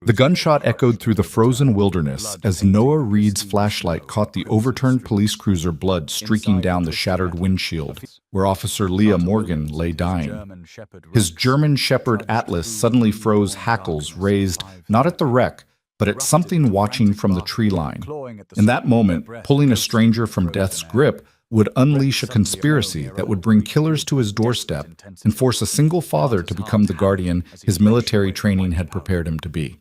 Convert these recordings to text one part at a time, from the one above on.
The gunshot echoed through the frozen wilderness as Noah Reed's flashlight caught the overturned police cruiser blood streaking down the shattered windshield, where Officer Leah Morgan lay dying. His German Shepherd Atlas suddenly froze, hackles raised, not at the wreck, but at something watching from the tree line. In that moment, pulling a stranger from death's grip would unleash a conspiracy that would bring killers to his doorstep and force a single father to become the guardian his military training had prepared him to be.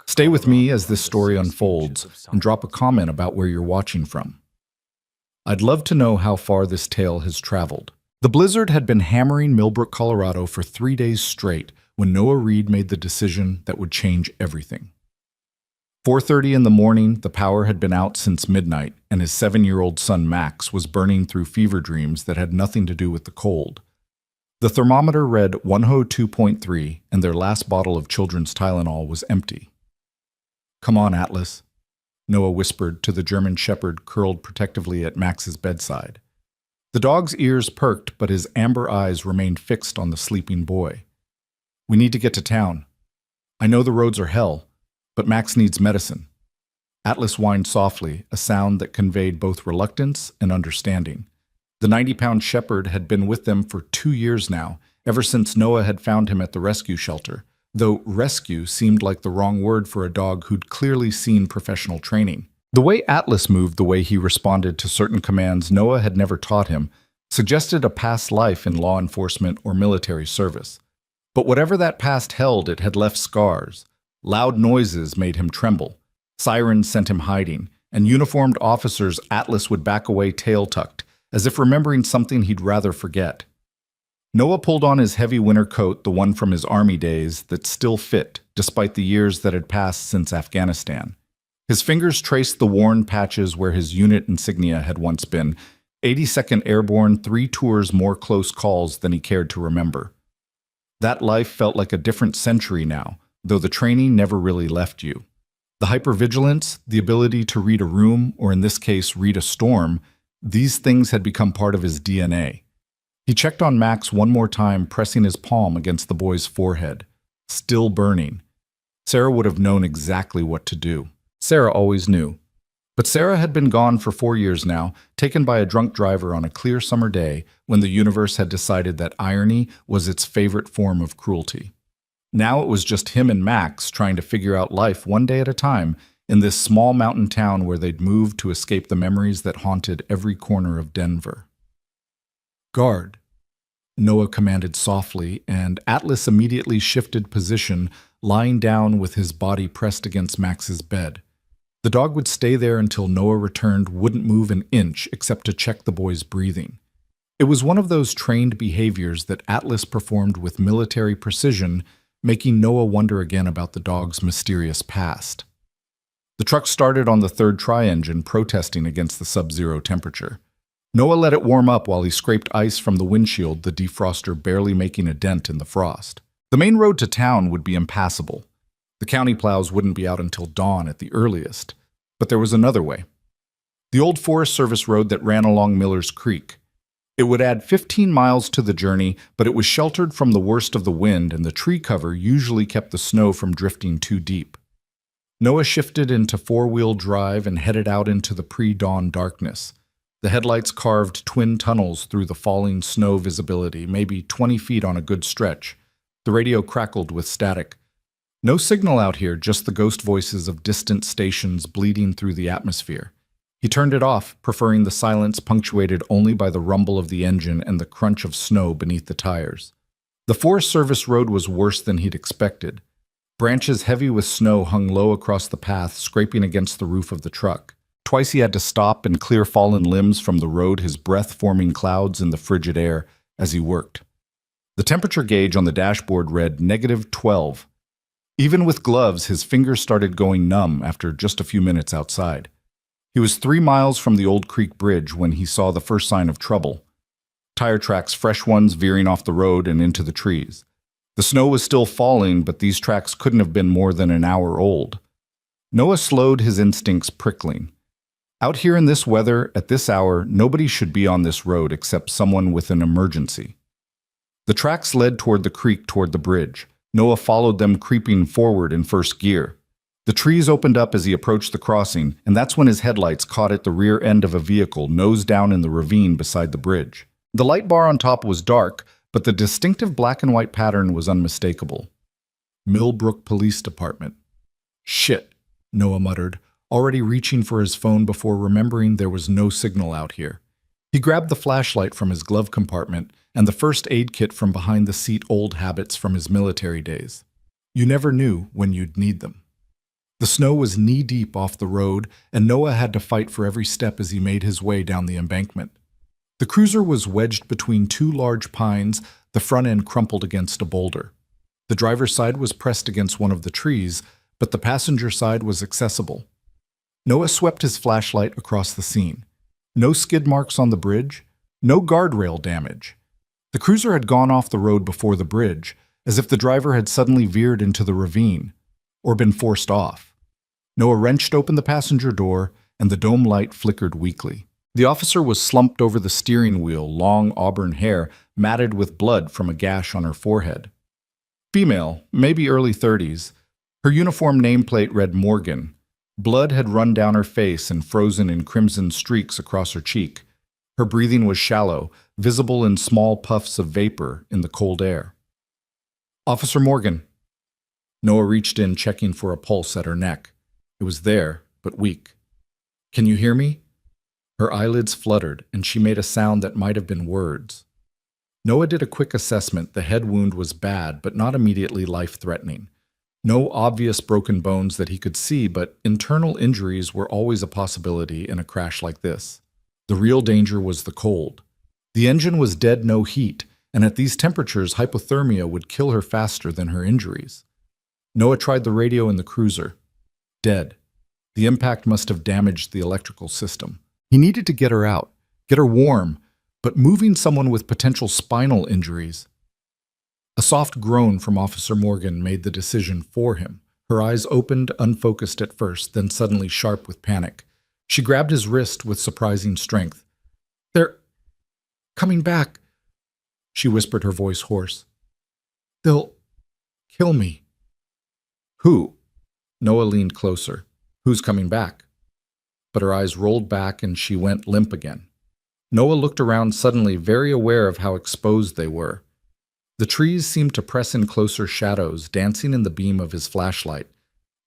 Stay with me as this story unfolds and drop a comment about where you're watching from. I'd love to know how far this tale has traveled. The blizzard had been hammering Millbrook, Colorado for 3 days straight when Noah Reed made the decision that would change everything. 4:30 in the morning, the power had been out since midnight, and his 7-year-old son Max was burning through fever dreams that had nothing to do with the cold. The thermometer read 102.3, and their last bottle of children's Tylenol was empty. "Come on, Atlas," Noah whispered to the German Shepherd curled protectively at Max's bedside. The dog's ears perked, but his amber eyes remained fixed on the sleeping boy. "We need to get to town. I know the roads are hell, but Max needs medicine." Atlas whined softly, a sound that conveyed both reluctance and understanding. The 90-pound shepherd had been with them for 2 years now, ever since Noah had found him at the rescue shelter, though rescue seemed like the wrong word for a dog who'd clearly seen professional training. The way Atlas moved, the way he responded to certain commands Noah had never taught him, suggested a past life in law enforcement or military service. But whatever that past held, it had left scars. Loud noises made him tremble. Sirens sent him hiding, and uniformed officers Atlas would back away tail tucked, as if remembering something he'd rather forget. Noah pulled on his heavy winter coat, the one from his army days, that still fit, despite the years that had passed since Afghanistan. His fingers traced the worn patches where his unit insignia had once been, 82nd Airborne, 3 tours more close calls than he cared to remember. That life felt like a different century now, though the training never really left you. The hypervigilance, the ability to read a room, or in this case, read a storm, these things had become part of his DNA. He checked on Max one more time, pressing his palm against the boy's forehead. Still burning. Sarah would have known exactly what to do. Sarah always knew. But Sarah had been gone for 4 years now, taken by a drunk driver on a clear summer day when the universe had decided that irony was its favorite form of cruelty. Now it was just him and Max trying to figure out life one day at a time in this small mountain town where they'd moved to escape the memories that haunted every corner of Denver. "Guard," Noah commanded softly, and Atlas immediately shifted position, lying down with his body pressed against Max's bed. The dog would stay there until Noah returned, wouldn't move an inch except to check the boy's breathing. It was one of those trained behaviors that Atlas performed with military precision, making Noah wonder again about the dog's mysterious past. The truck started on the third tri-engine, protesting against the sub-zero temperature. Noah let it warm up while he scraped ice from the windshield, the defroster barely making a dent in the frost. The main road to town would be impassable. The county plows wouldn't be out until dawn at the earliest. But there was another way. The old Forest Service road that ran along Miller's Creek. It would add 15 miles to the journey, but it was sheltered from the worst of the wind, and the tree cover usually kept the snow from drifting too deep. Noah shifted into 4-wheel drive and headed out into the pre-dawn darkness. The headlights carved twin tunnels through the falling snow visibility, maybe 20 feet on a good stretch. The radio crackled with static. No signal out here, just the ghost voices of distant stations bleeding through the atmosphere. He turned it off, preferring the silence punctuated only by the rumble of the engine and the crunch of snow beneath the tires. The Forest Service road was worse than he'd expected. Branches heavy with snow hung low across the path, scraping against the roof of the truck. Twice he had to stop and clear fallen limbs from the road, his breath forming clouds in the frigid air as he worked. The temperature gauge on the dashboard read -12. Even with gloves, his fingers started going numb after just a few minutes outside. He was 3 miles from the Old Creek Bridge when he saw the first sign of trouble. Tire tracks, fresh ones veering off the road and into the trees. The snow was still falling, but these tracks couldn't have been more than an hour old. Noah slowed, his instincts prickling. Out here in this weather, at this hour, nobody should be on this road except someone with an emergency. The tracks led toward the creek, toward the bridge. Noah followed them, creeping forward in first gear. The trees opened up as he approached the crossing, and that's when his headlights caught at the rear end of a vehicle nose down in the ravine beside the bridge. The light bar on top was dark, but the distinctive black and white pattern was unmistakable. Millbrook Police Department. Shit, Noah muttered, already reaching for his phone before remembering there was no signal out here. He grabbed the flashlight from his glove compartment and the first aid kit from behind the seat, old habits from his military days. You never knew when you'd need them. The snow was knee-deep off the road, and Noah had to fight for every step as he made his way down the embankment. The cruiser was wedged between two large pines, the front end crumpled against a boulder. The driver's side was pressed against one of the trees, but the passenger side was accessible. Noah swept his flashlight across the scene. No skid marks on the bridge, no guardrail damage. The cruiser had gone off the road before the bridge, as if the driver had suddenly veered into the ravine, or been forced off. Noah wrenched open the passenger door, and the dome light flickered weakly. The officer was slumped over the steering wheel, long auburn hair matted with blood from a gash on her forehead. Female, maybe early 30s. Her uniform nameplate read Morgan. Blood had run down her face and frozen in crimson streaks across her cheek. Her breathing was shallow, visible in small puffs of vapor in the cold air. Officer Morgan. Noah reached in, checking for a pulse at her neck. It was there, but weak. Can you hear me? Her eyelids fluttered, and she made a sound that might have been words. Noah did a quick assessment. The head wound was bad, but not immediately life-threatening. No obvious broken bones that he could see, but internal injuries were always a possibility in a crash like this. The real danger was the cold. The engine was dead, no heat, and at these temperatures, hypothermia would kill her faster than her injuries. Noah tried the radio in the cruiser. Dead. The impact must have damaged the electrical system. He needed to get her out, get her warm, but moving someone with potential spinal injuries. A soft groan from Officer Morgan made the decision for him. Her eyes opened, unfocused at first, then suddenly sharp with panic. She grabbed his wrist with surprising strength. They're coming back, she whispered, her voice hoarse. They'll kill me. Who? Noah leaned closer. Who's coming back? But her eyes rolled back and she went limp again. Noah looked around, suddenly very aware of how exposed they were. The trees seemed to press in closer shadows, dancing in the beam of his flashlight.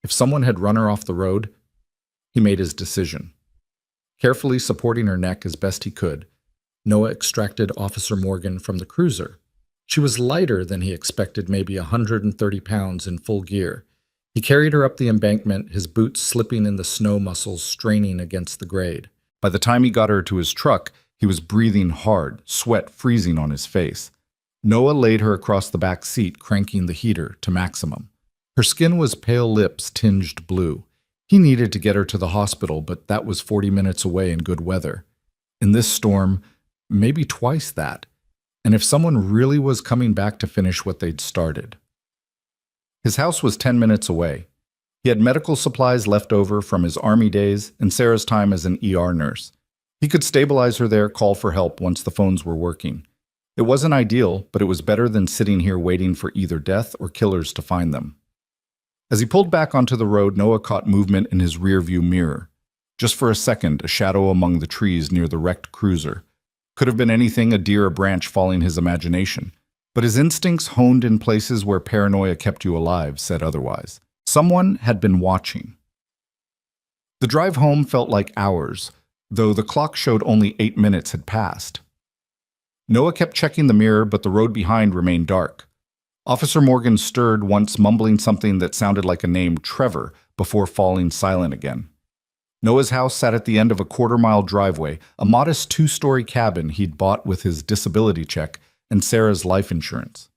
If someone had run her off the road, he made his decision. Carefully supporting her neck as best he could, Noah extracted Officer Morgan from the cruiser. She was lighter than he expected, maybe 130 pounds in full gear. He carried her up the embankment, his boots slipping in the snow muscles straining against the grade. By the time he got her to his truck, he was breathing hard, sweat freezing on his face. Noah laid her across the back seat, cranking the heater to maximum. Her skin was pale lips tinged blue. He needed to get her to the hospital, but that was 40 minutes away in good weather. In this storm, maybe twice that. And if someone really was coming back to finish what they'd started. His house was 10 minutes away. He had medical supplies left over from his Army days and Sarah's time as an ER nurse. He could stabilize her there, call for help once the phones were working. It wasn't ideal, but it was better than sitting here waiting for either death or killers to find them. As he pulled back onto the road, Noah caught movement in his rearview mirror. Just for a second, a shadow among the trees near the wrecked cruiser. Could have been anything, a deer, a branch following his imagination. But his instincts, honed in places where paranoia kept you alive, said otherwise. Someone had been watching. The drive home felt like hours, though the clock showed only 8 minutes had passed. Noah kept checking the mirror, but the road behind remained dark. Officer Morgan stirred once, mumbling something that sounded like a name, Trevor, before falling silent again. Noah's house sat at the end of a quarter-mile driveway, a modest 2-story cabin he'd bought with his disability check and Sarah's life insurance.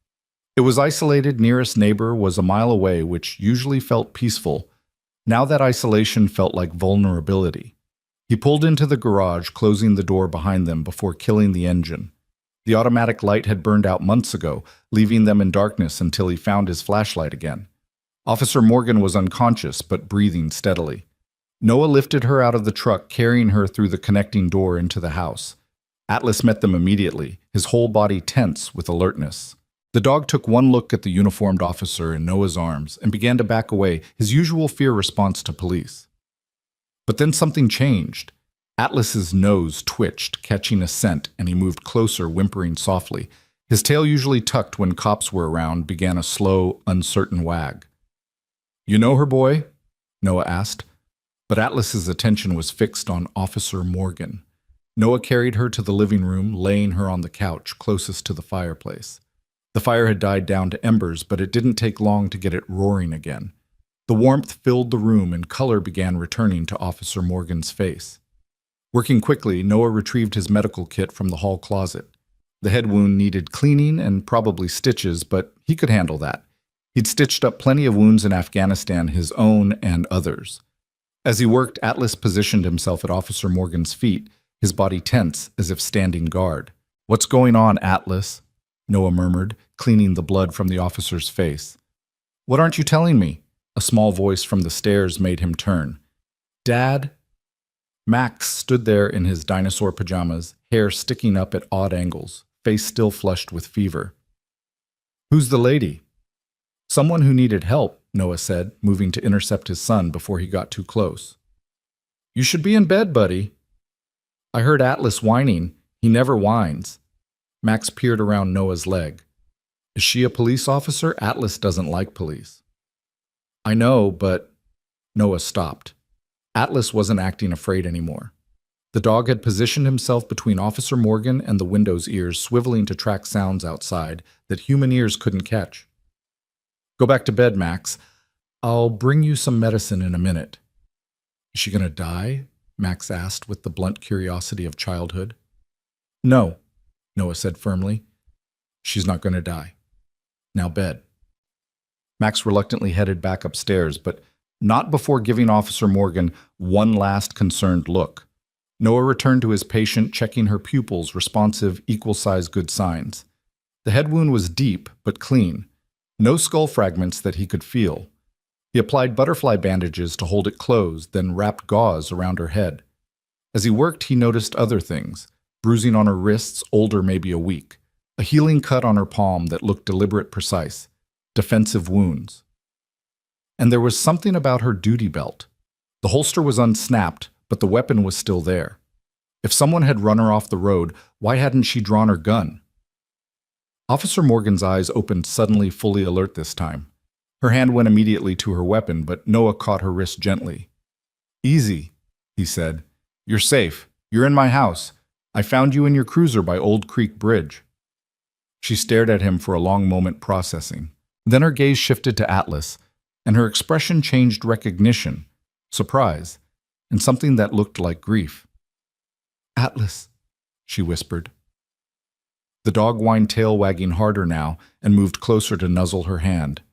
It was isolated, nearest neighbor was a mile away, which usually felt peaceful. Now that isolation felt like vulnerability. He pulled into the garage, closing the door behind them before killing the engine. The automatic light had burned out months ago, leaving them in darkness until he found his flashlight again. Officer Morgan was unconscious, but breathing steadily. Noah lifted her out of the truck, carrying her through the connecting door into the house. Atlas met them immediately, his whole body tense with alertness. The dog took one look at the uniformed officer in Noah's arms and began to back away, his usual fear response to police. But then something changed. Atlas's nose twitched, catching a scent, and he moved closer, whimpering softly. His tail, usually tucked when cops were around, began a slow, uncertain wag. "You know her, boy?" Noah asked. But Atlas's attention was fixed on Officer Morgan. Noah carried her to the living room, laying her on the couch closest to the fireplace. The fire had died down to embers, but it didn't take long to get it roaring again. The warmth filled the room and color began returning to Officer Morgan's face. Working quickly, Noah retrieved his medical kit from the hall closet. The head wound needed cleaning and probably stitches, but he could handle that. He'd stitched up plenty of wounds in Afghanistan, his own and others. As he worked, Atlas positioned himself at Officer Morgan's feet, his body tense as if standing guard. "What's going on, Atlas?" Noah murmured, cleaning the blood from the officer's face. "What aren't you telling me?" A small voice from the stairs made him turn. "Dad?" Max stood there in his dinosaur pajamas, hair sticking up at odd angles, face still flushed with fever. "Who's the lady?" "Someone who needed help," Noah said, moving to intercept his son before he got too close. "You should be in bed, buddy." "I heard Atlas whining. He never whines." Max peered around Noah's leg. "Is she a police officer? Atlas doesn't like police." "I know, but—" Noah stopped. Atlas wasn't acting afraid anymore. The dog had positioned himself between Officer Morgan and the window's ears, swiveling to track sounds outside that human ears couldn't catch. "Go back to bed, Max. I'll bring you some medicine in a minute." "Is she going to die?" Max asked with the blunt curiosity of childhood. "No," Noah said firmly. "She's not going to die. Now bed." Max reluctantly headed back upstairs, but not before giving Officer Morgan one last concerned look. Noah returned to his patient, checking her pupils, responsive, equal-size good signs. The head wound was deep, but clean. No skull fragments that he could feel. He applied butterfly bandages to hold it closed, then wrapped gauze around her head. As he worked, he noticed other things: bruising on her wrists, older maybe a week, a healing cut on her palm that looked deliberate, precise, defensive wounds. And there was something about her duty belt. The holster was unsnapped, but the weapon was still there. If someone had run her off the road, why hadn't she drawn her gun? Officer Morgan's eyes opened suddenly, fully alert this time. Her hand went immediately to her weapon, but Noah caught her wrist gently. "Easy," he said. "You're safe. You're in my house. I found you in your cruiser by Old Creek Bridge." She stared at him for a long moment, processing. Then her gaze shifted to Atlas, and her expression changed recognition, surprise, and something that looked like grief. "Atlas," she whispered. The dog whined, tail wagging harder now, and moved closer to nuzzle her hand.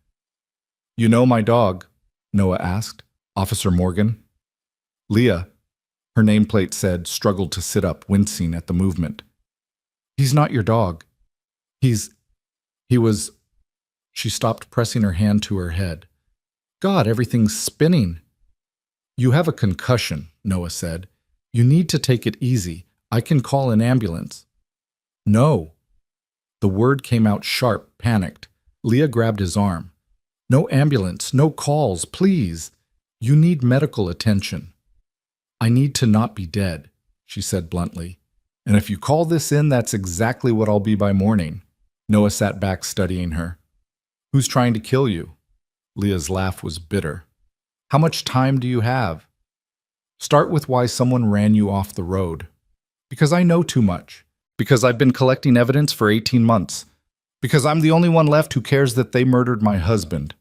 "You know my dog?" Noah asked. "Officer Morgan?" "Leah," her nameplate said, struggled to sit up, wincing at the movement. "He's not your dog. He was—" She stopped, pressing her hand to her head. "God, everything's spinning." "You have a concussion," Noah said. "You need to take it easy. I can call an ambulance." "No." The word came out sharp, panicked. Leah grabbed his arm. "No ambulance, no calls, please. You need medical attention." "I need to not be dead," she said bluntly. "And if you call this in, that's exactly what I'll be by morning." Noah sat back, studying her. "Who's trying to kill you?" Leah's laugh was bitter. "How much time do you have?" "Start with why someone ran you off the road." "Because I know too much. Because I've been collecting evidence for 18 months. Because I'm the only one left who cares that they murdered my husband."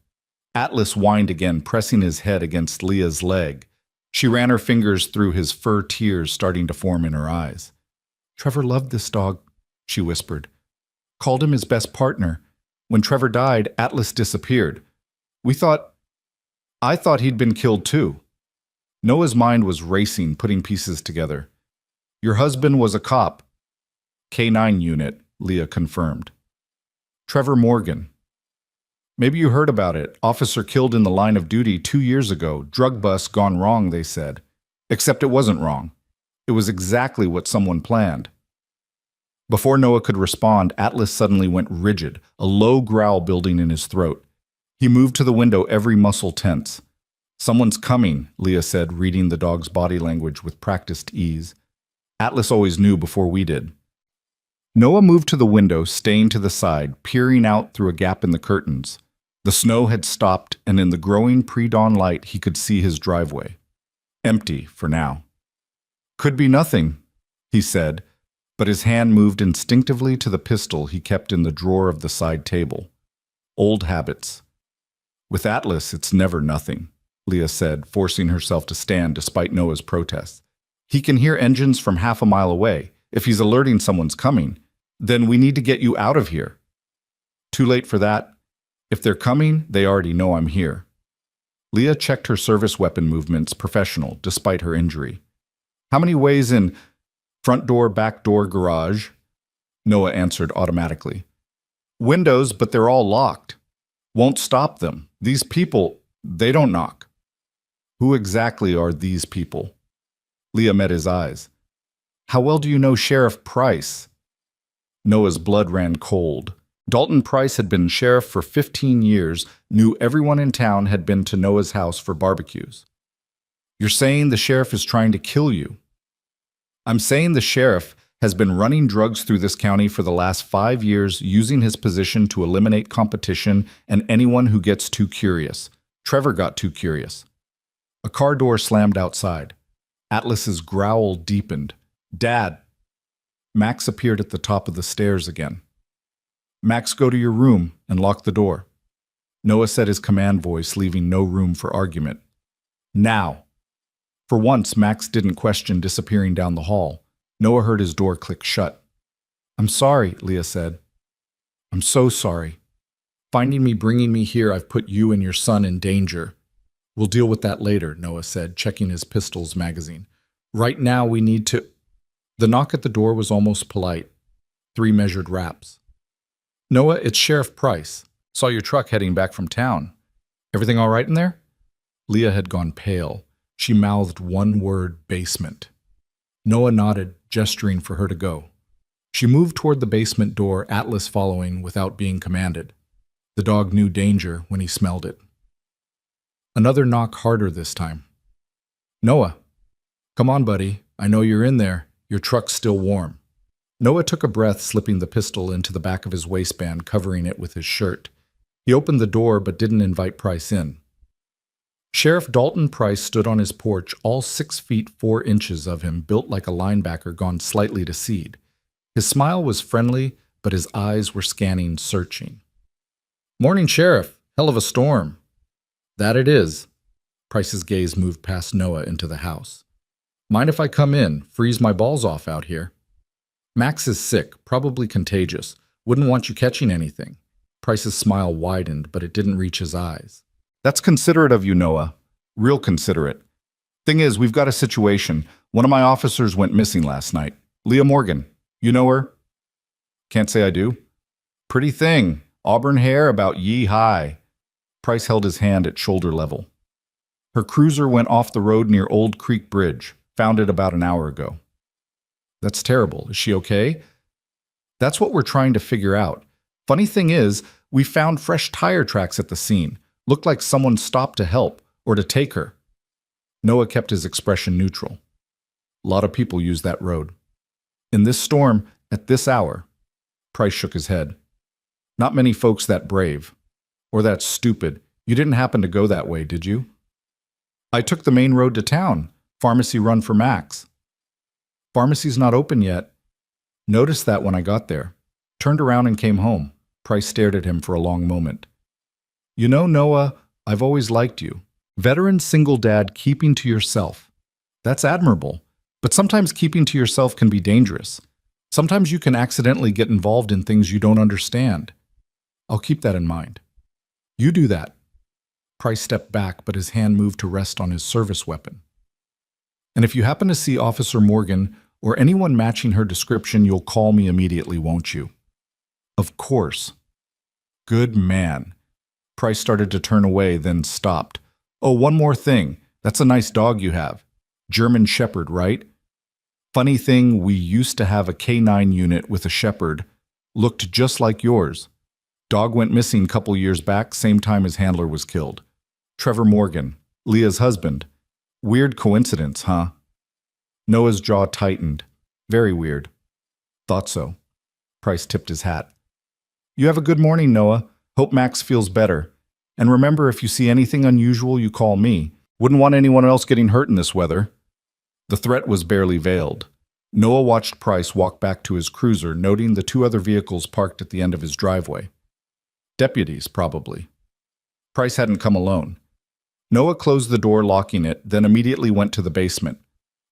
Atlas whined again, pressing his head against Leah's leg. She ran her fingers through his fur, tears starting to form in her eyes. "Trevor loved this dog," she whispered. "Called him his best partner. When Trevor died, Atlas disappeared. I thought he'd been killed too." Noah's mind was racing, putting pieces together. "Your husband was a cop." "K-9 unit," Leah confirmed. "Trevor Morgan." "Maybe you heard about it. Officer killed in the line of duty 2 years ago. Drug bust gone wrong, they said. Except it wasn't wrong. It was exactly what someone planned." Before Noah could respond, Atlas suddenly went rigid, a low growl building in his throat. He moved to the window, every muscle tense. "Someone's coming," Leah said, reading the dog's body language with practiced ease. Atlas always knew before we did. Noah moved to the window, staying to the side, peering out through a gap in the curtains. The snow had stopped, and in the growing pre-dawn light he could see his driveway. Empty, for now. "Could be nothing," he said, but his hand moved instinctively to the pistol he kept in the drawer of the side table. Old habits. "With Atlas, it's never nothing," Leah said, forcing herself to stand despite Noah's protests. "He can hear engines from half a mile away. If he's alerting someone's coming, then we need to get you out of here." "Too late for that. If they're coming, they already know I'm here." Leah checked her service weapon movements, professional, despite her injury. "How many ways in? Front door, back door, garage?" Noah answered automatically. "Windows, but they're all locked. Won't stop them. These people, they don't knock." "Who exactly are these people?" Leah met his eyes. "How well do you know Sheriff Price?" Noah's blood ran cold. Dalton Price had been sheriff for 15 years, knew everyone in town, had been to Noah's house for barbecues. "You're saying the sheriff is trying to kill you?" "I'm saying the sheriff has been running drugs through this county for the last 5 years, using his position to eliminate competition and anyone who gets too curious. Trevor got too curious." A car door slammed outside. Atlas's growl deepened. "Dad!" Max appeared at the top of the stairs again. "Max, go to your room and lock the door." Noah said his command voice, leaving no room for argument. "Now!" For once, Max didn't question disappearing down the hall. Noah heard his door click shut. "I'm sorry," Leah said. "I'm so sorry. Finding me, bringing me here, I've put you and your son in danger." "We'll deal with that later," Noah said, checking his pistol's magazine. "Right now, we need to—" The knock at the door was almost polite. 3 measured raps. "Noah, it's Sheriff Price. Saw your truck heading back from town. Everything all right in there?" Leah had gone pale. She mouthed one word: basement. Noah nodded, gesturing for her to go. She moved toward the basement door, Atlas following without being commanded. The dog knew danger when he smelled it. Another knock, harder this time. "Noah, come on, buddy. I know you're in there. Your truck's still warm." Noah took a breath, slipping the pistol into the back of his waistband, covering it with his shirt. He opened the door but didn't invite Price in. Sheriff Dalton Price stood on his porch, all 6 feet 4 inches of him, built like a linebacker gone slightly to seed. His smile was friendly, but his eyes were scanning, searching. "Morning, Sheriff. Hell of a storm." "That it is." Price's gaze moved past Noah into the house. "Mind if I come in? Freeze my balls off out here." "Max is sick, probably contagious. Wouldn't want you catching anything." Price's smile widened, but it didn't reach his eyes. "That's considerate of you, Noah. Real considerate. Thing is, we've got a situation. One of my officers went missing last night. Leah Morgan. You know her?" "Can't say I do." "Pretty thing. Auburn hair, about yee-high." Price held his hand at shoulder level. "Her cruiser went off the road near Old Creek Bridge. Found it about an hour ago." "That's terrible. Is she okay?" "That's what we're trying to figure out. Funny thing is, we found fresh tire tracks at the scene. Looked like someone stopped to help, or to take her." Noah kept his expression neutral. "A lot of people use that road." "In this storm, at this hour?" Price shook his head. "Not many folks that brave. Or that stupid. You didn't happen to go that way, did you?" "I took the main road to town. Pharmacy run for Max." "Pharmacy's not open yet." "Noticed that when I got there. Turned around and came home." Price stared at him for a long moment. "You know, Noah, I've always liked you. Veteran single dad keeping to yourself. That's admirable. But sometimes keeping to yourself can be dangerous. Sometimes you can accidentally get involved in things you don't understand. I'll keep that in mind." "You do that." Price stepped back, but his hand moved to rest on his service weapon. "And if you happen to see Officer Morgan or anyone matching her description, you'll call me immediately, won't you?" "Of course." "Good man." Price started to turn away, then stopped. "Oh, one more thing. That's a nice dog you have. German Shepherd, right?" Funny thing, we used to have a K9 unit with a shepherd. Looked just like yours. Dog went missing couple years back, same time his handler was killed. Trevor Morgan, Leah's husband. Weird coincidence, huh? Noah's jaw tightened. Very weird. Thought so. Price tipped his hat. You have a good morning, Noah. Hope Max feels better. And remember, if you see anything unusual, you call me. Wouldn't want anyone else getting hurt in this weather. The threat was barely veiled. Noah watched Price walk back to his cruiser, noting the two other vehicles parked at the end of his driveway. Deputies, probably. Price hadn't come alone. Noah closed the door, locking it, then immediately went to the basement.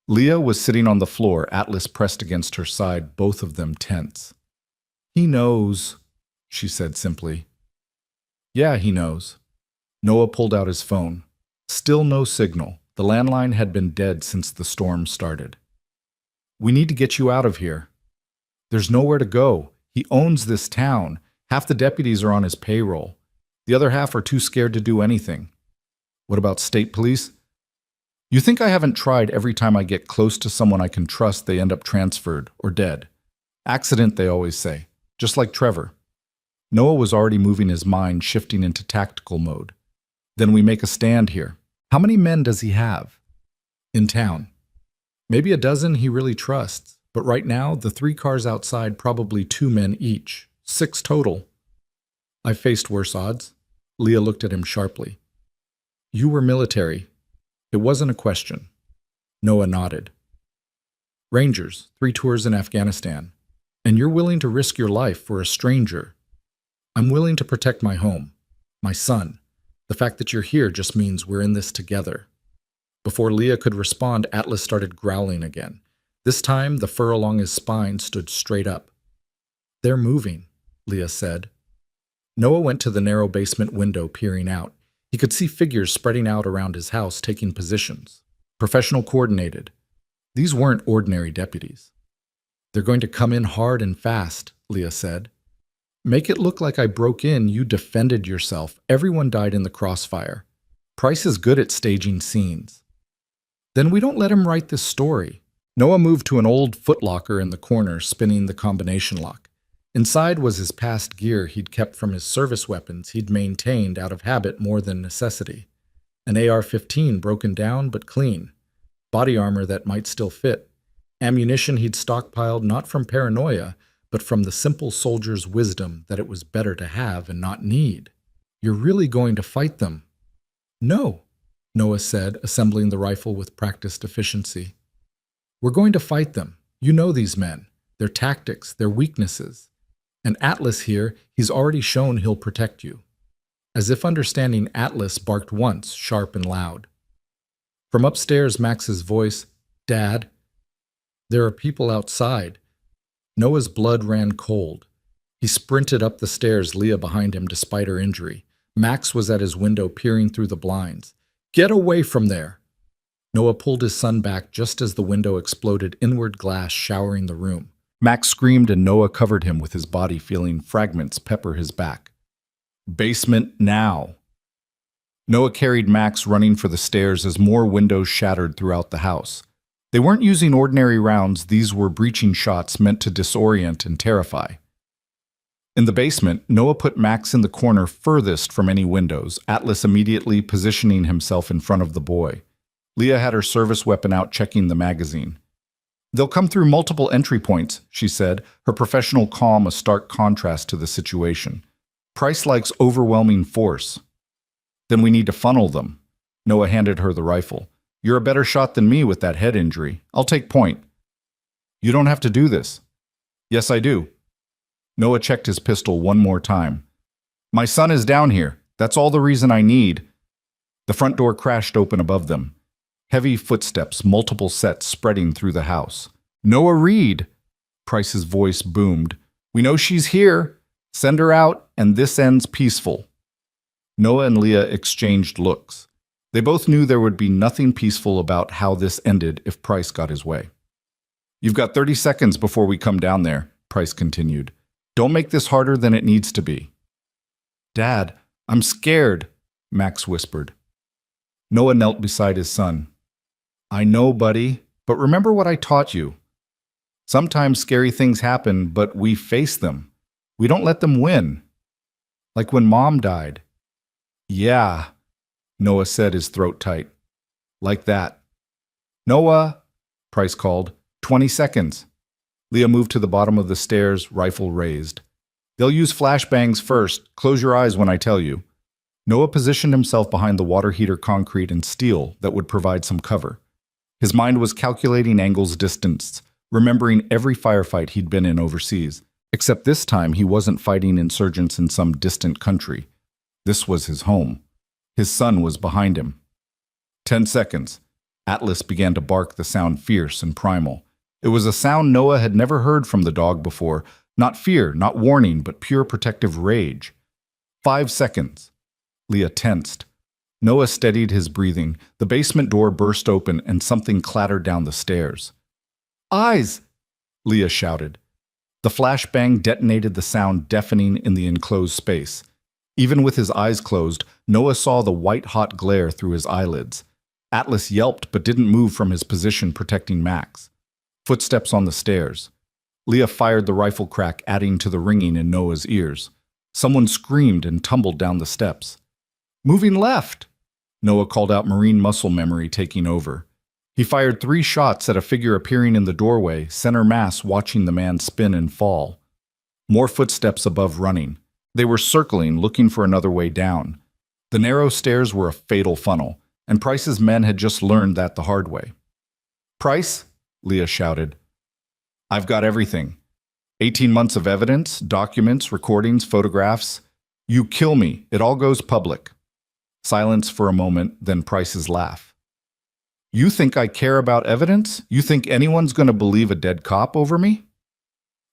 Leah was sitting on the floor, Atlas pressed against her side, both of them tense. He knows, she said simply. Yeah, he knows. Noah pulled out his phone. Still no signal. The landline had been dead since the storm started. We need to get you out of here. There's nowhere to go. He owns this town. Half the deputies are on his payroll. The other half are too scared to do anything. What about state police? You think I haven't tried every time I get close to someone I can trust they end up transferred or dead? Accident, they always say. Just like Trevor. Noah was already moving his mind, shifting into tactical mode. Then we make a stand here. How many men does he have? In town. Maybe a dozen he really trusts, but right now, the 3 cars outside, probably 2 men each. 6 total. I've faced worse odds. Leah looked at him sharply. You were military. It wasn't a question. Noah nodded. Rangers, 3 tours in Afghanistan. And you're willing to risk your life for a stranger. I'm willing to protect my home, my son. The fact that you're here just means we're in this together. Before Leah could respond, Atlas started growling again. This time, the fur along his spine stood straight up. They're moving, Leah said. Noah went to the narrow basement window, peering out. He could see figures spreading out around his house, taking positions. Professional coordinated. These weren't ordinary deputies. They're going to come in hard and fast, Leah said. Make it look like I broke in, you defended yourself. Everyone died in the crossfire. Price is good at staging scenes. Then we don't let him write this story. Noah moved to an old footlocker in the corner, spinning the combination lock. Inside was his past gear he'd kept from his service weapons he'd maintained out of habit more than necessity. An AR-15 broken down but clean. Body armor that might still fit. Ammunition he'd stockpiled not from paranoia, but from the simple soldier's wisdom that it was better to have and not need. You're really going to fight them? No, Noah said, assembling the rifle with practiced efficiency. We're going to fight them. You know these men, their tactics, their weaknesses. And Atlas here, he's already shown he'll protect you. As if understanding, Atlas barked once, sharp and loud. From upstairs, Max's voice, Dad, there are people outside. Noah's blood ran cold. He sprinted up the stairs, Leah behind him despite her injury. Max was at his window peering through the blinds. Get away from there! Noah pulled his son back just as the window exploded, inward glass showering the room. Max screamed and Noah covered him with his body, feeling fragments pepper his back. Basement now! Noah carried Max, running for the stairs as more windows shattered throughout the house. They weren't using ordinary rounds, these were breaching shots meant to disorient and terrify. In the basement, Noah put Max in the corner furthest from any windows, Atlas immediately positioning himself in front of the boy. Leah had her service weapon out, checking the magazine. They'll come through multiple entry points, she said, her professional calm a stark contrast to the situation. Price likes overwhelming force. Then we need to funnel them. Noah handed her the rifle. You're a better shot than me with that head injury. I'll take point. You don't have to do this. Yes, I do. Noah checked his pistol one more time. My son is down here. That's all the reason I need. The front door crashed open above them. Heavy footsteps, multiple sets spreading through the house. Noah Reed! Price's voice boomed. We know she's here. Send her out, and this ends peaceful. Noah and Leah exchanged looks. They both knew there would be nothing peaceful about how this ended if Price got his way. You've got 30 seconds before we come down there, Price continued. Don't make this harder than it needs to be. Dad, I'm scared, Max whispered. Noah knelt beside his son. I know, buddy, but remember what I taught you. Sometimes scary things happen, but we face them. We don't let them win. Like when Mom died. Yeah, Noah said, his throat tight. Like that. Noah, Price called. 20 seconds. Leah moved to the bottom of the stairs, rifle raised. They'll use flashbangs first. Close your eyes when I tell you. Noah positioned himself behind the water heater concrete and steel that would provide some cover. His mind was calculating angles, distance, remembering every firefight he'd been in overseas. Except this time he wasn't fighting insurgents in some distant country. This was his home. His son was behind him. 10 seconds. Atlas began to bark, the sound fierce and primal. It was a sound Noah had never heard from the dog before. Not fear, not warning, but pure protective rage. 5 seconds. Leah tensed. Noah steadied his breathing. The basement door burst open and something clattered down the stairs. Eyes! Leah shouted. The flashbang detonated, the sound deafening in the enclosed space. Even with his eyes closed, Noah saw the white-hot glare through his eyelids. Atlas yelped but didn't move from his position protecting Max. Footsteps on the stairs. Leah fired the rifle crack, adding to the ringing in Noah's ears. Someone screamed and tumbled down the steps. Moving left! Noah called out, marine muscle memory taking over. He fired 3 shots at a figure appearing in the doorway, center mass watching the man spin and fall. More footsteps above running. They were circling, looking for another way down. The narrow stairs were a fatal funnel, and Price's men had just learned that the hard way. Price? Leah shouted. I've got everything. 18 months of evidence, documents, recordings, photographs. You kill me, it all goes public. Silence for a moment, then Price's laugh. You think I care about evidence? You think anyone's going to believe a dead cop over me?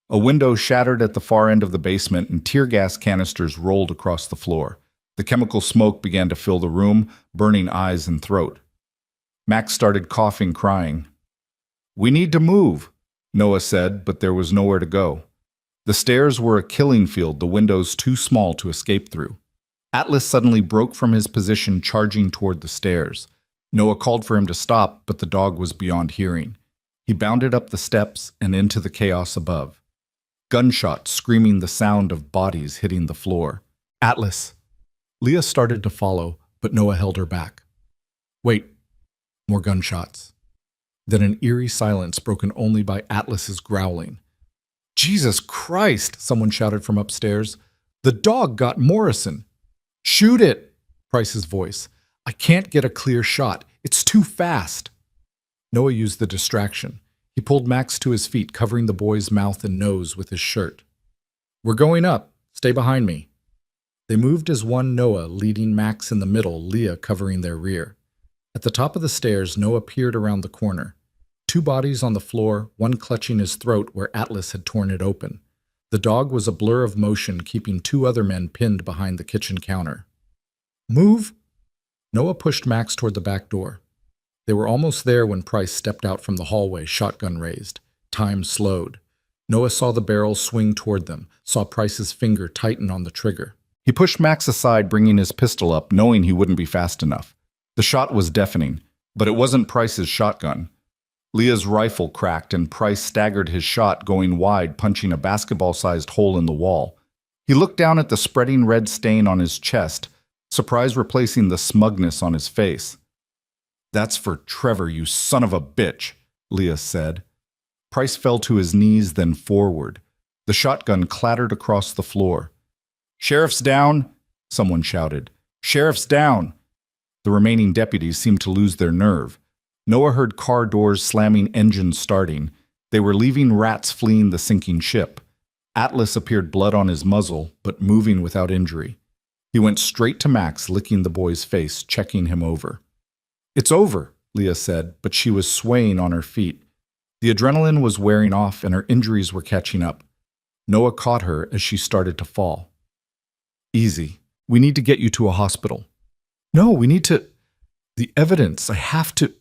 A window shattered at the far end of the basement and tear gas canisters rolled across the floor. The chemical smoke began to fill the room, burning eyes and throat. Max started coughing, crying. We need to move, Noah said, but there was nowhere to go. The stairs were a killing field, the windows too small to escape through. Atlas suddenly broke from his position, charging toward the stairs. Noah called for him to stop, but the dog was beyond hearing. He bounded up the steps and into the chaos above. Gunshots screaming, the sound of bodies hitting the floor. Atlas! Leah started to follow, but Noah held her back. Wait. More gunshots. Then an eerie silence broken only by Atlas's growling. Jesus Christ! Someone shouted from upstairs. The dog got Morrison. Shoot it! Price's voice. I can't get a clear shot. It's too fast. Noah used the distraction. He pulled Max to his feet, covering the boy's mouth and nose with his shirt. We're going up. Stay behind me. They moved as one, Noah leading Max in the middle, Leah covering their rear. At the top of the stairs, Noah peered around the corner. 2 bodies on the floor, one clutching his throat where Atlas had torn it open. The dog was a blur of motion, keeping 2 other men pinned behind the kitchen counter. Move! Noah pushed Max toward the back door. They were almost there when Price stepped out from the hallway, shotgun raised. Time slowed. Noah saw the barrel swing toward them, saw Price's finger tighten on the trigger. He pushed Max aside, bringing his pistol up, knowing he wouldn't be fast enough. The shot was deafening, but it wasn't Price's shotgun. Leah's rifle cracked, and Price staggered his shot, going wide, punching a basketball-sized hole in the wall. He looked down at the spreading red stain on his chest, surprise replacing the smugness on his face. That's for Trevor, you son of a bitch, Leah said. Price fell to his knees, then forward. The shotgun clattered across the floor. Sheriff's down, someone shouted. Sheriff's down. The remaining deputies seemed to lose their nerve. Noah heard car doors slamming, engines starting. They were leaving rats fleeing the sinking ship. Atlas appeared, blood on his muzzle, but moving without injury. He went straight to Max, licking the boy's face, checking him over. It's over, Leah said, but she was swaying on her feet. The adrenaline was wearing off and her injuries were catching up. Noah caught her as she started to fall. Easy. We need to get you to a hospital. No, we need to... The evidence, I have to...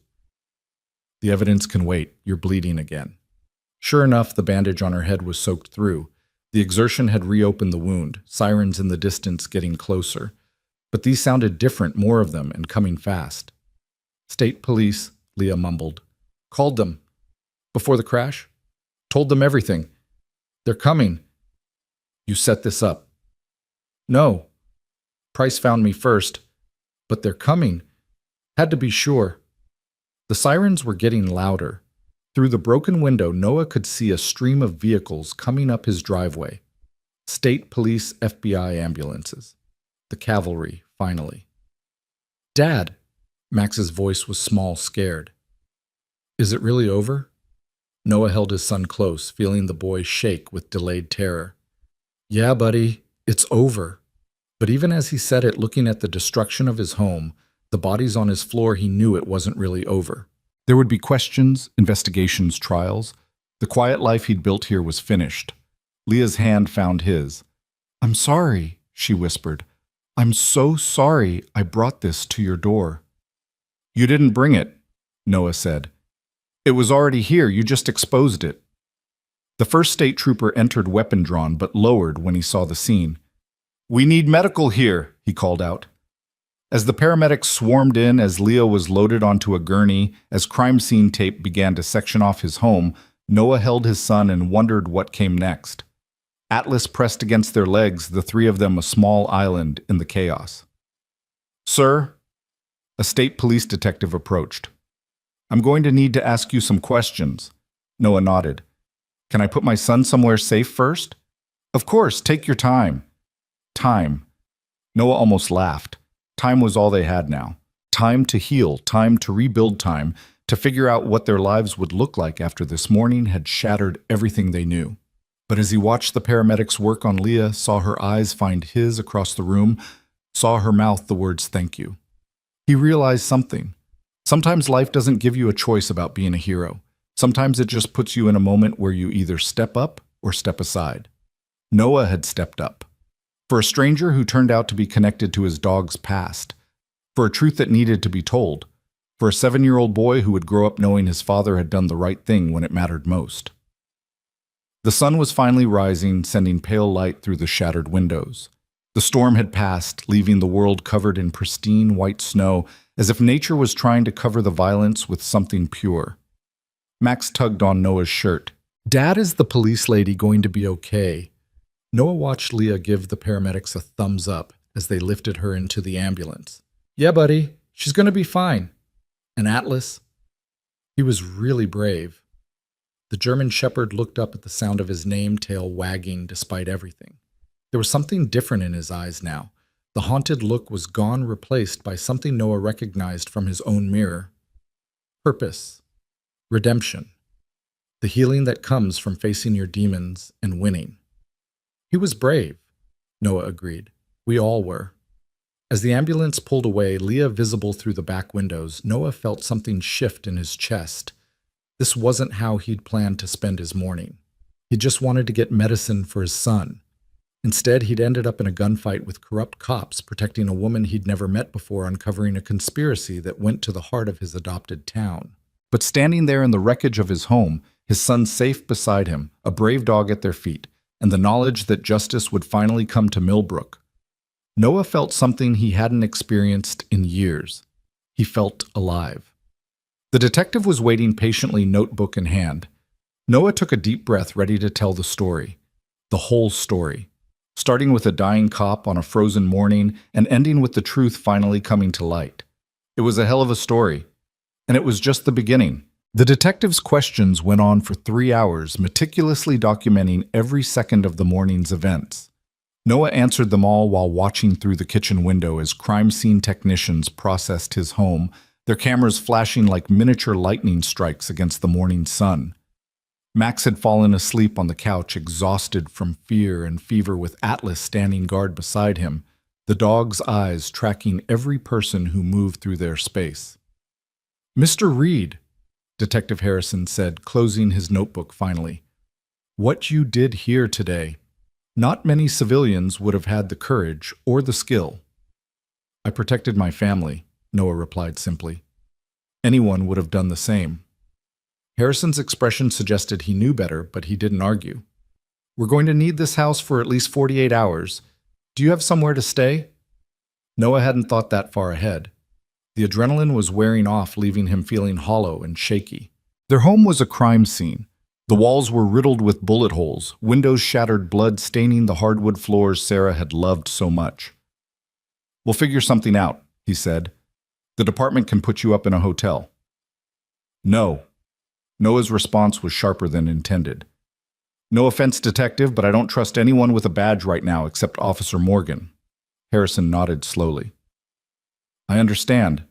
The evidence can wait. You're bleeding again. Sure enough, the bandage on her head was soaked through. The exertion had reopened the wound, sirens in the distance getting closer. But these sounded different, more of them, and coming fast. State police, Leah mumbled. Called them. Before the crash? Told them everything. They're coming. You set this up. No. Price found me first. But they're coming. Had to be sure. The sirens were getting louder. Through the broken window, Noah could see a stream of vehicles coming up his driveway. State police, FBI ambulances. The cavalry, finally. Dad! Max's voice was small, scared. Is it really over? Noah held his son close, feeling the boy shake with delayed terror. Yeah, buddy, it's over. But even as he said it, looking at the destruction of his home, the bodies on his floor, he knew it wasn't really over. There would be questions, investigations, trials. The quiet life he'd built here was finished. Leah's hand found his. I'm sorry, she whispered. I'm so sorry I brought this to your door. You didn't bring it, Noah said. It was already here, you just exposed it. The first state trooper entered weapon drawn, but lowered when he saw the scene. We need medical here, he called out. As the paramedics swarmed in, as Leah was loaded onto a gurney, as crime scene tape began to section off his home, Noah held his son and wondered what came next. Atlas pressed against their legs, the three of them a small island in the chaos. Sir, a state police detective approached. I'm going to need to ask you some questions. Noah nodded. Can I put my son somewhere safe first? Of course, take your time. Time. Noah almost laughed. Time was all they had now. Time to heal, time to rebuild, time to figure out what their lives would look like after this morning had shattered everything they knew. But as he watched the paramedics work on Leah, saw her eyes find his across the room, saw her mouth the words thank you, he realized something. Sometimes life doesn't give you a choice about being a hero. Sometimes it just puts you in a moment where you either step up or step aside. Noah had stepped up. For a stranger who turned out to be connected to his dog's past. For a truth that needed to be told. For a 7-year-old boy who would grow up knowing his father had done the right thing when it mattered most. The sun was finally rising, sending pale light through the shattered windows. The storm had passed, leaving the world covered in pristine white snow, as if nature was trying to cover the violence with something pure. Max tugged on Noah's shirt. Dad, is the police lady going to be okay? Noah watched Leah give the paramedics a thumbs up as they lifted her into the ambulance. Yeah, buddy, she's going to be fine. And Atlas? He was really brave. The German shepherd looked up at the sound of his name, tail wagging despite everything. There was something different in his eyes now. The haunted look was gone, replaced by something Noah recognized from his own mirror. Purpose. Redemption. The healing that comes from facing your demons and winning. He was brave, Noah agreed. We all were. As the ambulance pulled away, Leah visible through the back windows, Noah felt something shift in his chest. This wasn't how he'd planned to spend his morning. He just wanted to get medicine for his son. Instead, he'd ended up in a gunfight with corrupt cops protecting a woman he'd never met before, uncovering a conspiracy that went to the heart of his adopted town. But standing there in the wreckage of his home, his son safe beside him, a brave dog at their feet, and the knowledge that justice would finally come to Millbrook, Noah felt something he hadn't experienced in years. He felt alive. The detective was waiting patiently, notebook in hand. Noah took a deep breath, ready to tell the story. The whole story. Starting with a dying cop on a frozen morning and ending with the truth finally coming to light. It was a hell of a story. And it was just the beginning. The detective's questions went on for 3 hours, meticulously documenting every second of the morning's events. Noah answered them all while watching through the kitchen window as crime scene technicians processed his home, their cameras flashing like miniature lightning strikes against the morning sun. Max had fallen asleep on the couch, exhausted from fear and fever, with Atlas standing guard beside him, the dog's eyes tracking every person who moved through their space. Mr. Reed, Detective Harrison said, closing his notebook finally. What you did here today, not many civilians would have had the courage or the skill. I protected my family, Noah replied simply. Anyone would have done the same. Harrison's expression suggested he knew better, but he didn't argue. We're going to need this house for at least 48 hours. Do you have somewhere to stay? Noah hadn't thought that far ahead. The adrenaline was wearing off, leaving him feeling hollow and shaky. Their home was a crime scene, The walls were riddled with bullet holes, windows shattered, blood staining the hardwood floors Sarah had loved so much. "We'll figure something out," he said. "The department can put you up in a hotel." "No." Noah's response was sharper than intended. "No offense, detective, but I don't trust anyone with a badge right now except Officer Morgan." Harrison nodded slowly. "I understand.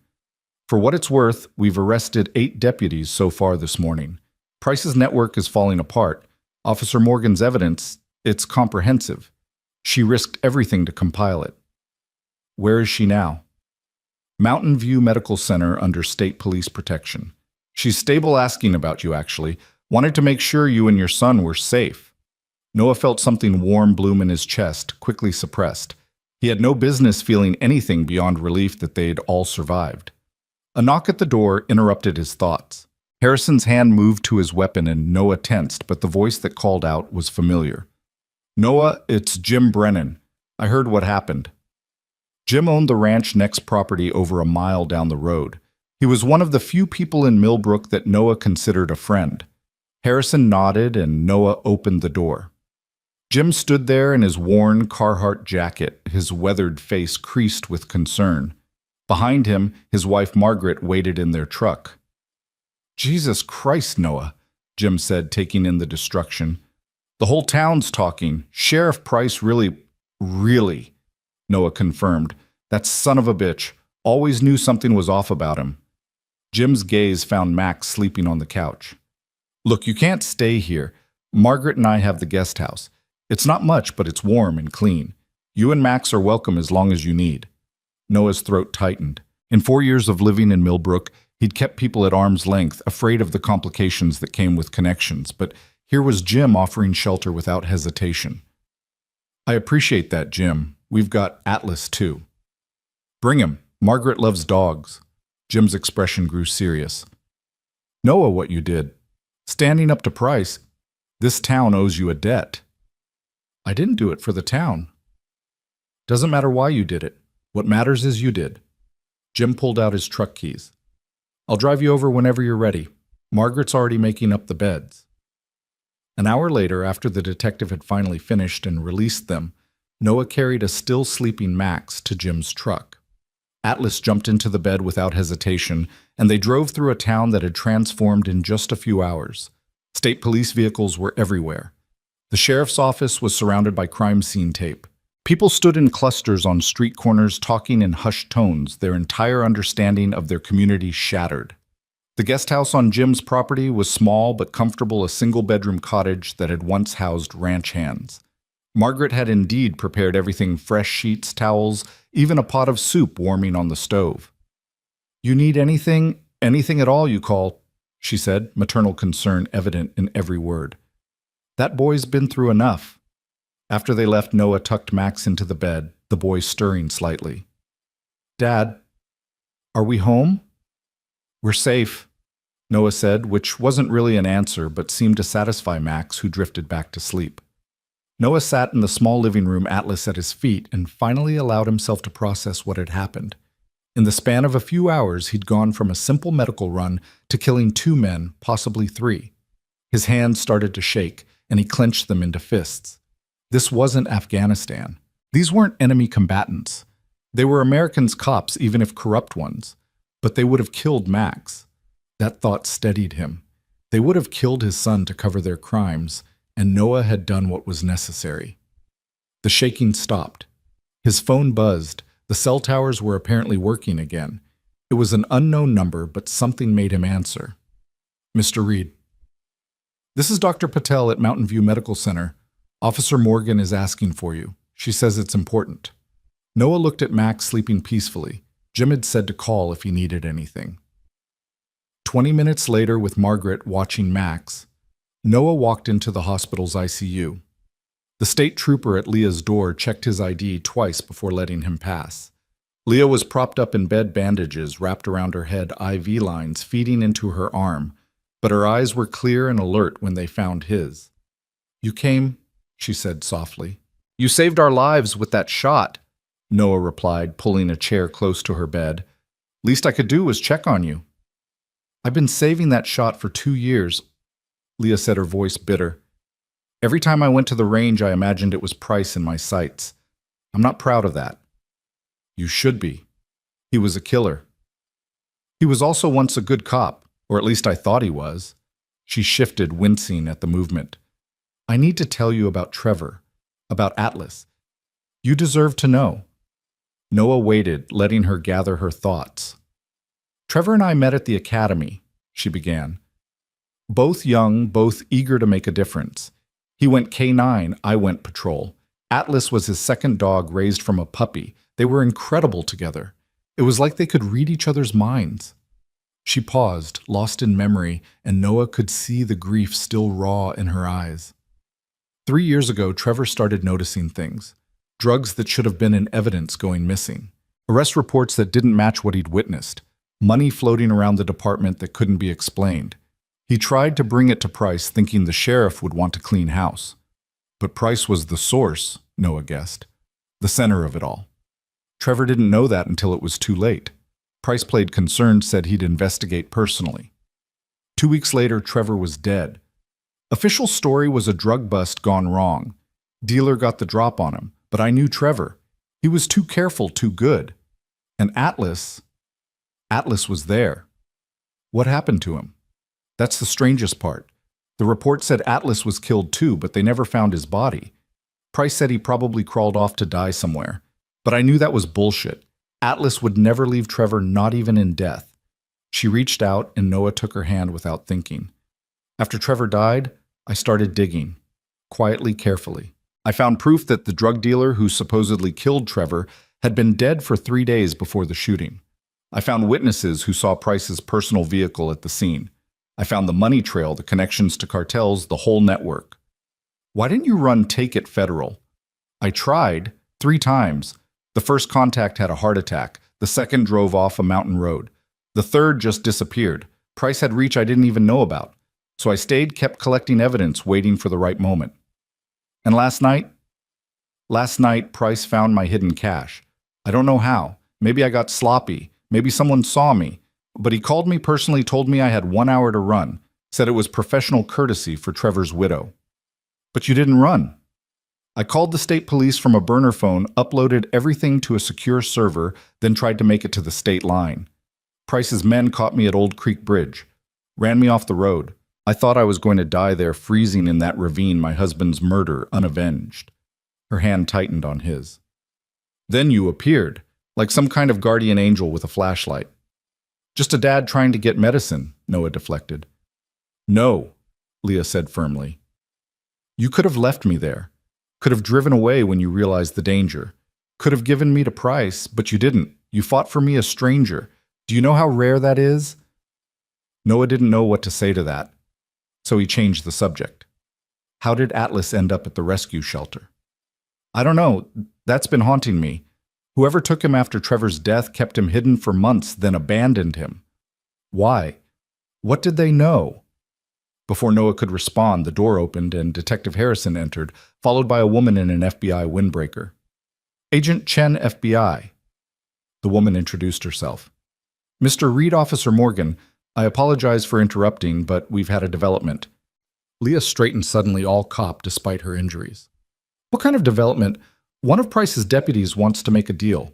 For what it's worth, we've arrested 8 deputies so far this morning. Price's network is falling apart. Officer Morgan's evidence, it's comprehensive. She risked everything to compile it." "Where is she now?" "Mountain View Medical Center under state police protection. She's stable, asking about you, actually. Wanted to make sure you and your son were safe." Noah felt something warm bloom in his chest, quickly suppressed. He had no business feeling anything beyond relief that they'd all survived. A knock at the door interrupted his thoughts. Harrison's hand moved to his weapon and Noah tensed, but the voice that called out was familiar. "Noah, it's Jim Brennan. I heard what happened." Jim owned the ranch next property over a mile down the road. He was one of the few people in Millbrook that Noah considered a friend. Harrison nodded and Noah opened the door. Jim stood there in his worn Carhartt jacket, his weathered face creased with concern. Behind him, his wife Margaret waited in their truck. "Jesus Christ, Noah," Jim said, taking in the destruction. "The whole town's talking. Sheriff Price really, Noah confirmed. "That son of a bitch. Always knew something was off about him." Jim's gaze found Max sleeping on the couch. "Look, you can't stay here. Margaret and I have the guest house. It's not much, but it's warm and clean. You and Max are welcome as long as you need." Noah's throat tightened. In 4 years of living in Millbrook, he'd kept people at arm's length, afraid of the complications that came with connections, but here was Jim offering shelter without hesitation. "I appreciate that, Jim. We've got Atlas, too." "Bring him. Margaret loves dogs." Jim's expression grew serious. "Noah, what you did. Standing up to Price. This town owes you a debt." "I didn't do it for the town." "Doesn't matter why you did it. What matters is you did." Jim pulled out his truck keys. "I'll drive you over whenever you're ready. Margaret's already making up the beds." An hour later, after the detective had finally finished and released them, Noah carried a still sleeping Max to Jim's truck. Atlas jumped into the bed without hesitation, and they drove through a town that had transformed in just a few hours. State police vehicles were everywhere. The sheriff's office was surrounded by crime scene tape. People stood in clusters on street corners talking in hushed tones, their entire understanding of their community shattered. The guest house on Jim's property was small but comfortable, a single-bedroom cottage that had once housed ranch hands. Margaret had indeed prepared everything: fresh sheets, towels, even a pot of soup warming on the stove. "You need anything at all, you call," she said, maternal concern evident in every word. "That boy's been through enough." After they left, Noah tucked Max into the bed, the boy stirring slightly. "Dad, are we home?" "We're safe," Noah said, which wasn't really an answer but seemed to satisfy Max, who drifted back to sleep. Noah sat in the small living room, Atlas at his feet, and finally allowed himself to process what had happened. In the span of a few hours, he'd gone from a simple medical run to killing 2 men, possibly 3. His hands started to shake, and he clenched them into fists. This wasn't Afghanistan. These weren't enemy combatants. They were Americans' cops, even if corrupt ones. But they would have killed Max. That thought steadied him. They would have killed his son to cover their crimes, and Noah had done what was necessary. The shaking stopped. His phone buzzed. The cell towers were apparently working again. It was an unknown number, but something made him answer. "Mr. Reed." "This is Dr. Patel at Mountain View Medical Center. Officer Morgan is asking for you. She says it's important." Noah looked at Max sleeping peacefully. Jim had said to call if he needed anything. 20 minutes later, with Margaret watching Max, Noah walked into the hospital's ICU. The state trooper at Leah's door checked his ID twice before letting him pass. Leah was propped up in bed, bandages wrapped around her head, IV lines feeding into her arm, but her eyes were clear and alert when they found his. "You came," she said softly. "You saved our lives with that shot," Noah replied, pulling a chair close to her bed. "Least I could do was check on you." "I've been saving that shot for 2 years. Leah said, her voice bitter. Every time I went to the range, I imagined it was Price in my sights. I'm not proud of that. You should be. He was a killer. He was also once a good cop, or at least I thought he was. She shifted, wincing at the movement. I need to tell you about Trevor, about Atlas. You deserve to know. Noah waited, letting her gather her thoughts. Trevor and I met at the academy, she began. Both young, both eager to make a difference. He went K9, I went patrol. Atlas was his second dog raised from a puppy. They were incredible together. It was like they could read each other's minds. She paused, lost in memory, and Noah could see the grief still raw in her eyes. 3 years ago, Trevor started noticing things. Drugs that should have been in evidence going missing. Arrest reports that didn't match what he'd witnessed. Money floating around the department that couldn't be explained. He tried to bring it to Price, thinking the sheriff would want to clean house. But Price was the source, Noah guessed. The center of it all. Trevor didn't know that until it was too late. Price played concerned, said he'd investigate personally. 2 weeks later, Trevor was dead. Official story was a drug bust gone wrong. Dealer got the drop on him, but I knew Trevor. He was too careful, too good. And Atlas was there. What happened to him? That's the strangest part. The report said Atlas was killed too, but they never found his body. Price said he probably crawled off to die somewhere. But I knew that was bullshit. Atlas would never leave Trevor, not even in death. She reached out, and Noah took her hand without thinking. After Trevor died, I started digging. Quietly, carefully. I found proof that the drug dealer who supposedly killed Trevor had been dead for 3 days before the shooting. I found witnesses who saw Price's personal vehicle at the scene. I found the money trail, the connections to cartels, the whole network. Why didn't you run Take It Federal? I tried 3 times. The first contact had a heart attack. The second drove off a mountain road. The third just disappeared. Price had reach I didn't even know about. So I stayed, kept collecting evidence, waiting for the right moment. And last night, Price found my hidden cash. I don't know how. Maybe I got sloppy. Maybe someone saw me. But he called me personally, told me I had 1 hour to run, said it was professional courtesy for Trevor's widow. But you didn't run. I called the state police from a burner phone, uploaded everything to a secure server, then tried to make it to the state line. Price's men caught me at Old Creek Bridge, ran me off the road. I thought I was going to die there, freezing in that ravine, my husband's murder unavenged. Her hand tightened on his. Then you appeared, like some kind of guardian angel with a flashlight. Just a dad trying to get medicine, Noah deflected. No, Leah said firmly. You could have left me there. Could have driven away when you realized the danger. Could have given me to Price, but you didn't. You fought for me, a stranger. Do you know how rare that is? Noah didn't know what to say to that, so he changed the subject. How did Atlas end up at the rescue shelter? I don't know. That's been haunting me. Whoever took him after Trevor's death kept him hidden for months, then abandoned him. Why? What did they know? Before Noah could respond, the door opened and Detective Harrison entered, followed by a woman in an FBI windbreaker. Agent Chen, FBI. The woman introduced herself. Mr. Reed, Officer Morgan, I apologize for interrupting, but we've had a development. Leah straightened suddenly, all cop despite her injuries. What kind of development? One of Price's deputies wants to make a deal.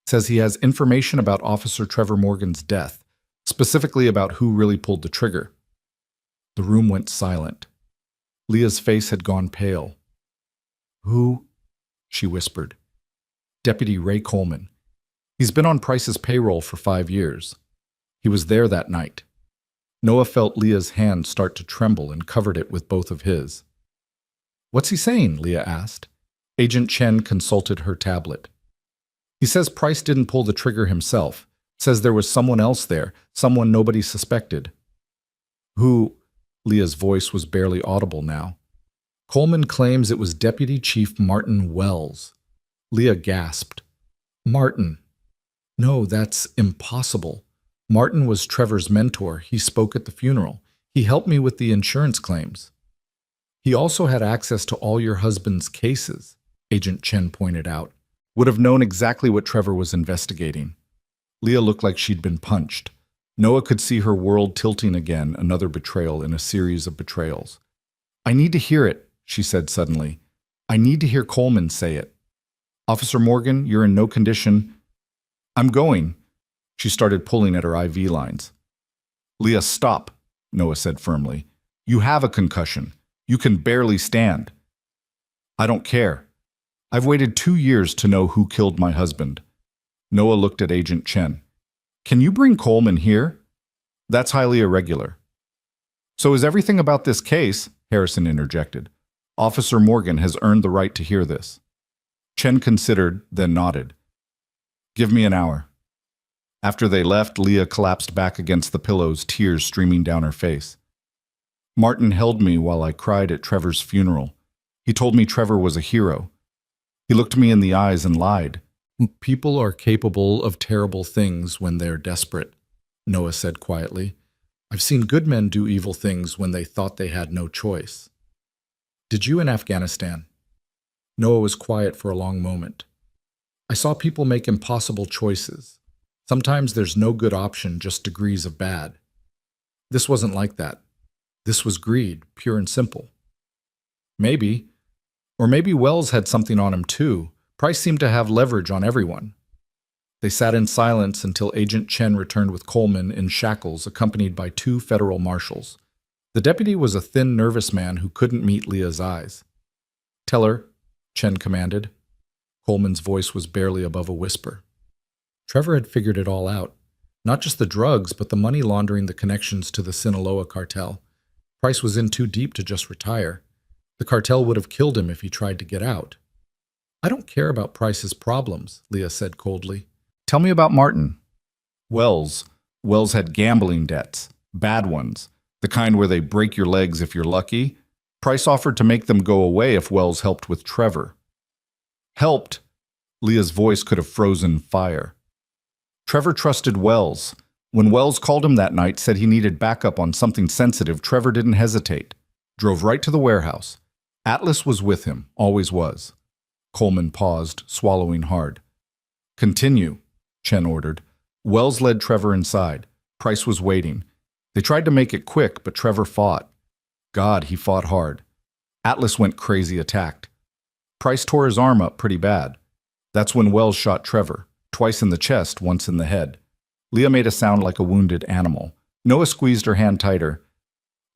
Says he has information about Officer Trevor Morgan's death, specifically about who really pulled the trigger. The room went silent. Leah's face had gone pale. Who? She whispered. Deputy Ray Coleman. He's been on Price's payroll for 5 years. He was there that night. Noah felt Leah's hand start to tremble and covered it with both of his. What's he saying? Leah asked. Agent Chen consulted her tablet. He says Price didn't pull the trigger himself. Says there was someone else there, someone nobody suspected. Who? Leah's voice was barely audible now. Coleman claims it was Deputy Chief Martin Wells. Leah gasped. Martin. No, that's impossible. Martin was Trevor's mentor. He spoke at the funeral. He helped me with the insurance claims. He also had access to all your husband's cases, Agent Chen pointed out. Would have known exactly what Trevor was investigating. Leah looked like she'd been punched. Noah could see her world tilting again, another betrayal in a series of betrayals. "I need to hear it," she said suddenly. "I need to hear Coleman say it. Officer Morgan, you're in no condition." "I'm going." She started pulling at her IV lines. "Leah, stop," Noah said firmly. "You have a concussion. You can barely stand." "I don't care. I've waited 2 years to know who killed my husband." Noah looked at Agent Chen. "Can you bring Coleman here? That's highly irregular." "So is everything about this case," Harrison interjected. "Officer Morgan has earned the right to hear this." Chen considered, then nodded. "Give me an hour." After they left, Leah collapsed back against the pillows, tears streaming down her face. "Martin held me while I cried at Trevor's funeral. He told me Trevor was a hero. He looked me in the eyes and lied." "People are capable of terrible things when they're desperate," Noah said quietly. "I've seen good men do evil things when they thought they had no choice." "Did you in Afghanistan?" Noah was quiet for a long moment. "I saw people make impossible choices. Sometimes there's no good option, just degrees of bad. This wasn't like that. This was greed, pure and simple." "Maybe. Or maybe Wells had something on him too. Price seemed to have leverage on everyone." They sat in silence until Agent Chen returned with Coleman in shackles, accompanied by 2 federal marshals. The deputy was a thin, nervous man who couldn't meet Leah's eyes. "Tell her," Chen commanded. Coleman's voice was barely above a whisper. Trevor had figured it all out. Not just the drugs, but the money laundering, the connections to the Sinaloa cartel. Price was in too deep to just retire. The cartel would have killed him if he tried to get out. "I don't care about Price's problems," Leah said coldly. "Tell me about Martin." Wells had gambling debts, bad ones, the kind where they break your legs if you're lucky. Price offered to make them go away if Wells helped with Trevor. Helped? Leah's voice could have frozen fire. Trevor trusted Wells. When Wells called him that night, said he needed backup on something sensitive, Trevor didn't hesitate. Drove right to the warehouse. Atlas was with him, always was. Coleman paused, swallowing hard. "Continue," Chen ordered. Wells led Trevor inside. Price was waiting. They tried to make it quick, but Trevor fought. God, he fought hard. Atlas went crazy, attacked. Price tore his arm up pretty bad. That's when Wells shot Trevor, twice in the chest, once in the head. Leah made a sound like a wounded animal. Noah squeezed her hand tighter.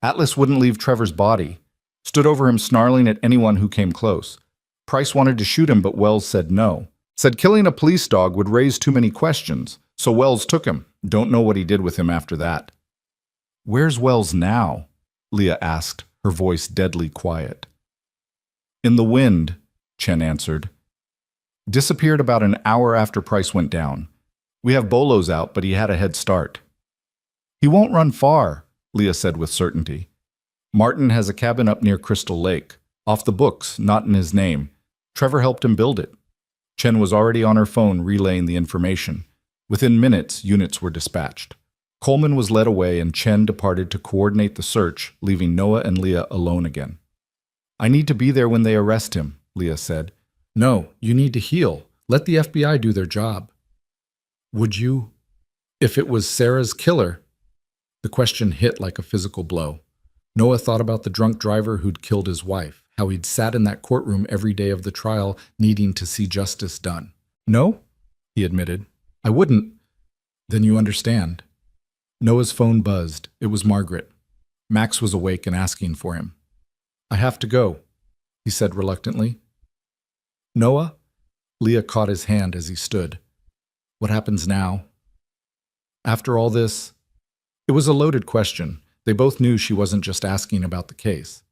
Atlas wouldn't leave Trevor's body. Stood over him, snarling at anyone who came close. Price wanted to shoot him, but Wells said no. Said killing a police dog would raise too many questions, so Wells took him. Don't know what he did with him after that. "Where's Wells now?" Leah asked, her voice deadly quiet. "In the wind," Chen answered. "Disappeared about an hour after Price went down. We have Bolos out, but he had a head start." "He won't run far," Leah said with certainty. "Martin has a cabin up near Crystal Lake. Off the books, not in his name. Trevor helped him build it." Chen was already on her phone relaying the information. Within minutes, units were dispatched. Coleman was led away and Chen departed to coordinate the search, leaving Noah and Leah alone again. "I need to be there when they arrest him," Leah said. "No, you need to heal. Let the FBI do their job." "Would you, if it was Sarah's killer?" The question hit like a physical blow. Noah thought about the drunk driver who'd killed his wife, how he'd sat in that courtroom every day of the trial needing to see justice done. "No," he admitted. "I wouldn't." "Then you understand." Noah's phone buzzed. It was Margaret. Max was awake and asking for him. "I have to go," he said reluctantly. "Noah?" Leah caught his hand as he stood. "What happens now?" After all this? It was a loaded question. They both knew she wasn't just asking about the case.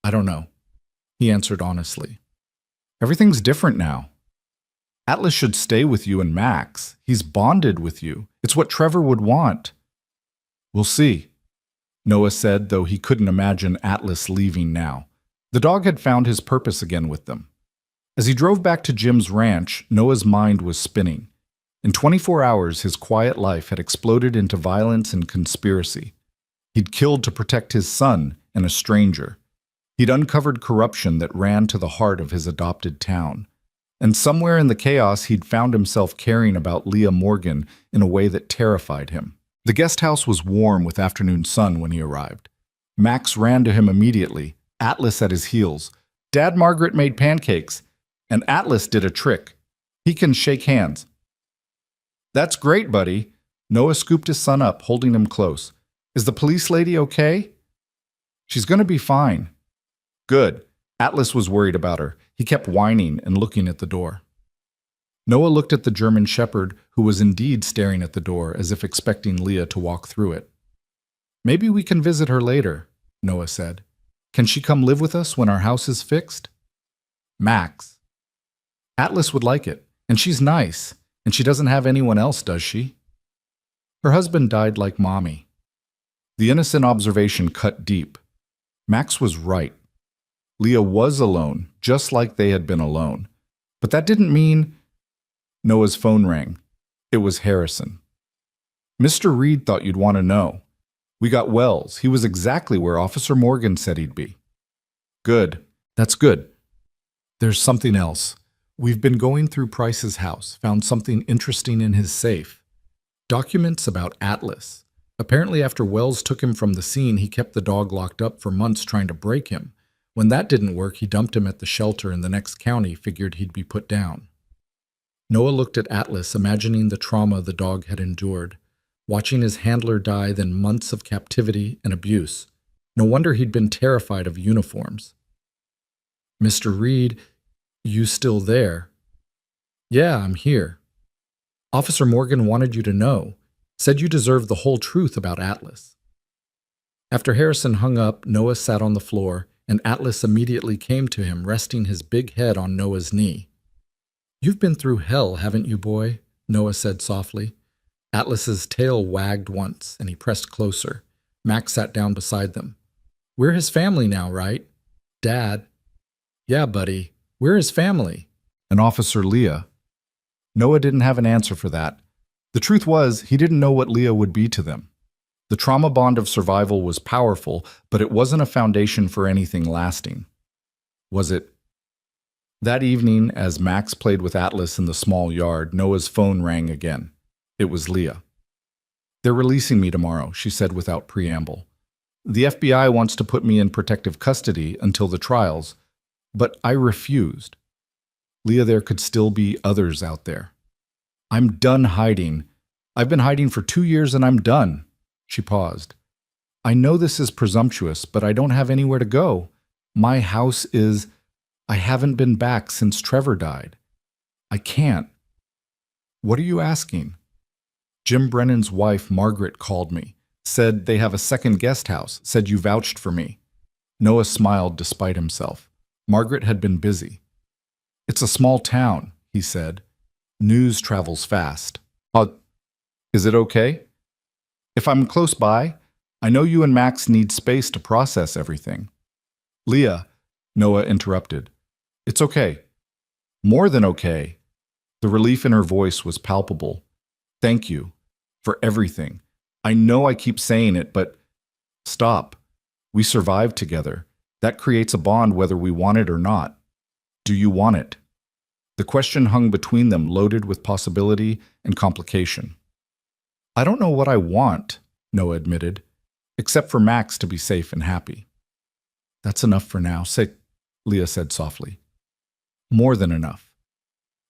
"I don't know," he answered honestly. "Everything's different now. Atlas should stay with you and Max. He's bonded with you. It's what Trevor would want." "We'll see," Noah said, though he couldn't imagine Atlas leaving now. The dog had found his purpose again with them. As he drove back to Jim's ranch, Noah's mind was spinning. In 24 hours, his quiet life had exploded into violence and conspiracy. He'd killed to protect his son and a stranger. He'd uncovered corruption that ran to the heart of his adopted town. And somewhere in the chaos, he'd found himself caring about Leah Morgan in a way that terrified him. The guest house was warm with afternoon sun when he arrived. Max ran to him immediately, Atlas at his heels. Dad, Margaret made pancakes, and Atlas did a trick. He can shake hands. That's great, buddy. Noah scooped his son up, holding him close. Is the police lady okay? She's going to be fine. Good. Atlas was worried about her. He kept whining and looking at the door. Noah looked at the German shepherd, who was indeed staring at the door as if expecting Leah to walk through it. Maybe we can visit her later, Noah said. Can she come live with us when our house is fixed? Max. Atlas would like it, and she's nice, and she doesn't have anyone else, does she? Her husband died like Mommy. The innocent observation cut deep. Max was right. Leah was alone, just like they had been alone. But that didn't mean... Noah's phone rang. It was Harrison. Mr. Reed thought you'd want to know. We got Wells. He was exactly where Officer Morgan said he'd be. Good. That's good. There's something else. We've been going through Price's house, found something interesting in his safe. Documents about Atlas. Apparently after Wells took him from the scene, he kept the dog locked up for months trying to break him. When that didn't work, he dumped him at the shelter in the next county, figured he'd be put down. Noah looked at Atlas, imagining the trauma the dog had endured, watching his handler die, then months of captivity and abuse. No wonder he'd been terrified of uniforms. Mr. Reed, you still there? Yeah, I'm here. Officer Morgan wanted you to know, said you deserved the whole truth about Atlas. After Harrison hung up, Noah sat on the floor, and Atlas immediately came to him, resting his big head on Noah's knee. You've been through hell, haven't you, boy? Noah said softly. Atlas's tail wagged once, and he pressed closer. Max sat down beside them. We're his family now, right? Dad. Yeah, buddy. We're his family. And Officer Leah. Noah didn't have an answer for that. The truth was, he didn't know what Leah would be to them. The trauma bond of survival was powerful, but it wasn't a foundation for anything lasting. Was it? That evening, as Max played with Atlas in the small yard, Noah's phone rang again. It was Leah. They're releasing me tomorrow, she said without preamble. The FBI wants to put me in protective custody until the trials, but I refused. Leah, there could still be others out there. I'm done hiding. I've been hiding for 2 years and I'm done. She paused. I know this is presumptuous, but I don't have anywhere to go. My house is... I haven't been back since Trevor died. I can't. What are you asking? Jim Brennan's wife, Margaret, called me. Said they have a second guest house. Said you vouched for me. Noah smiled despite himself. Margaret had been busy. It's a small town, he said. News travels fast. Is it okay? If I'm close by, I know you and Max need space to process everything. Leah, Noah interrupted. It's okay. More than okay. The relief in her voice was palpable. Thank you for everything. I know I keep saying it, but stop. We survived together. That creates a bond whether we want it or not. Do you want it? The question hung between them, loaded with possibility and complication. I don't know what I want, Noah admitted, except for Max to be safe and happy. That's enough for now, Leah said softly. More than enough.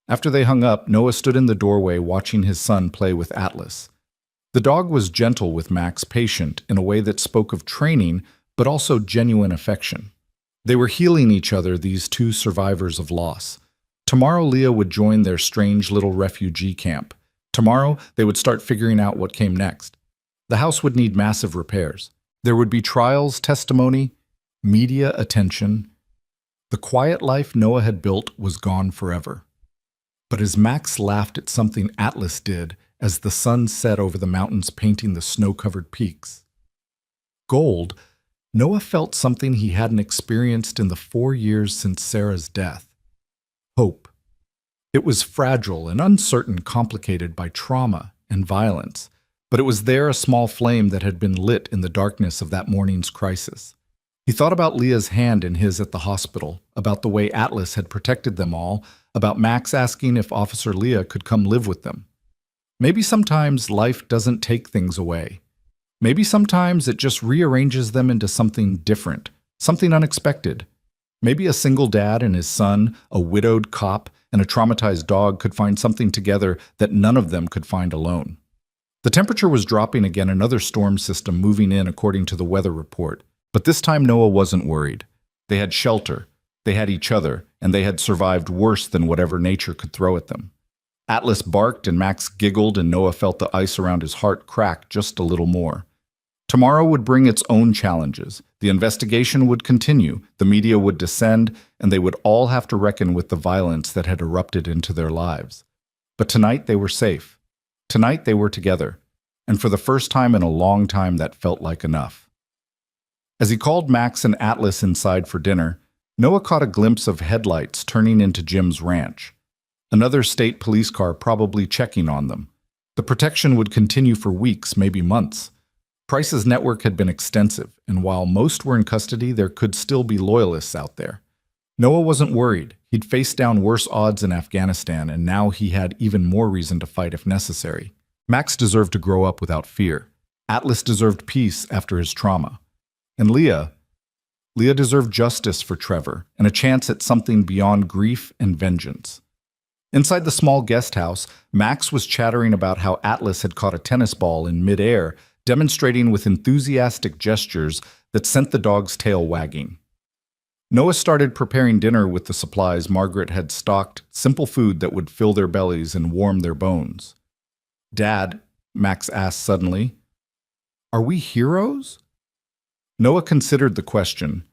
After they hung up, Noah stood in the doorway watching his son play with Atlas. The dog was gentle with Max, patient in a way that spoke of training, but also genuine affection. They were healing each other, these two survivors of loss. Tomorrow, Leah would join their strange little refugee camp. Tomorrow, they would start figuring out what came next. The house would need massive repairs. There would be trials, testimony, media attention. The quiet life Noah had built was gone forever. But as Max laughed at something Atlas did as the sun set over the mountains painting the snow-covered peaks, gold, Noah felt something he hadn't experienced in the 4 years since Sarah's death. Hope. It was fragile and uncertain, complicated by trauma and violence, but it was there, a small flame that had been lit in the darkness of that morning's crisis. He thought about Leah's hand in his at the hospital, about the way Atlas had protected them all, about Max asking if Officer Leah could come live with them. Maybe sometimes life doesn't take things away. Maybe sometimes it just rearranges them into something different, something unexpected. Maybe a single dad and his son, a widowed cop, and a traumatized dog could find something together that none of them could find alone. The temperature was dropping again, another storm system moving in according to the weather report. But this time Noah wasn't worried. They had shelter, they had each other, and they had survived worse than whatever nature could throw at them. Atlas barked and Max giggled, and Noah felt the ice around his heart crack just a little more. Tomorrow would bring its own challenges. The investigation would continue, the media would descend, and they would all have to reckon with the violence that had erupted into their lives. But tonight they were safe. Tonight they were together, and for the first time in a long time that felt like enough. As he called Max and Atlas inside for dinner, Noah caught a glimpse of headlights turning into Jim's ranch. Another state police car probably checking on them. The protection would continue for weeks, maybe months. Price's network had been extensive, and while most were in custody, there could still be loyalists out there. Noah wasn't worried. He'd faced down worse odds in Afghanistan, and now he had even more reason to fight if necessary. Max deserved to grow up without fear. Atlas deserved peace after his trauma. And Leah deserved justice for Trevor and a chance at something beyond grief and vengeance. Inside the small guest house, Max was chattering about how Atlas had caught a tennis ball in midair, demonstrating with enthusiastic gestures that sent the dog's tail wagging. Noah started preparing dinner with the supplies Margaret had stocked, simple food that would fill their bellies and warm their bones. "Dad," Max asked suddenly, "are we heroes?" Noah considered the question.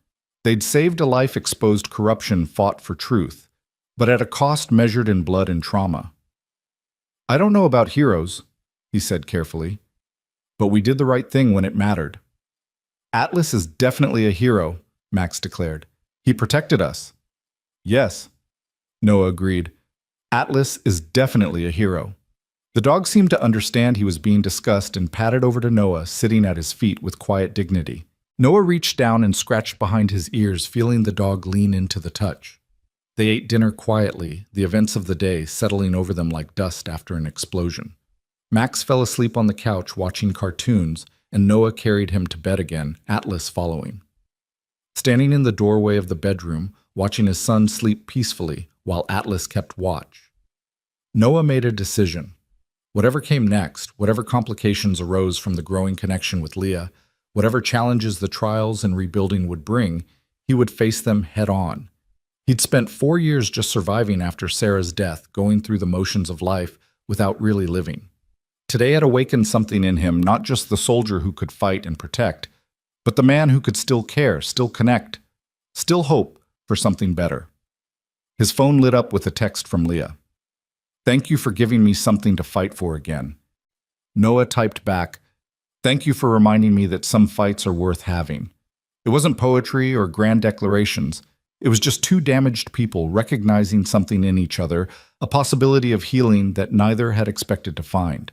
They'd saved a life, exposed corruption, fought for truth, but at a cost measured in blood and trauma. "I don't know about heroes," he said carefully, "but we did the right thing when it mattered." "Atlas is definitely a hero," Max declared. "He protected us." "Yes," Noah agreed. "Atlas is definitely a hero." The dog seemed to understand he was being discussed and padded over to Noah, sitting at his feet with quiet dignity. Noah reached down and scratched behind his ears, feeling the dog lean into the touch. They ate dinner quietly, the events of the day settling over them like dust after an explosion. Max fell asleep on the couch watching cartoons, and Noah carried him to bed again, Atlas following. Standing in the doorway of the bedroom, watching his son sleep peacefully while Atlas kept watch. Noah made a decision. Whatever came next, whatever complications arose from the growing connection with Leah, whatever challenges the trials and rebuilding would bring, he would face them head on. He'd spent 4 years just surviving after Sarah's death, going through the motions of life without really living. Today had awakened something in him, not just the soldier who could fight and protect, but the man who could still care, still connect, still hope for something better. His phone lit up with a text from Leah. "Thank you for giving me something to fight for again." Noah typed back, "Thank you for reminding me that some fights are worth having." It wasn't poetry or grand declarations. It was just two damaged people recognizing something in each other, a possibility of healing that neither had expected to find.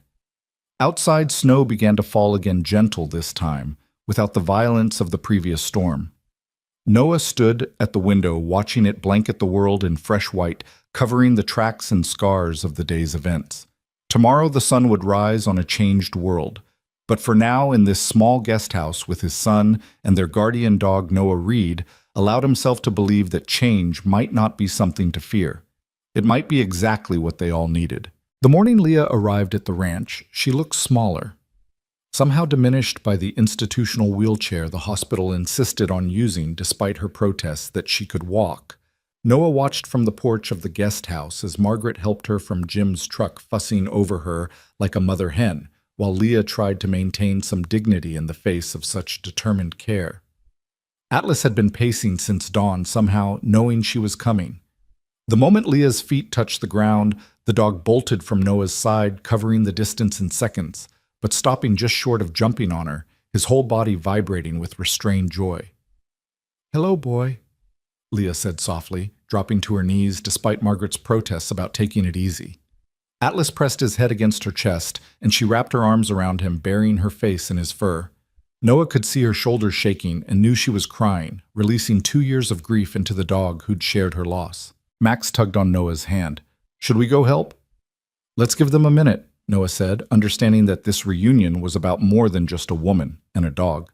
Outside, snow began to fall again, gentle this time, without the violence of the previous storm. Noah stood at the window, watching it blanket the world in fresh white, covering the tracks and scars of the day's events. Tomorrow the sun would rise on a changed world. But for now, in this small guest house with his son and their guardian dog Noah Reed, allowed himself to believe that change might not be something to fear. It might be exactly what they all needed. The morning Leah arrived at the ranch, she looked smaller. Somehow diminished by the institutional wheelchair the hospital insisted on using despite her protests that she could walk. Noah watched from the porch of the guest house as Margaret helped her from Jim's truck, fussing over her like a mother hen, while Leah tried to maintain some dignity in the face of such determined care. Atlas had been pacing since dawn, somehow knowing she was coming. The moment Leah's feet touched the ground, the dog bolted from Noah's side, covering the distance in seconds, but stopping just short of jumping on her, his whole body vibrating with restrained joy. "Hello, boy," Leah said softly, dropping to her knees despite Margaret's protests about taking it easy. Atlas pressed his head against her chest, and she wrapped her arms around him, burying her face in his fur. Noah could see her shoulders shaking and knew she was crying, releasing 2 years of grief into the dog who'd shared her loss. Max tugged on Noah's hand. "Should we go help?" "Let's give them a minute," Noah said, understanding that this reunion was about more than just a woman and a dog.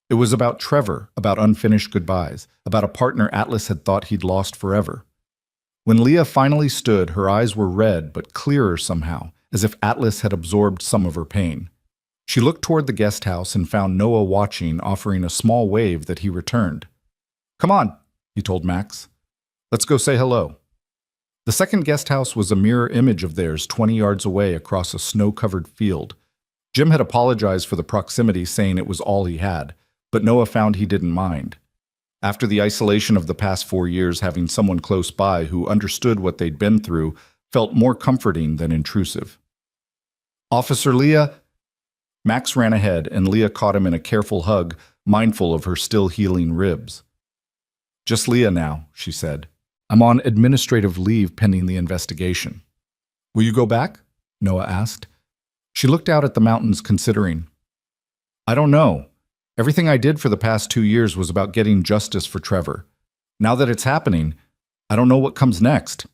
It was about Trevor, about unfinished goodbyes, about a partner Atlas had thought he'd lost forever. When Leah finally stood, her eyes were red but clearer somehow, as if Atlas had absorbed some of her pain. She looked toward the guest house and found Noah watching, offering a small wave that he returned. "Come on," he told Max. "Let's go say hello." The second guest house was a mirror image of theirs 20 yards away across a snow-covered field. Jim had apologized for the proximity, saying it was all he had, but Noah found he didn't mind. After the isolation of the past 4 years, having someone close by who understood what they'd been through felt more comforting than intrusive. "Officer Leah." Max ran ahead, and Leah caught him in a careful hug, mindful of her still healing ribs. "Just Leah now," she said. "I'm on administrative leave pending the investigation." "Will you go back?" Noah asked. She looked out at the mountains, considering. "I don't know. Everything I did for the past 2 years was about getting justice for Trevor. Now that it's happening, I don't know what comes next."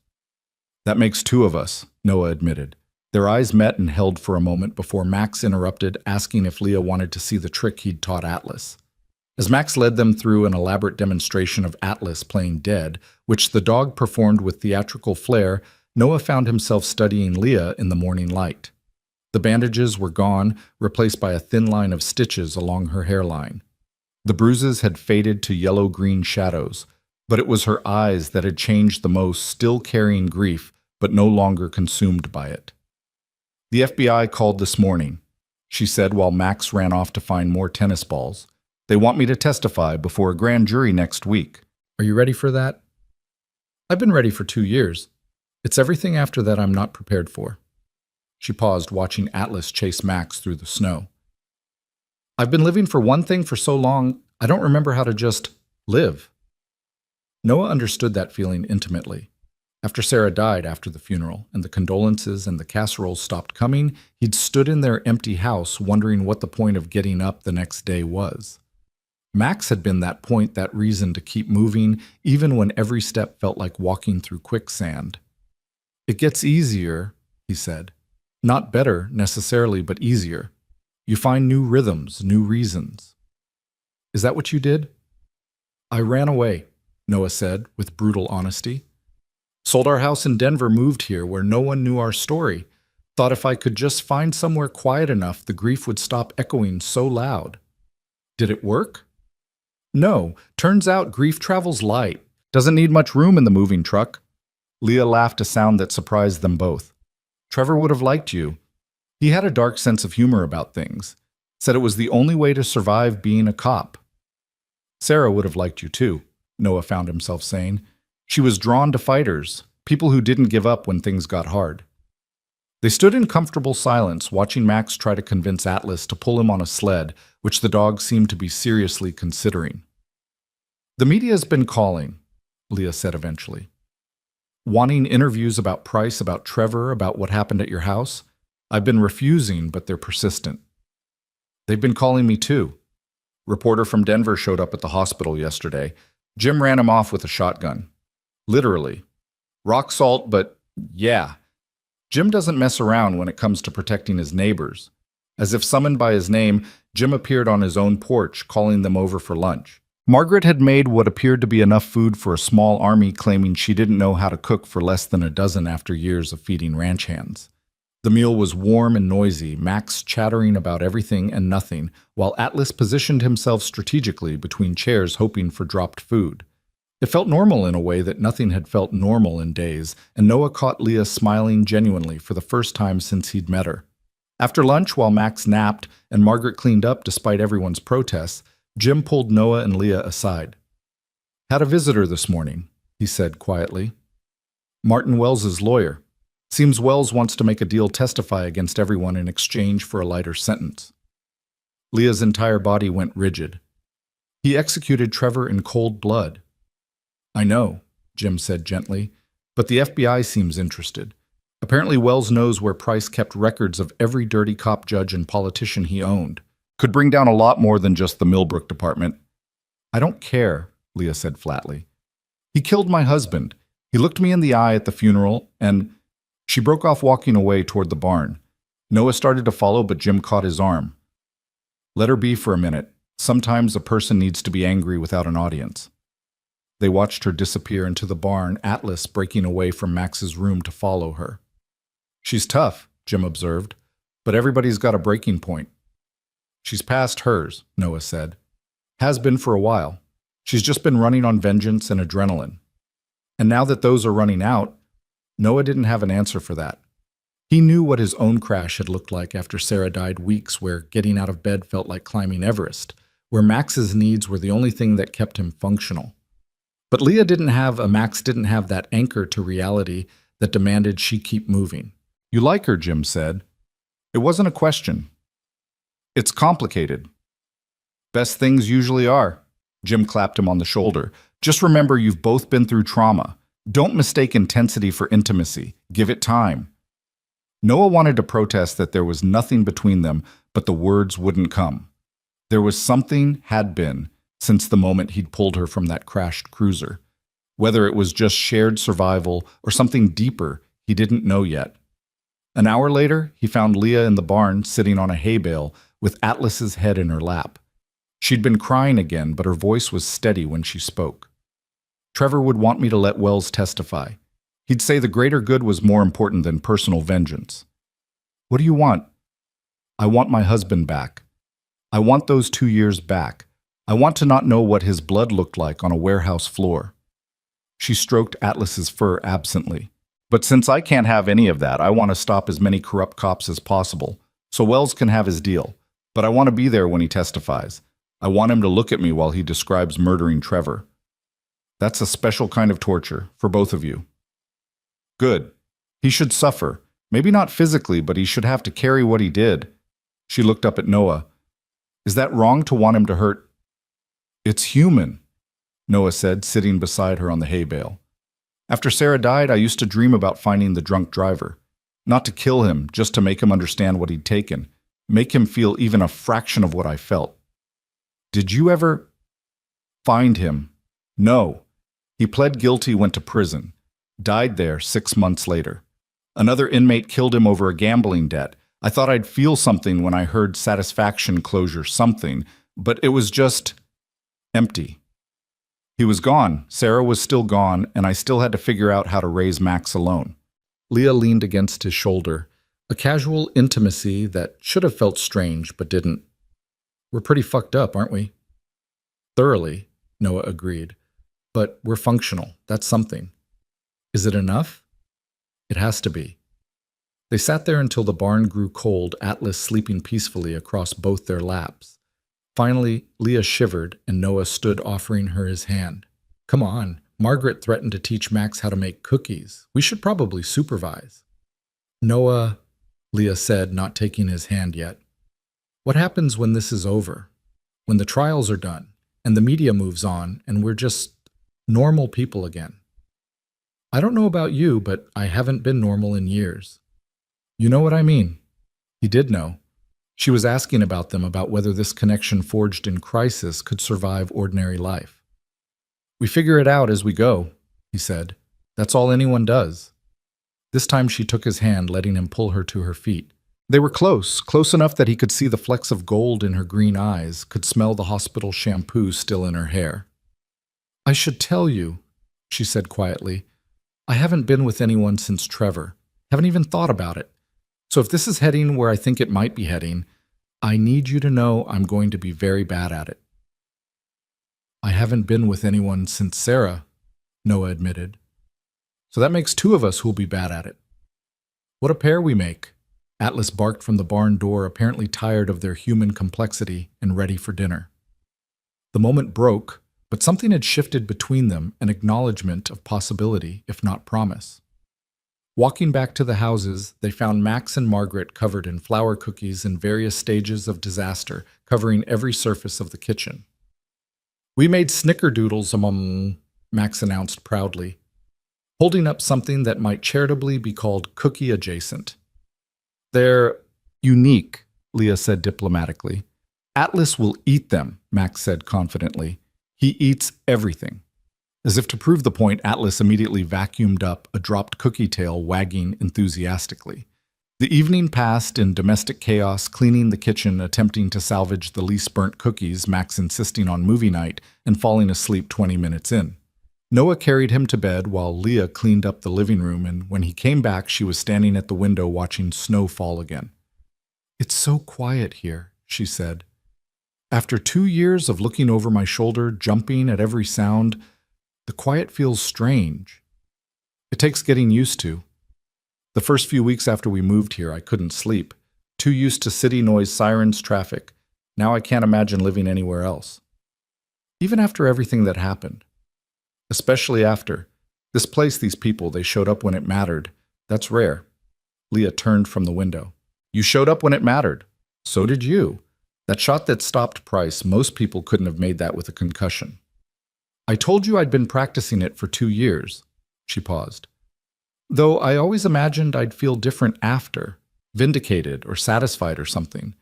"That makes 2 of us," Noah admitted. Their eyes met and held for a moment before Max interrupted, asking if Leah wanted to see the trick he'd taught Atlas. As Max led them through an elaborate demonstration of Atlas playing dead, which the dog performed with theatrical flair, Noah found himself studying Leah in the morning light. The bandages were gone, replaced by a thin line of stitches along her hairline. The bruises had faded to yellow-green shadows, but it was her eyes that had changed the most, still carrying grief, but no longer consumed by it. "The FBI called this morning," she said while Max ran off to find more tennis balls. "They want me to testify before a grand jury next week. Are you ready for that?" "I've been ready for 2 years. It's everything after that I'm not prepared for." She paused, watching Atlas chase Max through the snow. "I've been living for one thing for so long, I don't remember how to just live." Noah understood that feeling intimately. After Sarah died after the funeral, and the condolences and the casseroles stopped coming, he'd stood in their empty house wondering what the point of getting up the next day was. Max had been that point, that reason to keep moving, even when every step felt like walking through quicksand. "It gets easier," he said. "Not better, necessarily, but easier. You find new rhythms, new reasons." "Is that what you did?" "I ran away," Noah said, with brutal honesty. "Sold our house in Denver, moved here where no one knew our story. Thought if I could just find somewhere quiet enough, the grief would stop echoing so loud." "Did it work?" "No. Turns out grief travels light. Doesn't need much room in the moving truck." Leah laughed, a sound that surprised them both. "Trevor would have liked you. He had a dark sense of humor about things. Said it was the only way to survive being a cop." "Sarah would have liked you too," Noah found himself saying. "She was drawn to fighters, people who didn't give up when things got hard." They stood in comfortable silence, watching Max try to convince Atlas to pull him on a sled, which the dog seemed to be seriously considering. "The media's been calling," Leah said eventually. "Wanting interviews about Price, about Trevor, about what happened at your house. I've been refusing, but they're persistent." "They've been calling me too. Reporter from Denver showed up at the hospital yesterday. Jim ran him off with a shotgun. Literally. Rock salt, but yeah. Jim doesn't mess around when it comes to protecting his neighbors. As if summoned by his name, Jim appeared on his own porch, calling them over for lunch. Margaret had made what appeared to be enough food for a small army, claiming she didn't know how to cook for less than a dozen after years of feeding ranch hands. The meal was warm and noisy, Max chattering about everything and nothing, while Atlas positioned himself strategically between chairs hoping for dropped food. It felt normal in a way that nothing had felt normal in days, and Noah caught Leah smiling genuinely for the first time since he'd met her. After lunch, while Max napped and Margaret cleaned up despite everyone's protests, Jim pulled Noah and Leah aside. "Had a visitor this morning," he said quietly. "Martin Wells's lawyer. Seems Wells wants to make a deal, testify against everyone in exchange for a lighter sentence." Leah's entire body went rigid. "He executed Trevor in cold blood." "I know," Jim said gently, "but the FBI seems interested. Apparently Wells knows where Price kept records of every dirty cop, judge, and politician he owned. Could bring down a lot more than just the Millbrook department." "I don't care," Leah said flatly. "He killed my husband. He looked me in the eye at the funeral, and..." She broke off, walking away toward the barn. Noah started to follow, but Jim caught his arm. Let her be for a minute. Sometimes a person needs to be angry without an audience. They watched her disappear into the barn, Atlas breaking away from Max's room to follow her. She's tough, Jim observed, but everybody's got a breaking point. She's past hers, Noah said. Has been for a while. She's just been running on vengeance and adrenaline. And now that those are running out, Noah didn't have an answer for that. He knew what his own crash had looked like after Sarah died, weeks where getting out of bed felt like climbing Everest, where Max's needs were the only thing that kept him functional. But Max didn't have that anchor to reality that demanded she keep moving. You like her, Jim said. It wasn't a question. It's complicated. Best things usually are. Jim clapped him on the shoulder. Just remember you've both been through trauma. Don't mistake intensity for intimacy. Give it time. Noah wanted to protest that there was nothing between them, but the words wouldn't come. There was something, had been, since the moment he'd pulled her from that crashed cruiser. Whether it was just shared survival or something deeper, he didn't know yet. An hour later, he found Leah in the barn sitting on a hay bale with Atlas's head in her lap. She'd been crying again, but her voice was steady when she spoke. Trevor would want me to let Wells testify. He'd say the greater good was more important than personal vengeance. What do you want? I want my husband back. I want those 2 years back. I want to not know what his blood looked like on a warehouse floor. She stroked Atlas's fur absently. But since I can't have any of that, I want to stop as many corrupt cops as possible, so Wells can have his deal. But I want to be there when he testifies. I want him to look at me while he describes murdering Trevor. That's a special kind of torture for both of you. Good. He should suffer. Maybe not physically, but he should have to carry what he did. She looked up at Noah. Is that wrong to want him to hurt? It's human, Noah said, sitting beside her on the hay bale. After Sarah died, I used to dream about finding the drunk driver. Not to kill him, just to make him understand what he'd taken. Make him feel even a fraction of what I felt. Did you ever find him? No. He pled guilty, went to prison. Died there 6 months later. Another inmate killed him over a gambling debt. I thought I'd feel something when I heard satisfaction, closure, something, but it was just empty. He was gone, Sarah was still gone, and I still had to figure out how to raise Max alone. Leah leaned against his shoulder, a casual intimacy that should have felt strange but didn't. We're pretty fucked up, aren't we? Thoroughly, Noah agreed. But we're functional, that's something. Is it enough? It has to be. They sat there until the barn grew cold, Atlas sleeping peacefully across both their laps. Finally, Leah shivered, and Noah stood offering her his hand. Come on, Margaret threatened to teach Max how to make cookies. We should probably supervise. Noah, Leah said, not taking his hand yet. What happens when this is over? When the trials are done, and the media moves on, and we're just normal people again? I don't know about you, but I haven't been normal in years. You know what I mean? He did know. She was asking about them, about whether this connection forged in crisis could survive ordinary life. We figure it out as we go, he said. That's all anyone does. This time she took his hand, letting him pull her to her feet. They were close enough that he could see the flecks of gold in her green eyes, could smell the hospital shampoo still in her hair. I should tell you, she said quietly, I haven't been with anyone since Trevor. Haven't even thought about it. So if this is heading where I think it might be heading, I need you to know I'm going to be very bad at it. I haven't been with anyone since Sarah, Noah admitted. So that makes 2 of us who'll be bad at it. What a pair we make. Atlas barked from the barn door, apparently tired of their human complexity and ready for dinner. The moment broke, but something had shifted between them, an acknowledgement of possibility, if not promise. Walking back to the houses, they found Max and Margaret covered in flour cookies in various stages of disaster, covering every surface of the kitchen. We made snickerdoodles, Max announced proudly, holding up something that might charitably be called cookie adjacent. They're unique, Leah said diplomatically. Atlas will eat them, Max said confidently. He eats everything. As if to prove the point, Atlas immediately vacuumed up a dropped cookie tail wagging enthusiastically. The evening passed in domestic chaos, cleaning the kitchen, attempting to salvage the least burnt cookies, Max insisting on movie night, and falling asleep 20 minutes in. Noah carried him to bed while Leah cleaned up the living room, and when he came back, she was standing at the window watching snow fall again. "It's so quiet here," she said. "After 2 years of looking over my shoulder, jumping at every sound, the quiet feels strange. It takes getting used to. The first few weeks after we moved here, I couldn't sleep. Too used to city noise, sirens, traffic. Now I can't imagine living anywhere else. Even after everything that happened. Especially after. This place, these people, they showed up when it mattered. That's rare." Leah turned from the window. "You showed up when it mattered. So did you. That shot that stopped Price, most people couldn't have made that with a concussion." "I told you I'd been practicing it for 2 years." She paused. "Though I always imagined I'd feel different after, vindicated or satisfied or something.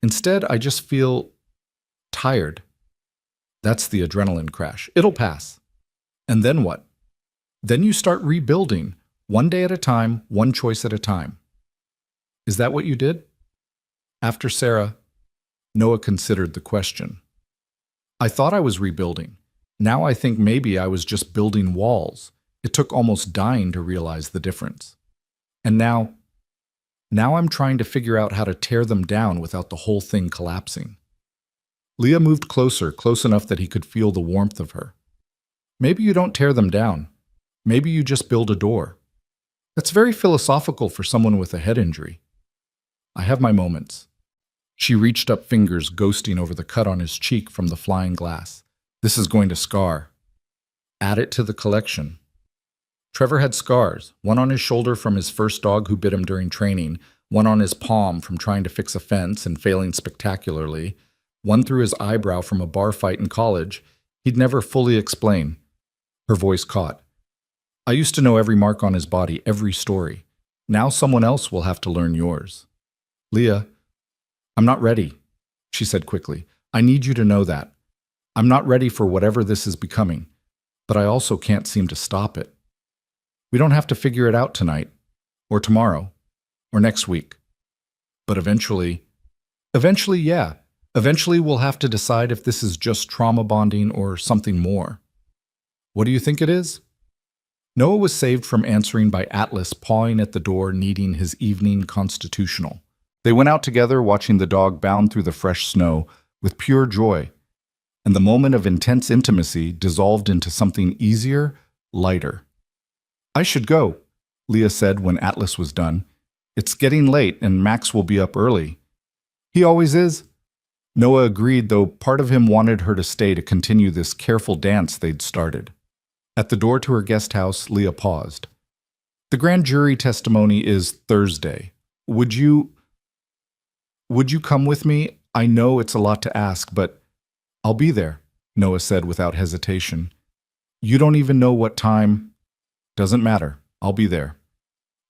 Instead, I just feel tired. That's the adrenaline crash. It'll pass. And then what? Then you start rebuilding, one day at a time, one choice at a time." "Is that what you did?" After Sarah, Noah considered the question. "I thought I was rebuilding. Now I think maybe I was just building walls. It took almost dying to realize the difference. And now I'm trying to figure out how to tear them down without the whole thing collapsing." Leah moved closer, close enough that he could feel the warmth of her. "Maybe you don't tear them down. Maybe you just build a door. That's very philosophical for someone with a head injury." "I have my moments." She reached up, fingers ghosting over the cut on his cheek from the flying glass. "This is going to scar. Add it to the collection." Trevor had scars, one on his shoulder from his first dog who bit him during training, one on his palm from trying to fix a fence and failing spectacularly, one through his eyebrow from a bar fight in college. He'd never fully explain. Her voice caught. "I used to know every mark on his body, every story. Now someone else will have to learn yours." "Leah, I'm not ready," she said quickly. "I need you to know that. I'm not ready for whatever this is becoming, but I also can't seem to stop it. We don't have to figure it out tonight, or tomorrow, or next week. But eventually, yeah. Eventually we'll have to decide if this is just trauma bonding or something more." "What do you think it is?" Noah was saved from answering by Atlas pawing at the door, needing his evening constitutional. They went out together, watching the dog bound through the fresh snow with pure joy, and the moment of intense intimacy dissolved into something easier, lighter. "I should go," Leah said when Atlas was done. "It's getting late and Max will be up early." "He always is." Noah agreed, though part of him wanted her to stay to continue this careful dance they'd started. At the door to her guest house, Leah paused. "The grand jury testimony is Thursday. Would you come with me? I know it's a lot to ask, but..." "I'll be there," Noah said without hesitation. "You don't even know what time..." "Doesn't matter. I'll be there."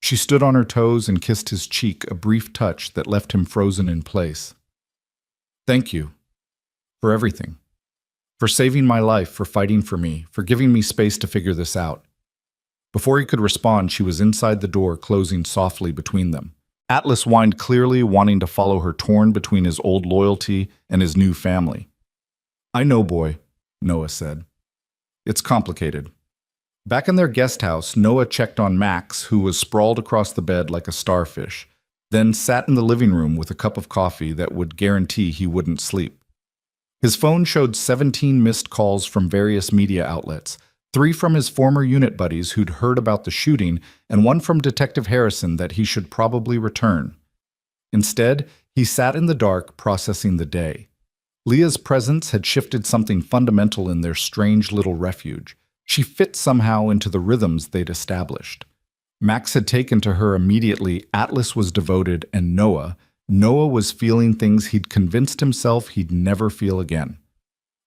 She stood on her toes and kissed his cheek, a brief touch that left him frozen in place. "Thank you. For everything. For saving my life, for fighting for me, for giving me space to figure this out." Before he could respond, she was inside the door, closing softly between them. Atlas whined clearly, wanting to follow her, torn between his old loyalty and his new family. "I know, boy," Noah said. "It's complicated." Back in their guest house, Noah checked on Max, who was sprawled across the bed like a starfish, then sat in the living room with a cup of coffee that would guarantee he wouldn't sleep. His phone showed 17 missed calls from various media outlets, 3 from his former unit buddies who'd heard about the shooting, and 1 from Detective Harrison that he should probably return. Instead, he sat in the dark, processing the day. Leah's presence had shifted something fundamental in their strange little refuge. She fit somehow into the rhythms they'd established. Max had taken to her immediately, Atlas was devoted, and Noah was feeling things he'd convinced himself he'd never feel again.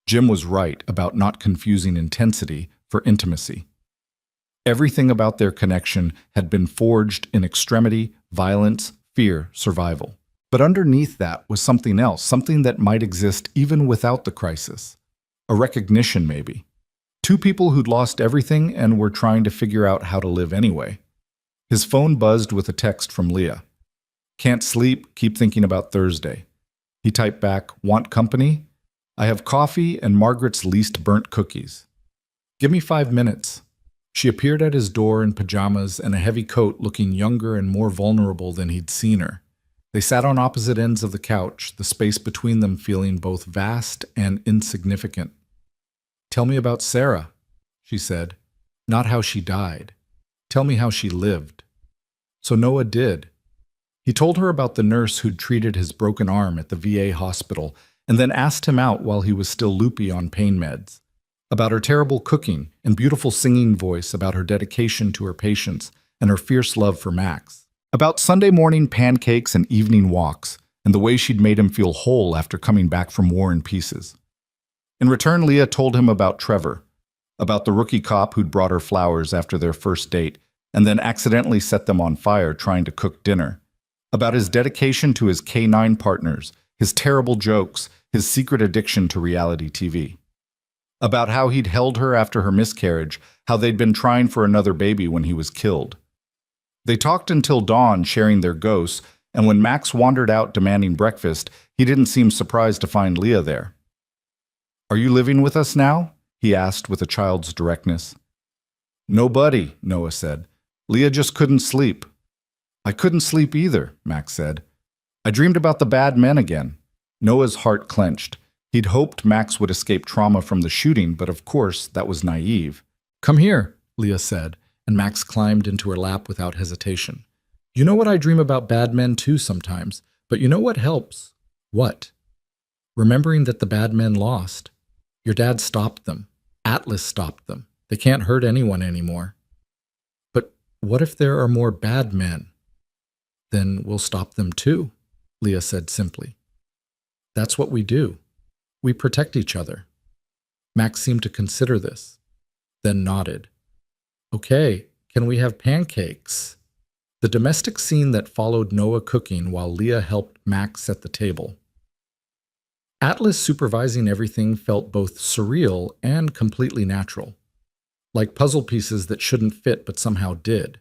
Jim was right about not confusing intensity for intimacy. Everything about their connection had been forged in extremity, violence, fear, survival. But underneath that was something else, something that might exist even without the crisis. A recognition, maybe. 2 people who'd lost everything and were trying to figure out how to live anyway. His phone buzzed with a text from Leah. Can't sleep, keep thinking about Thursday. He typed back, want company? I have coffee and Margaret's least burnt cookies. Give me 5 minutes. She appeared at his door in pajamas and a heavy coat, looking younger and more vulnerable than he'd seen her. They sat on opposite ends of the couch, the space between them feeling both vast and insignificant. Tell me about Sarah, she said. Not how she died. Tell me how she lived. So Noah did. He told her about the nurse who'd treated his broken arm at the VA hospital and then asked him out while he was still loopy on pain meds. About her terrible cooking and beautiful singing voice, about her dedication to her patients and her fierce love for Max. About Sunday morning pancakes and evening walks, and the way she'd made him feel whole after coming back from War and Pieces. In return, Leah told him about Trevor, about the rookie cop who'd brought her flowers after their first date and then accidentally set them on fire trying to cook dinner, about his dedication to his K-9 partners, his terrible jokes, his secret addiction to reality TV. About how he'd held her after her miscarriage, how they'd been trying for another baby when he was killed. They talked until dawn, sharing their ghosts, and when Max wandered out demanding breakfast, he didn't seem surprised to find Leah there. Are you living with us now? He asked with a child's directness. Nobody, Noah said. Leah just couldn't sleep. I couldn't sleep either, Max said. I dreamed about the bad men again. Noah's heart clenched. He'd hoped Max would escape trauma from the shooting, but of course, that was naive. Come here, Leah said, and Max climbed into her lap without hesitation. You know what I dream about bad men too sometimes, but you know what helps? What? Remembering that the bad men lost. Your dad stopped them. Atlas stopped them. They can't hurt anyone anymore. But what if there are more bad men? Then we'll stop them too, Leah said simply. That's what we do. We protect each other. Max seemed to consider this, then nodded. Okay, can we have pancakes? The domestic scene that followed Noah cooking while Leah helped Max set the table. Atlas supervising everything felt both surreal and completely natural, like puzzle pieces that shouldn't fit but somehow did.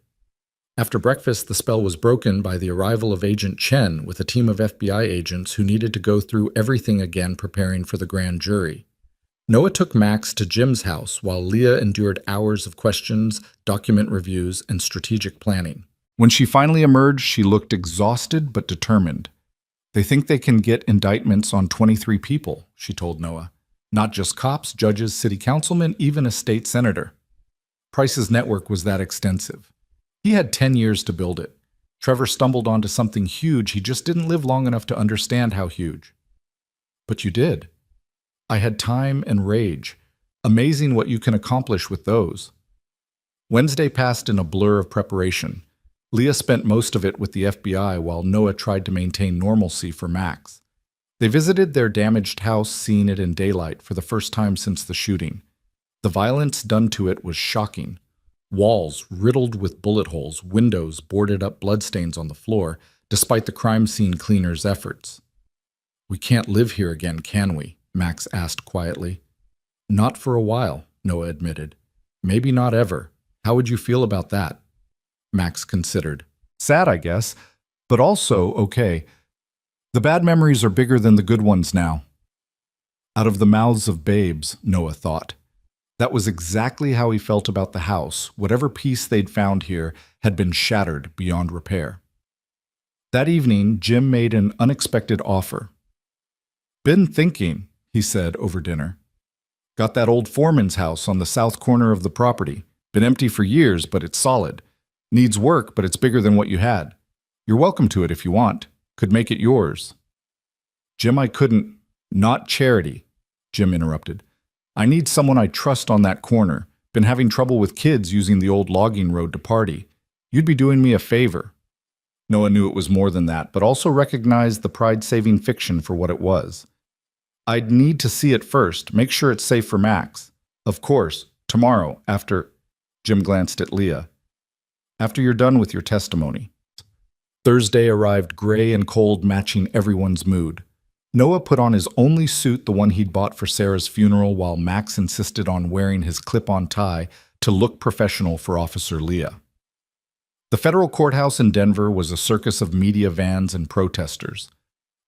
After breakfast, the spell was broken by the arrival of Agent Chen with a team of FBI agents who needed to go through everything again preparing for the grand jury. Noah took Max to Jim's house while Leah endured hours of questions, document reviews, and strategic planning. When she finally emerged, she looked exhausted but determined. They think they can get indictments on 23 people, she told Noah. Not just cops, judges, city councilmen, even a state senator. Price's network was that extensive. He had 10 years to build it. Trevor stumbled onto something huge. He just didn't live long enough to understand how huge. But you did. I had time and rage. Amazing what you can accomplish with those. Wednesday passed in a blur of preparation. Leah spent most of it with the FBI while Noah tried to maintain normalcy for Max. They visited their damaged house, seeing it in daylight for the first time since the shooting. The violence done to it was shocking. Walls riddled with bullet holes, windows boarded up, bloodstains on the floor, despite the crime scene cleaners' efforts. We can't live here again, can we? Max asked quietly. Not for a while, Noah admitted. Maybe not ever. How would you feel about that? Max considered. Sad, I guess, but also okay. The bad memories are bigger than the good ones now. Out of the mouths of babes, Noah thought. That was exactly how he felt about the house. Whatever piece they'd found here had been shattered beyond repair. That evening, Jim made an unexpected offer. Been thinking, he said over dinner. Got that old foreman's house on the south corner of the property. Been empty for years, but it's solid. Needs work, but it's bigger than what you had. You're welcome to it if you want. Could make it yours. Jim, I couldn't. Not charity, Jim interrupted. I need someone I trust on that corner. Been having trouble with kids using the old logging road to party. You'd be doing me a favor. Noah knew it was more than that, but also recognized the pride-saving fiction for what it was. I'd need to see it first, make sure it's safe for Max. Of course, tomorrow, after... Jim glanced at Leah. After you're done with your testimony. Thursday arrived gray and cold, matching everyone's mood. Noah put on his only suit, the one he'd bought for Sarah's funeral, while Max insisted on wearing his clip-on tie to look professional for Officer Leah. The federal courthouse in Denver was a circus of media vans and protesters.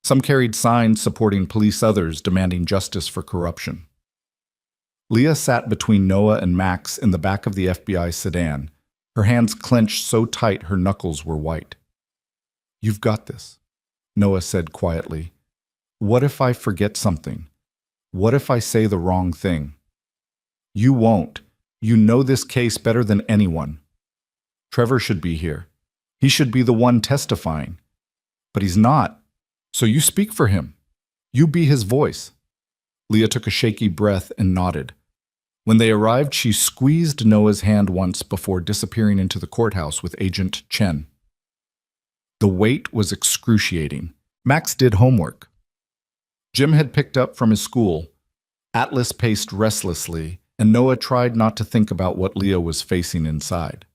Some carried signs supporting police, others demanding justice for corruption. Leah sat between Noah and Max in the back of the FBI sedan, her hands clenched so tight her knuckles were white. "You've got this," Noah said quietly. "What if I forget something? What if I say the wrong thing?" "You won't. You know this case better than anyone. Trevor should be here. He should be the one testifying. But he's not. So you speak for him. You be his voice." Leah took a shaky breath and nodded. When they arrived, she squeezed Noah's hand once before disappearing into the courthouse with Agent Chen. The wait was excruciating. Max did homework. Jim had picked up from his school. Atlas paced restlessly, and Noah tried not to think about what Leah was facing inside.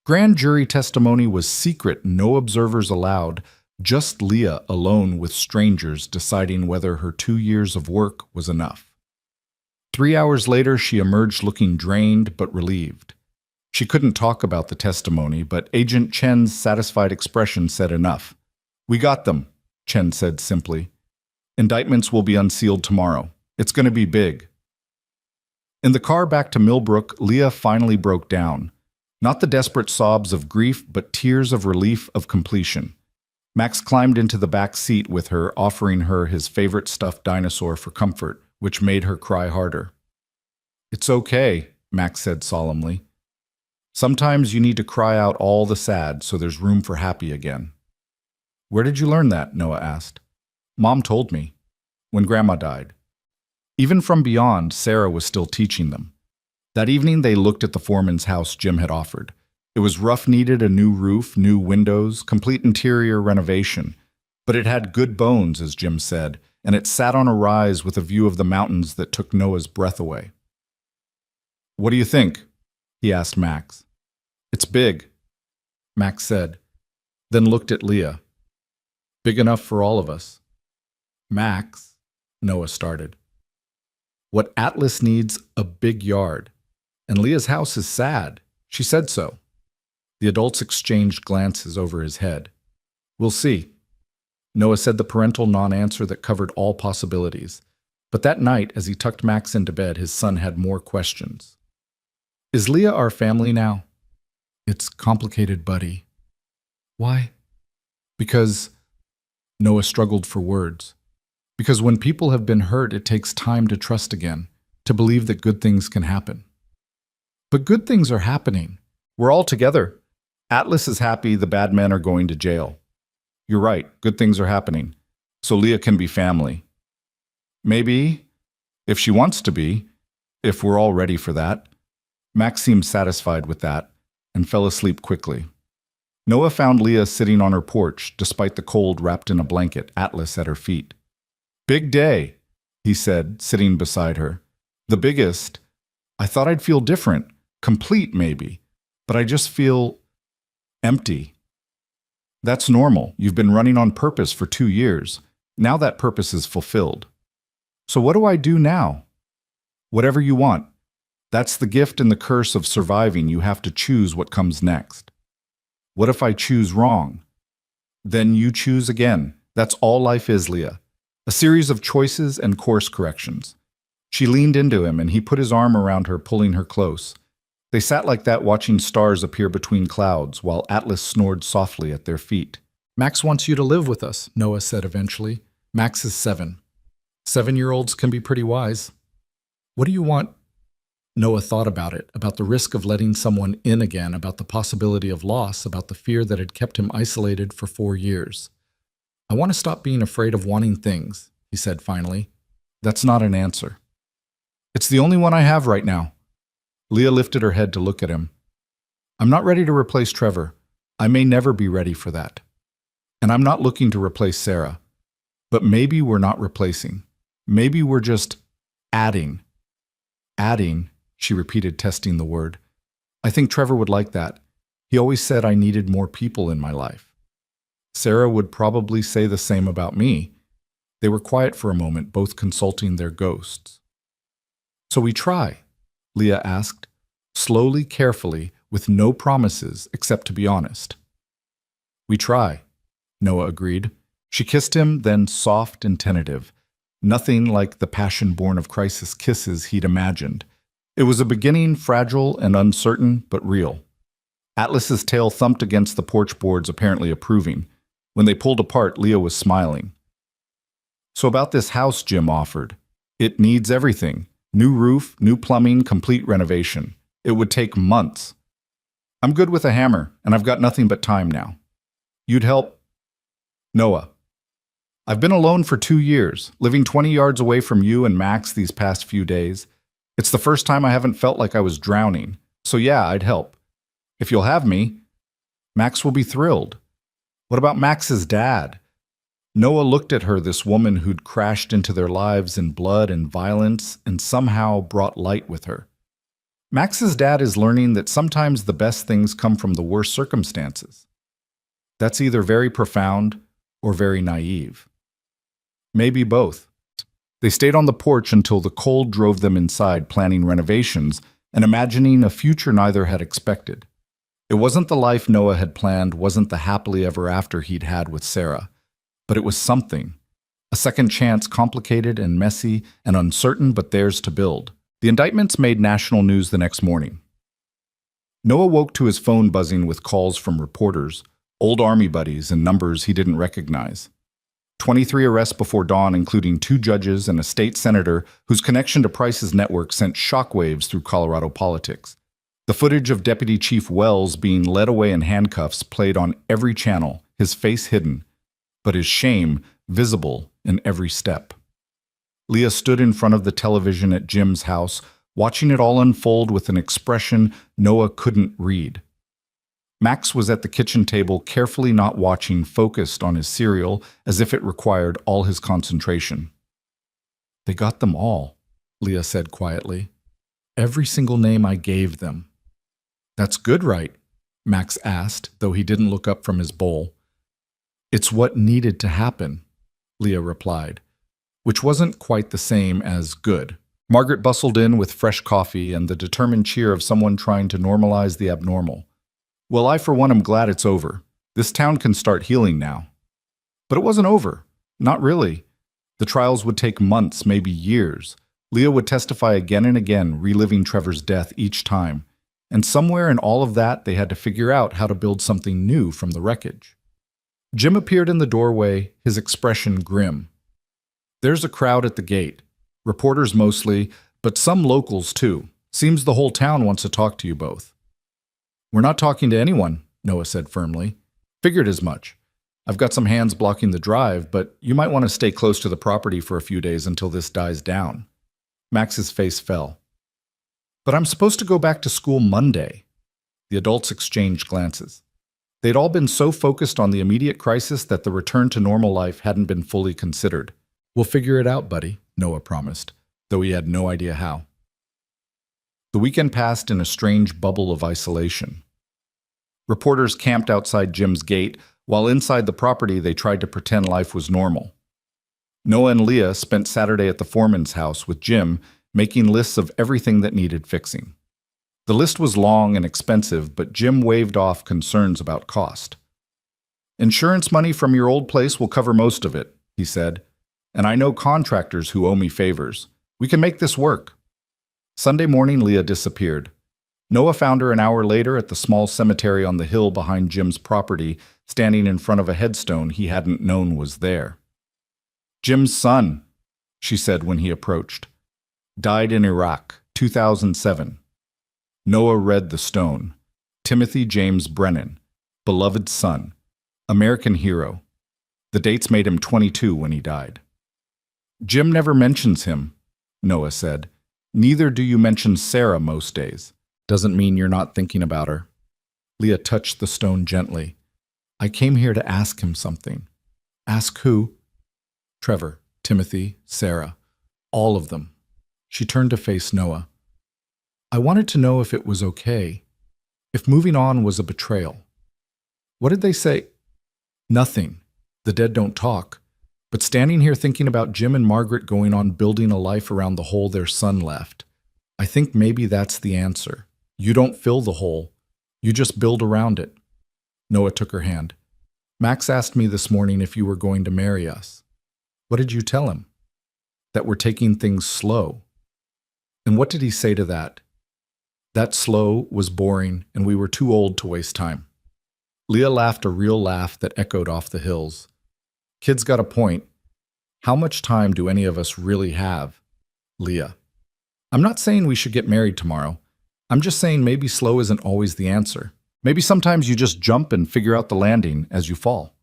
Grand jury testimony was secret, no observers allowed, just Leah alone with strangers deciding whether her 2 years of work was enough. 3 hours later, she emerged looking drained but relieved. She couldn't talk about the testimony, but Agent Chen's satisfied expression said enough. "We got them," Chen said simply. "Indictments will be unsealed tomorrow. It's going to be big." In the car back to Millbrook, Leah finally broke down. Not the desperate sobs of grief, but tears of relief of completion. Max climbed into the back seat with her, offering her his favorite stuffed dinosaur for comfort, which made her cry harder. "It's okay," Max said solemnly. "Sometimes you need to cry out all the sad so there's room for happy again." "Where did you learn that?" Noah asked. "Mom told me, when Grandma died." Even from beyond, Sarah was still teaching them. That evening, they looked at the foreman's house Jim had offered. It was rough, needed a new roof, new windows, complete interior renovation. But it had good bones, as Jim said, and it sat on a rise with a view of the mountains that took Noah's breath away. "What do you think?" he asked Max. "It's big," Max said, then looked at Leah. "Big enough for all of us." "Max," Noah started. "What Atlas needs, a big yard. And Leah's house is sad. She said so." The adults exchanged glances over his head. "We'll see." Noah said the parental non-answer that covered all possibilities. But that night, as he tucked Max into bed, his son had more questions. "Is Leah our family now?" "It's complicated, buddy." "Why?" "Because," Noah struggled for words, "because when people have been hurt, it takes time to trust again, to believe that good things can happen." "But good things are happening. We're all together. Atlas is happy, the bad men are going to jail. You're right, good things are happening. So Leah can be family. Maybe, if she wants to be, if we're all ready for that." Max seemed satisfied with that and fell asleep quickly. Noah found Leah sitting on her porch, despite the cold, wrapped in a blanket, Atlas at her feet. "Big day," he said, sitting beside her. "The biggest. I thought I'd feel different, complete maybe, but I just feel empty." "That's normal. You've been running on purpose for 2 years. Now that purpose is fulfilled. So what do I do now?" "Whatever you want. That's the gift and the curse of surviving. You have to choose what comes next." "What if I choose wrong?" "Then you choose again. That's all life is, Leah. A series of choices and course corrections." She leaned into him, and he put his arm around her, pulling her close. They sat like that, watching stars appear between clouds, while Atlas snored softly at their feet. "Max wants you to live with us," Noah said eventually. "Max is 7. 7-year-olds can be pretty wise." "What do you want?" Noah thought about it, about the risk of letting someone in again, about the possibility of loss, about the fear that had kept him isolated for 4 years. "I want to stop being afraid of wanting things," he said finally. "That's not an answer." "It's the only one I have right now." Leah lifted her head to look at him. "I'm not ready to replace Trevor. I may never be ready for that. And I'm not looking to replace Sarah. But maybe we're not replacing. Maybe we're just adding." "Adding," she repeated, testing the word. "I think Trevor would like that. He always said I needed more people in my life." Sarah would probably say the same about me. They were quiet for a moment, both consulting their ghosts. "So we try?" Leah asked, slowly, carefully, with no promises except to be honest. "We try," Noah agreed. She kissed him, then soft and tentative. Nothing like the passion born of crisis kisses he'd imagined. It was a beginning, fragile and uncertain, but real. Atlas's tail thumped against the porch boards, apparently approving. When they pulled apart, Leah was smiling. "So about this house Jim offered. It needs everything. New roof, new plumbing, complete renovation. It would take months. I'm good with a hammer, and I've got nothing but time now. You'd help?" "Noah, I've been alone for 2 years, living 20 yards away from you and Max these past few days. It's the first time I haven't felt like I was drowning. So yeah, I'd help. If you'll have me, Max will be thrilled." "What about Max's dad?" Noah looked at her, this woman who'd crashed into their lives in blood and violence and somehow brought light with her. "Max's dad is learning that sometimes the best things come from the worst circumstances. That's either very profound or very naive. Maybe both." They stayed on the porch until the cold drove them inside, planning renovations and imagining a future neither had expected. It wasn't the life Noah had planned, wasn't the happily ever after he'd had with Sarah. But it was something. A second chance, complicated and messy and uncertain, but theirs to build. The indictments made national news the next morning. Noah woke to his phone buzzing with calls from reporters, old army buddies, and numbers he didn't recognize. 23 arrests before dawn, including 2 judges and a state senator whose connection to Price's network sent shockwaves through Colorado politics. The footage of Deputy Chief Wells being led away in handcuffs played on every channel, his face hidden, but his shame visible in every step. Leah stood in front of the television at Jim's house, watching it all unfold with an expression Noah couldn't read. Max was at the kitchen table, carefully not watching, focused on his cereal, as if it required all his concentration. "They got them all," Leah said quietly. "Every single name I gave them." "That's good, right?" Max asked, though he didn't look up from his bowl. "It's what needed to happen," Leah replied, which wasn't quite the same as good. Margaret bustled in with fresh coffee and the determined cheer of someone trying to normalize the abnormal. "Well, I for one am glad it's over. This town can start healing now." But it wasn't over. Not really. The trials would take months, maybe years. Leah would testify again and again, reliving Trevor's death each time. And somewhere in all of that, they had to figure out how to build something new from the wreckage. Jim appeared in the doorway, his expression grim. "There's a crowd at the gate. Reporters mostly, but some locals too. Seems the whole town wants to talk to you both." "We're not talking to anyone," Noah said firmly. "Figured as much. I've got some hands blocking the drive, but you might want to stay close to the property for a few days until this dies down." Max's face fell. "But I'm supposed to go back to school Monday." The adults exchanged glances. They'd all been so focused on the immediate crisis that the return to normal life hadn't been fully considered. "We'll figure it out, buddy," Noah promised, though he had no idea how. The weekend passed in a strange bubble of isolation. Reporters camped outside Jim's gate, while inside the property they tried to pretend life was normal. Noah and Leah spent Saturday at the foreman's house with Jim, making lists of everything that needed fixing. The list was long and expensive, but Jim waved off concerns about cost. "Insurance money from your old place will cover most of it," he said, "and I know contractors who owe me favors. We can make this work." Sunday morning, Leah disappeared. Noah found her an hour later at the small cemetery on the hill behind Jim's property, standing in front of a headstone he hadn't known was there. "Jim's son," she said when he approached. "Died in Iraq, 2007. Noah read the stone. Timothy James Brennan, beloved son, American hero. The dates made him 22 when he died. "Jim never mentions him," Noah said. "Neither do you mention Sarah most days. Doesn't mean you're not thinking about her." Leah touched the stone gently. "I came here to ask him something." "Ask who?" "Trevor, Timothy, Sarah. All of them." She turned to face Noah. "I wanted to know if it was okay. If moving on was a betrayal." "What did they say?" "Nothing. The dead don't talk. But standing here thinking about Jim and Margaret going on building a life around the hole their son left, I think maybe that's the answer. You don't fill the hole. You just build around it. Noah took her hand. Max asked me this morning if you were going to marry us. What did you tell him? That we're taking things slow. And what did he say to that? That slow was boring and we were too old to waste time. Leah laughed a real laugh that echoed off the hills. Kid's got a point. How much time do any of us really have? Leah. I'm not saying we should get married tomorrow. I'm just saying maybe slow isn't always the answer. Maybe sometimes you just jump and figure out the landing as you fall.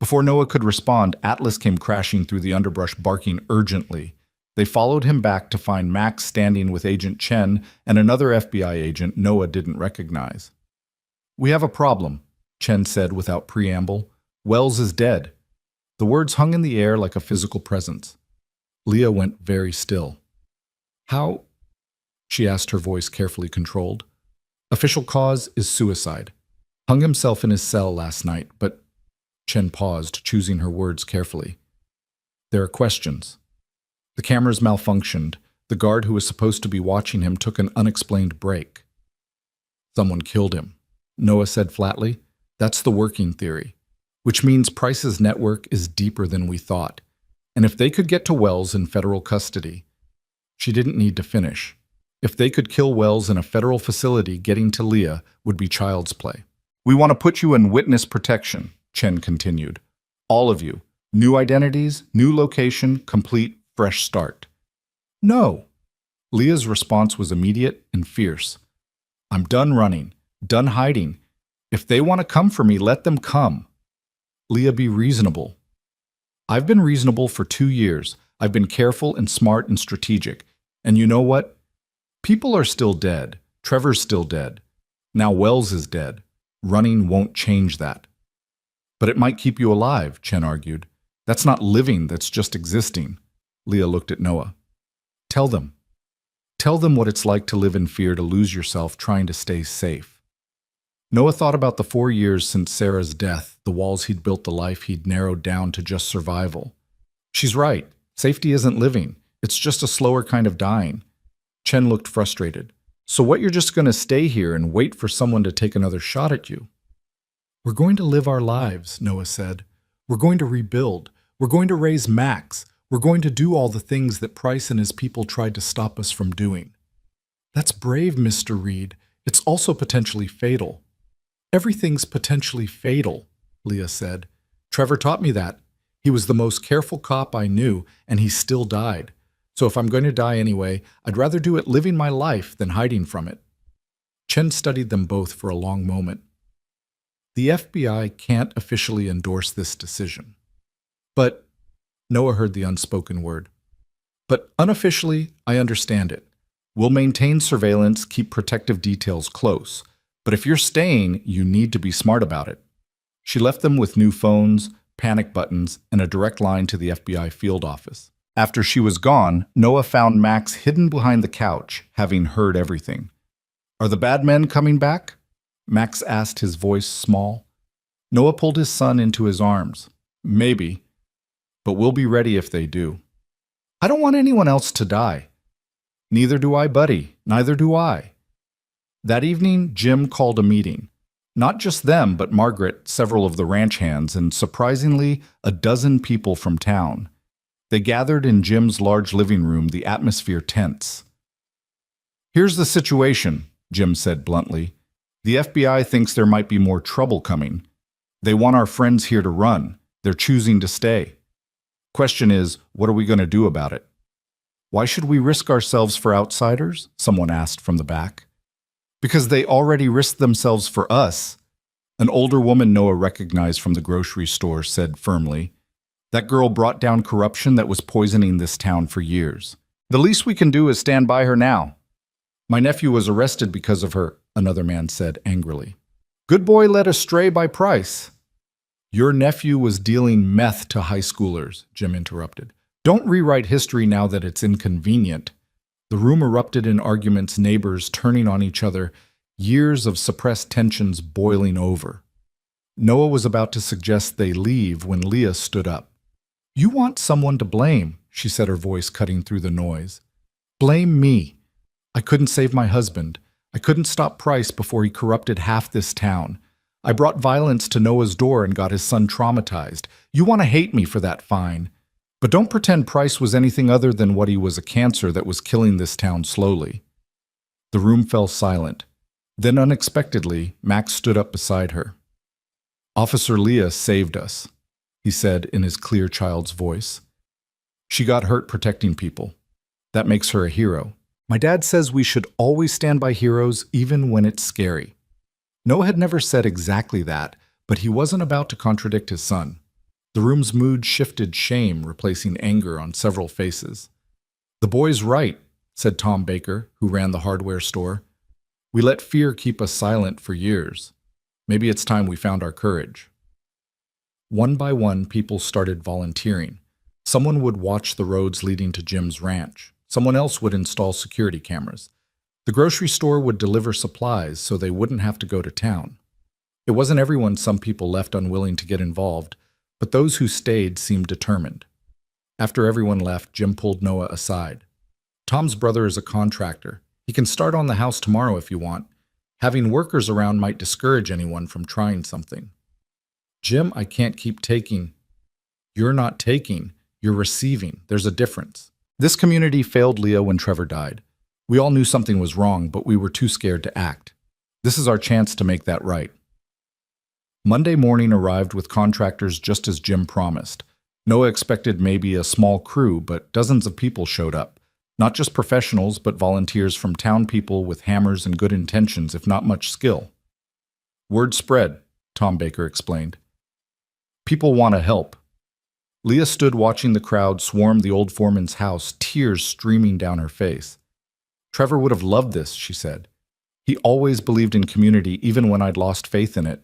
Before Noah could respond, Atlas came crashing through the underbrush barking urgently. They followed him back to find Max standing with Agent Chen and another FBI agent Noah didn't recognize. We have a problem, Chen said without preamble. Wells is dead. The words hung in the air like a physical presence. Leah went very still. How? She asked, her voice carefully controlled. Official cause is suicide. Hung himself in his cell last night, but... Chen paused, choosing her words carefully. There are questions. The cameras malfunctioned. The guard who was supposed to be watching him took an unexplained break. Someone killed him, Noah said flatly. That's the working theory, which means Price's network is deeper than we thought. And if they could get to Wells in federal custody... She didn't need to finish. If they could kill Wells in a federal facility, getting to Leah would be child's play. We want to put you in witness protection, Chen continued. All of you. New identities, new location, complete, fresh start. No. Leah's response was immediate and fierce. I'm done running, done hiding. If they want to come for me, let them come. Leah, be reasonable. I've been reasonable for 2 years. I've been careful and smart and strategic. And you know what? People are still dead. Trevor's still dead. Now Wells is dead. Running won't change that. But it might keep you alive, Chen argued. That's not living, that's just existing. Leah looked at Noah. Tell them. Tell them what it's like to live in fear, to lose yourself trying to stay safe. Noah thought about the 4 years since Sarah's death, the walls he'd built, the life he'd narrowed down to just survival. She's right. Safety isn't living. It's just a slower kind of dying. Chen looked frustrated. So what, you're just going to stay here and wait for someone to take another shot at you? We're going to live our lives, Noah said. We're going to rebuild. We're going to raise Max. We're going to do all the things that Price and his people tried to stop us from doing. That's brave, Mr. Reed. It's also potentially fatal. Everything's potentially fatal, Leah said. Trevor taught me that. He was the most careful cop I knew, and he still died. So if I'm going to die anyway, I'd rather do it living my life than hiding from it. Chen studied them both for a long moment. The FBI can't officially endorse this decision. But, Noah heard the unspoken word. But unofficially, I understand it. We'll maintain surveillance, keep protective details close. But if you're staying, you need to be smart about it. She left them with new phones, panic buttons, and a direct line to the FBI field office. After she was gone, Noah found Max hidden behind the couch, having heard everything. Are the bad men coming back? Max asked, his voice small. Noah pulled his son into his arms. Maybe. But we'll be ready if they do. I don't want anyone else to die. Neither do I, buddy. Neither do I. That evening, Jim called a meeting. Not just them, but Margaret, several of the ranch hands, and surprisingly, a dozen people from town. They gathered in Jim's large living room, the atmosphere tense. Here's the situation, Jim said bluntly. The FBI thinks there might be more trouble coming. They want our friends here to run. They're choosing to stay. Question is, what are we going to do about it? Why should we risk ourselves for outsiders? Someone asked from the back. Because they already risked themselves for us. An older woman Noah recognized from the grocery store said firmly, that girl brought down corruption that was poisoning this town for years. The least we can do is stand by her now. My nephew was arrested because of her, another man said angrily. Good boy led astray by Price. Your nephew was dealing meth to high schoolers, Jim interrupted. Don't rewrite history now that it's inconvenient. The room erupted in arguments, neighbors turning on each other, years of suppressed tensions boiling over. Noah was about to suggest they leave when Leah stood up. You want someone to blame, she said, her voice cutting through the noise. Blame me. I couldn't save my husband. I couldn't stop Price before he corrupted half this town. I brought violence to Noah's door and got his son traumatized. You want to hate me for that, fine. But don't pretend Price was anything other than what he was, a cancer that was killing this town slowly. The room fell silent. Then unexpectedly, Max stood up beside her. Officer Leah saved us, he said in his clear child's voice. She got hurt protecting people. That makes her a hero. My dad says we should always stand by heroes even when it's scary. Noah had never said exactly that, but he wasn't about to contradict his son. The room's mood shifted, shame replacing anger on several faces. The boy's right, said Tom Baker, who ran the hardware store. We let fear keep us silent for years. Maybe it's time we found our courage. One by one, people started volunteering. Someone would watch the roads leading to Jim's ranch. Someone else would install security cameras. The grocery store would deliver supplies so they wouldn't have to go to town. It wasn't everyone. Some people left unwilling to get involved, but those who stayed seemed determined. After everyone left, Jim pulled Noah aside. Tom's brother is a contractor. He can start on the house tomorrow if you want. Having workers around might discourage anyone from trying something. Jim, I can't keep taking. You're not taking, you're receiving. There's a difference. This community failed Leah when Trevor died. We all knew something was wrong, but we were too scared to act. This is our chance to make that right. Monday morning arrived with contractors just as Jim promised. Noah expected maybe a small crew, but dozens of people showed up. Not just professionals, but volunteers from town people with hammers and good intentions, if not much skill. Word spread, Tom Baker explained. People want to help. Leah stood watching the crowd swarm the old foreman's house, tears streaming down her face. Trevor would have loved this, she said. He always believed in community, even when I'd lost faith in it.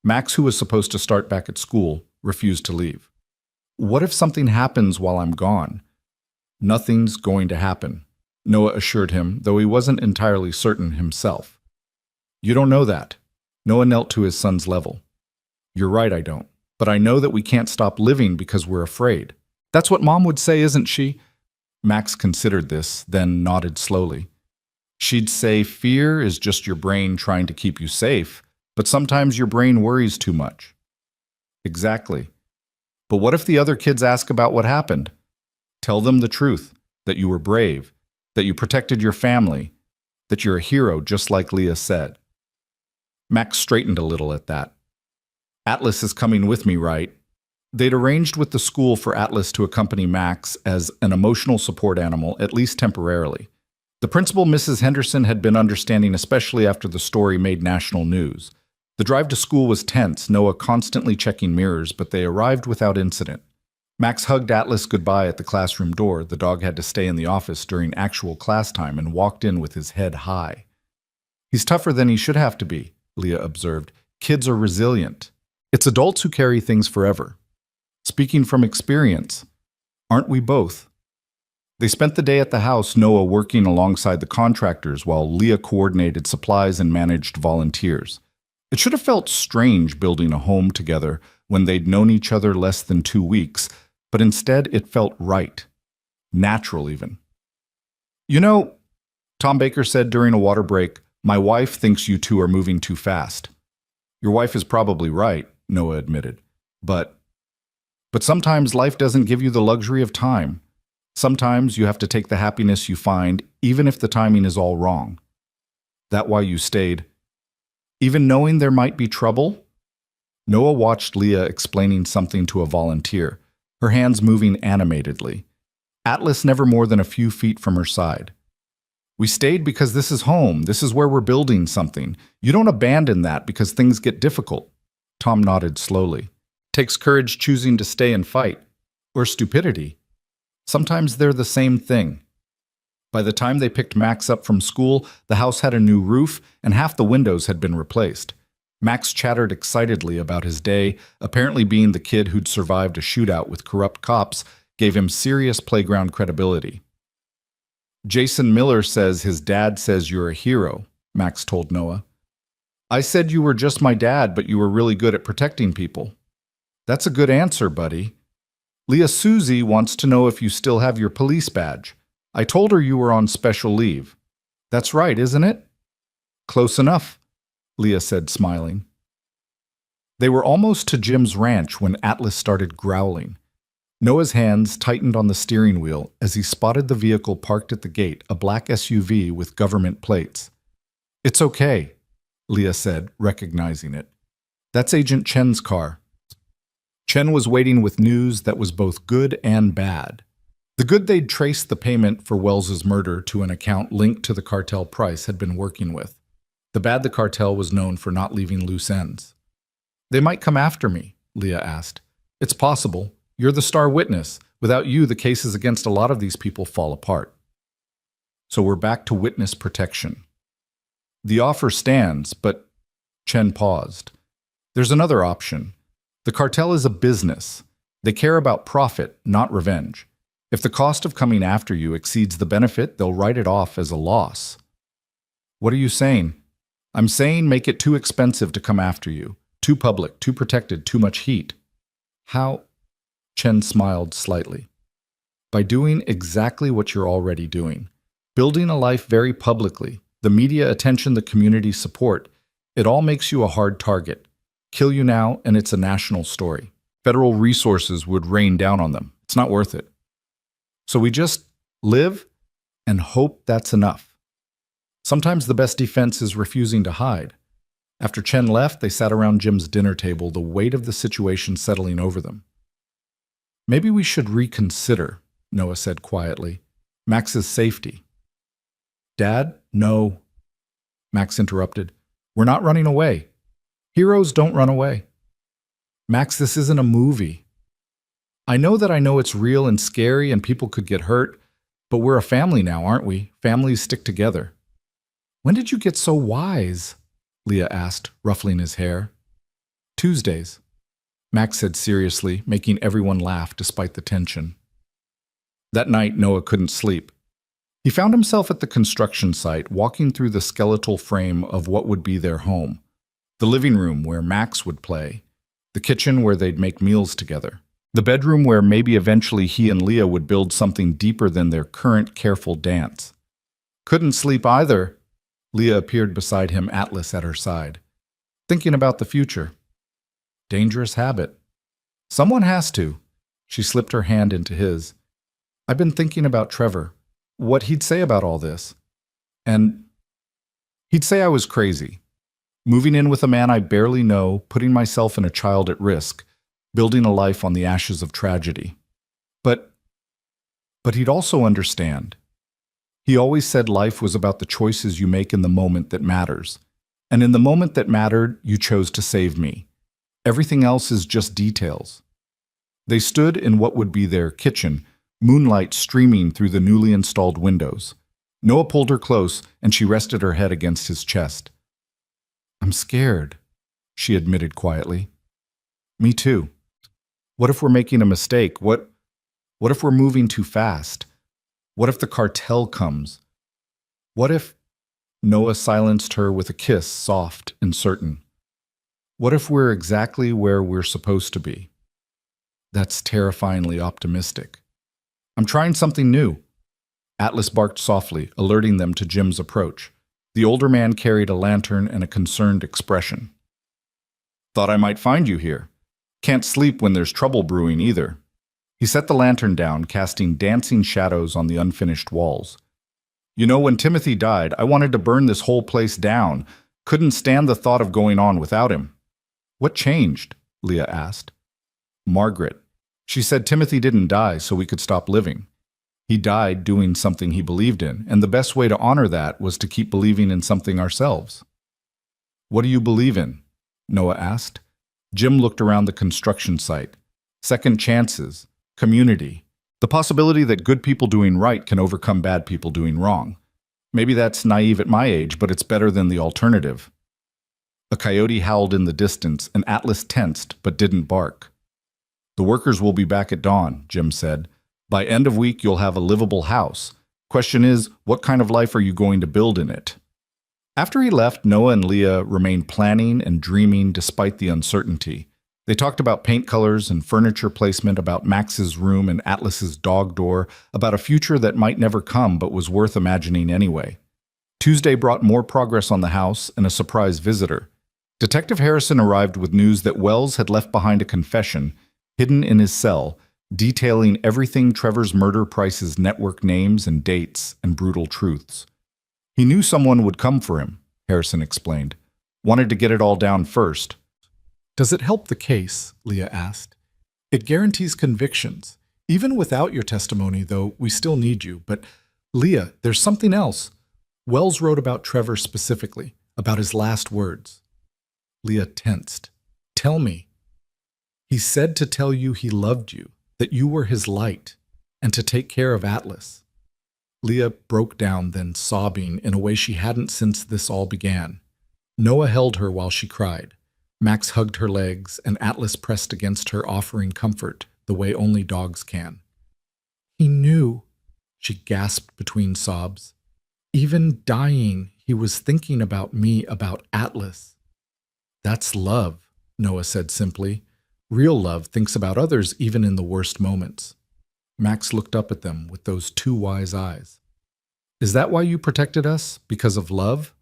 Max, who was supposed to start back at school, refused to leave. What if something happens while I'm gone? Nothing's going to happen, Noah assured him, though he wasn't entirely certain himself. You don't know that. Noah knelt to his son's level. You're right, I don't. But I know that we can't stop living because we're afraid. That's what Mom would say, isn't she? Max considered this, then nodded slowly. She'd say fear is just your brain trying to keep you safe, but sometimes your brain worries too much. Exactly. But what if the other kids ask about what happened? Tell them the truth, that you were brave, that you protected your family, that you're a hero just like Leah said. Max straightened a little at that. Atlas is coming with me, right? They'd arranged with the school for Atlas to accompany Max as an emotional support animal, at least temporarily. The principal, Mrs. Henderson, had been understanding, especially after the story made national news. The drive to school was tense, Noah constantly checking mirrors, but they arrived without incident. Max hugged Atlas goodbye at the classroom door. The dog had to stay in the office during actual class time and walked in with his head high. He's tougher than he should have to be, Leah observed. Kids are resilient. It's adults who carry things forever. Speaking from experience, aren't we both? They spent the day at the house, Noah working alongside the contractors while Leah coordinated supplies and managed volunteers. It should have felt strange building a home together when they'd known each other less than 2 weeks, but instead it felt right. Natural, even. You know, Tom Baker said during a water break, my wife thinks you two are moving too fast. Your wife is probably right, Noah admitted. But sometimes life doesn't give you the luxury of time. Sometimes you have to take the happiness you find, even if the timing is all wrong. That why you stayed? Even knowing there might be trouble? Noah watched Leah explaining something to a volunteer, her hands moving animatedly. Atlas never more than a few feet from her side. We stayed because this is home. This is where we're building something. You don't abandon that because things get difficult. Tom nodded slowly. Takes courage choosing to stay and fight. Or stupidity. Sometimes they're the same thing. By the time they picked Max up from school, the house had a new roof and half the windows had been replaced. Max chattered excitedly about his day. Apparently being the kid who'd survived a shootout with corrupt cops gave him serious playground credibility. Jason Miller says his dad says you're a hero, Max told Noah. I said you were just my dad, but you were really good at protecting people. That's a good answer, buddy. Leah Susie wants to know if you still have your police badge. I told her you were on special leave. That's right, isn't it? Close enough, Leah said, smiling. They were almost to Jim's ranch when Atlas started growling. Noah's hands tightened on the steering wheel as he spotted the vehicle parked at the gate, a black SUV with government plates. It's okay, Leah said, recognizing it. That's Agent Chen's car. Chen was waiting with news that was both good and bad. The good, they'd traced the payment for Wells's murder to an account linked to the cartel Price had been working with. The bad, the cartel was known for not leaving loose ends. They might come after me, Leah asked. It's possible. You're the star witness. Without you, the cases against a lot of these people fall apart. So we're back to witness protection. The offer stands, but Chen paused. There's another option. The cartel is a business. They care about profit, not revenge. If the cost of coming after you exceeds the benefit, they'll write it off as a loss. What are you saying? I'm saying make it too expensive to come after you. Too public, too protected, too much heat. How? Chen smiled slightly. By doing exactly what you're already doing. Building a life very publicly, the media attention, the community support, it all makes you a hard target. Kill you now, and it's a national story. Federal resources would rain down on them. It's not worth it. So we just live and hope that's enough. Sometimes the best defense is refusing to hide. After Chen left, they sat around Jim's dinner table, the weight of the situation settling over them. Maybe we should reconsider, Noah said quietly. Max's safety. Dad, no. Max interrupted. We're not running away. Heroes don't run away. Max, this isn't a movie. I know it's real and scary and people could get hurt, but we're a family now, aren't we? Families stick together. When did you get so wise? Leah asked, ruffling his hair. Tuesdays, Max said seriously, making everyone laugh despite the tension. That night, Noah couldn't sleep. He found himself at the construction site, walking through the skeletal frame of what would be their home. The living room where Max would play. The kitchen where they'd make meals together. The bedroom where maybe eventually he and Leah would build something deeper than their current careful dance. Couldn't sleep either. Leah appeared beside him, Atlas at her side. Thinking about the future. Dangerous habit. Someone has to. She slipped her hand into his. I've been thinking about Trevor. What he'd say about all this. And he'd say I was crazy. Moving in with a man I barely know, putting myself and a child at risk, building a life on the ashes of tragedy. But he'd also understand. He always said life was about the choices you make in the moment that matters. And in the moment that mattered, you chose to save me. Everything else is just details. They stood in what would be their kitchen, moonlight streaming through the newly installed windows. Noah pulled her close, and she rested her head against his chest. I'm scared, she admitted quietly. Me too. What if we're making a mistake? What if we're moving too fast? What if the cartel comes? What if... Noah silenced her with a kiss, soft and certain. What if we're exactly where we're supposed to be? That's terrifyingly optimistic. I'm trying something new. Atlas barked softly, alerting them to Jim's approach. The older man carried a lantern and a concerned expression. Thought I might find you here. Can't sleep when there's trouble brewing either. He set the lantern down, casting dancing shadows on the unfinished walls. You know, when Timothy died, I wanted to burn this whole place down. Couldn't stand the thought of going on without him. What changed? Leah asked. Margaret. She said Timothy didn't die so we could stop living. He died doing something he believed in, and the best way to honor that was to keep believing in something ourselves. What do you believe in? Noah asked. Jim looked around the construction site. Second chances, community, the possibility that good people doing right can overcome bad people doing wrong. Maybe that's naive at my age, but it's better than the alternative. A coyote howled in the distance, and Atlas tensed but didn't bark. The workers will be back at dawn, Jim said. By end of week, you'll have a livable house. Question is, what kind of life are you going to build in it? After he left, Noah and Leah remained planning and dreaming despite the uncertainty. They talked about paint colors and furniture placement, about Max's room and Atlas's dog door, about a future that might never come but was worth imagining anyway. Tuesday brought more progress on the house and a surprise visitor. Detective Harrison arrived with news that Wells had left behind a confession hidden in his cell, detailing everything Trevor's murder Price's network names and dates and brutal truths. He knew someone would come for him, Harrison explained. Wanted to get it all down first. Does it help the case? Leah asked. It guarantees convictions. Even without your testimony, though, we still need you. But, Leah, there's something else. Wells wrote about Trevor specifically, about his last words. Leah tensed. Tell me. He said to tell you he loved you, that you were his light, and to take care of Atlas. Leah broke down, then sobbing in a way she hadn't since this all began. Noah held her while she cried. Max hugged her legs, and Atlas pressed against her, offering comfort the way only dogs can. He knew, she gasped between sobs. Even dying, he was thinking about me, about Atlas. That's love, Noah said simply. Real love thinks about others even in the worst moments. Max looked up at them with those two wise eyes. Is that why you protected us? Because of love?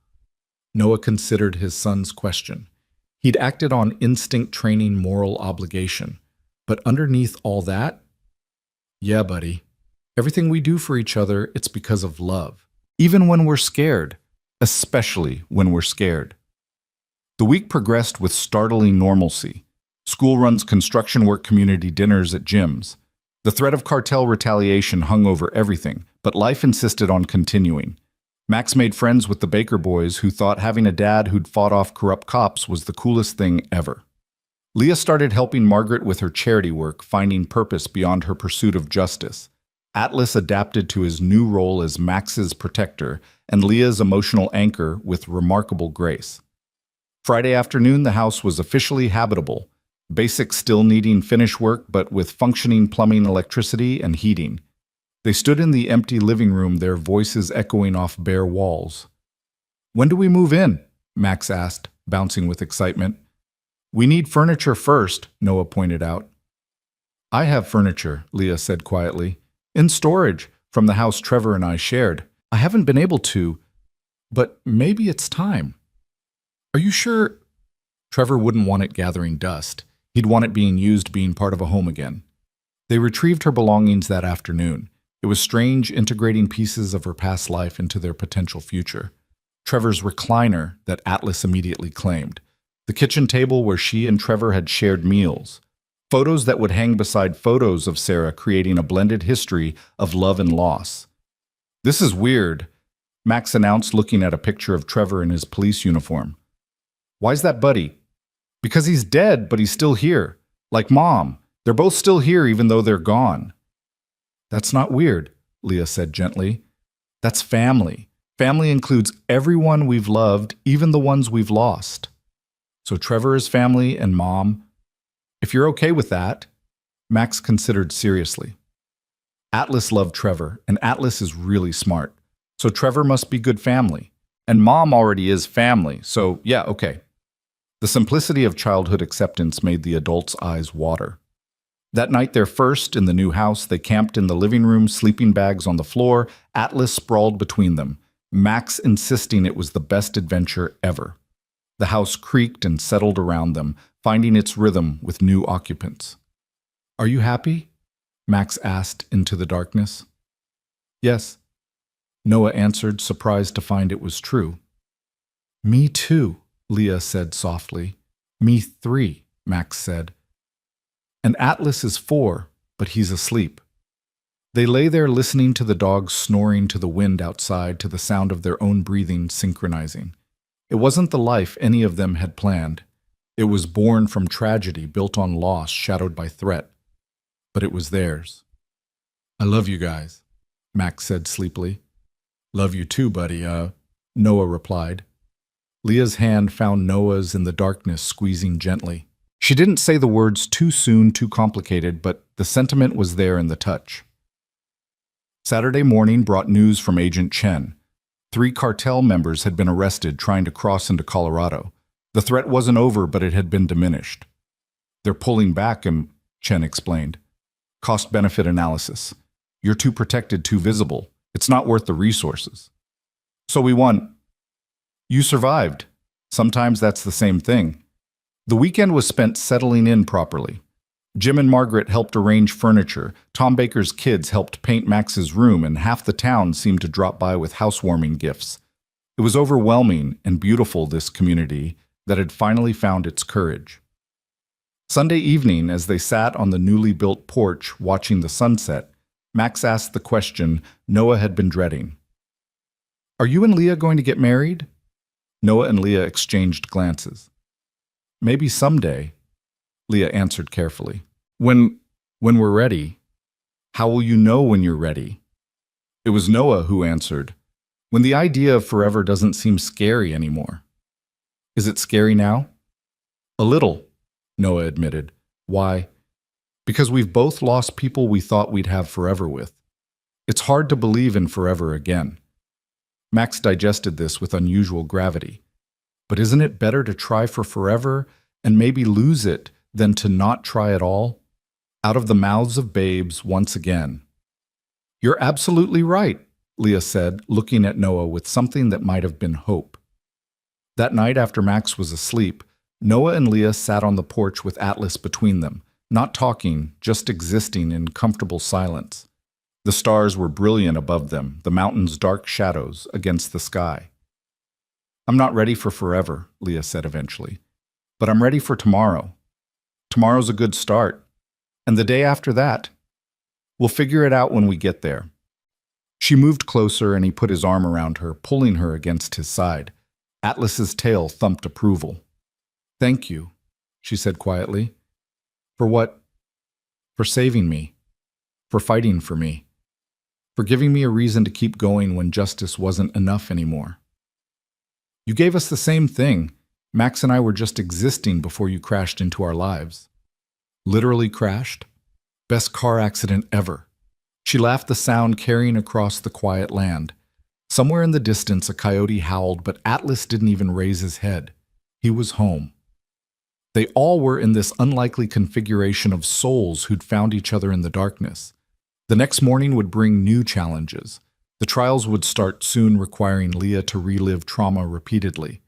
Noah considered his son's question. He'd acted on instinct training moral obligation. But underneath all that? Yeah, buddy. Everything we do for each other, it's because of love. Even when we're scared. Especially when we're scared. The week progressed with startling normalcy. School runs construction work community dinners at gyms. The threat of cartel retaliation hung over everything, but life insisted on continuing. Max made friends with the Baker boys who thought having a dad who'd fought off corrupt cops was the coolest thing ever. Leah started helping Margaret with her charity work, finding purpose beyond her pursuit of justice. Atlas adapted to his new role as Max's protector and Leah's emotional anchor with remarkable grace. Friday afternoon, the house was officially habitable. Basics still needing finish work, but with functioning plumbing, electricity, and heating. They stood in the empty living room, their voices echoing off bare walls. When do we move in? Max asked, bouncing with excitement. We need furniture first, Noah pointed out. I have furniture, Leah said quietly. In storage, from the house Trevor and I shared. I haven't been able to, but maybe it's time. Are you sure? Trevor wouldn't want it gathering dust. He'd want it being used, being part of a home again. They retrieved her belongings that afternoon. It was strange integrating pieces of her past life into their potential future. Trevor's recliner that Atlas immediately claimed. The kitchen table where she and Trevor had shared meals. Photos that would hang beside photos of Sarah, creating a blended history of love and loss. This is weird, Max announced, looking at a picture of Trevor in his police uniform. Why's that Buddy? Because he's dead, but he's still here. Like Mom. They're both still here even though they're gone. That's not weird, Leah said gently. That's family. Family includes everyone we've loved, even the ones we've lost. So Trevor is family and Mom. If you're okay with that, Max considered seriously. Atlas loved Trevor, and Atlas is really smart. So Trevor must be good family. And Mom already is family, so yeah, okay. The simplicity of childhood acceptance made the adults' eyes water. That night, their first in the new house, they camped in the living room, sleeping bags on the floor, Atlas sprawled between them, Max insisting it was the best adventure ever. The house creaked and settled around them, finding its rhythm with new occupants. Are you happy? Max asked into the darkness. Yes. Noah answered, surprised to find it was true. Me too, Leah said softly. Me 3, Max said. And Atlas is 4, but he's asleep. They lay there listening to the dogs snoring, to the wind outside, to the sound of their own breathing synchronizing. It wasn't the life any of them had planned. It was born from tragedy, built on loss, shadowed by threat. But it was theirs. I love you guys, Max said sleepily. Love you too, buddy, Noah replied. Leah's hand found Noah's in the darkness, squeezing gently. She didn't say the words too soon, too complicated, but the sentiment was there in the touch. Saturday morning brought news from Agent Chen. 3 cartel members had been arrested trying to cross into Colorado. The threat wasn't over, but it had been diminished. They're pulling back, Chen explained. Cost-benefit analysis. You're too protected, too visible. It's not worth the resources. So we won. You survived. Sometimes that's the same thing. The weekend was spent settling in properly. Jim and Margaret helped arrange furniture, Tom Baker's kids helped paint Max's room, and half the town seemed to drop by with housewarming gifts. It was overwhelming and beautiful, this community, that had finally found its courage. Sunday evening, as they sat on the newly built porch watching the sunset, Max asked the question Noah had been dreading. "Are you and Leah going to get married?" Noah and Leah exchanged glances. "Maybe someday," Leah answered carefully. When we're ready." "How will you know when you're ready?" It was Noah who answered, "When the idea of forever doesn't seem scary anymore." "Is it scary now?" "A little," Noah admitted. "Why?" "Because we've both lost people we thought we'd have forever with. It's hard to believe in forever again." Max digested this with unusual gravity. But isn't it better to try for forever and maybe lose it than to not try at all? Out of the mouths of babes once again. "You're absolutely right," Leah said, looking at Noah with something that might have been hope. That night after Max was asleep, Noah and Leah sat on the porch with Atlas between them, not talking, just existing in comfortable silence. The stars were brilliant above them, the mountains dark shadows against the sky. "I'm not ready for forever," Leah said eventually, "but I'm ready for tomorrow. Tomorrow's a good start. And the day after that, we'll figure it out when we get there." She moved closer and he put his arm around her, pulling her against his side. Atlas's tail thumped approval. "Thank you," she said quietly. "For what?" "For saving me. For fighting for me. For giving me a reason to keep going when justice wasn't enough anymore. You gave us the same thing. Max and I were just existing before you crashed into our lives." "Literally crashed? Best car accident ever." She laughed, the sound carrying across the quiet land. Somewhere in the distance a coyote howled, but Atlas didn't even raise his head. He was home. They all were in this unlikely configuration of souls who'd found each other in the darkness. The next morning would bring new challenges. The trials would start soon, requiring Leah to relive trauma repeatedly.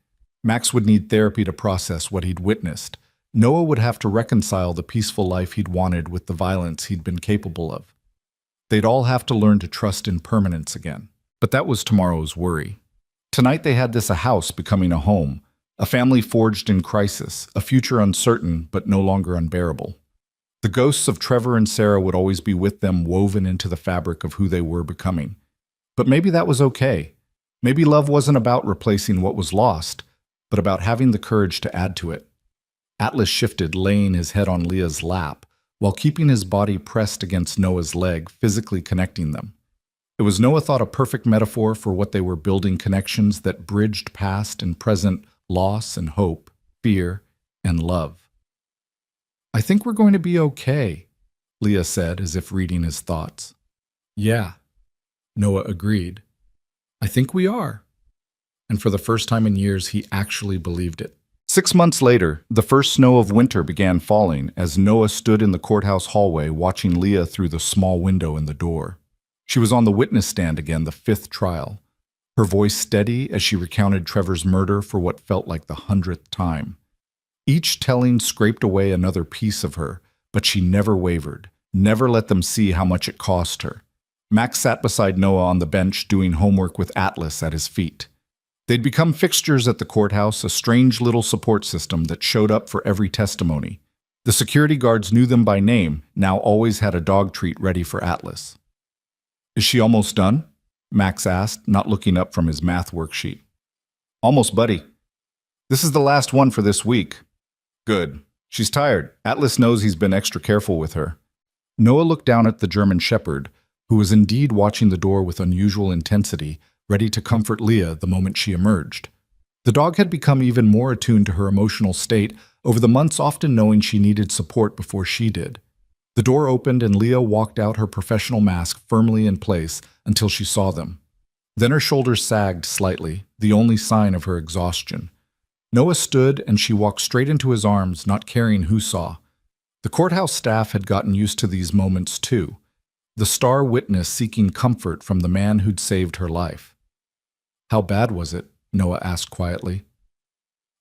Max would need therapy to process what he'd witnessed. Noah would have to reconcile the peaceful life he'd wanted with the violence he'd been capable of. They'd all have to learn to trust in permanence again. But that was tomorrow's worry. Tonight they had this a house becoming a home, a family forged in crisis, a future uncertain but no longer unbearable. The ghosts of Trevor and Sarah would always be with them, woven into the fabric of who they were becoming. But maybe that was okay. Maybe love wasn't about replacing what was lost, but about having the courage to add to it. Atlas shifted, laying his head on Leah's lap, while keeping his body pressed against Noah's leg, physically connecting them. It was, Noah thought, a perfect metaphor for what they were building, connections that bridged past and present loss and hope, fear and love. "I think we're going to be okay," Leah said, as if reading his thoughts. "Yeah," Noah agreed. "I think we are." And for the first time in years, he actually believed it. 6 months later, the first snow of winter began falling as Noah stood in the courthouse hallway watching Leah through the small window in the door. She was on the witness stand again, the 5th trial, her voice steady as she recounted Trevor's murder for what felt like the 100th time. Each telling scraped away another piece of her, but she never wavered, never let them see how much it cost her. Max sat beside Noah on the bench doing homework with Atlas at his feet. They'd become fixtures at the courthouse, a strange little support system that showed up for every testimony. The security guards knew them by name, now always had a dog treat ready for Atlas. "Is she almost done?" Max asked, not looking up from his math worksheet. "Almost, buddy. This is the last one for this week." "Good. She's tired. Atlas knows he's been extra careful with her." Noah looked down at the German Shepherd, who was indeed watching the door with unusual intensity, ready to comfort Leah the moment she emerged. The dog had become even more attuned to her emotional state over the months, often knowing she needed support before she did. The door opened and Leah walked out, her professional mask firmly in place until she saw them. Then her shoulders sagged slightly, the only sign of her exhaustion. Noah stood and she walked straight into his arms, not caring who saw. The courthouse staff had gotten used to these moments too, the star witness seeking comfort from the man who'd saved her life. How bad was it? Noah asked quietly.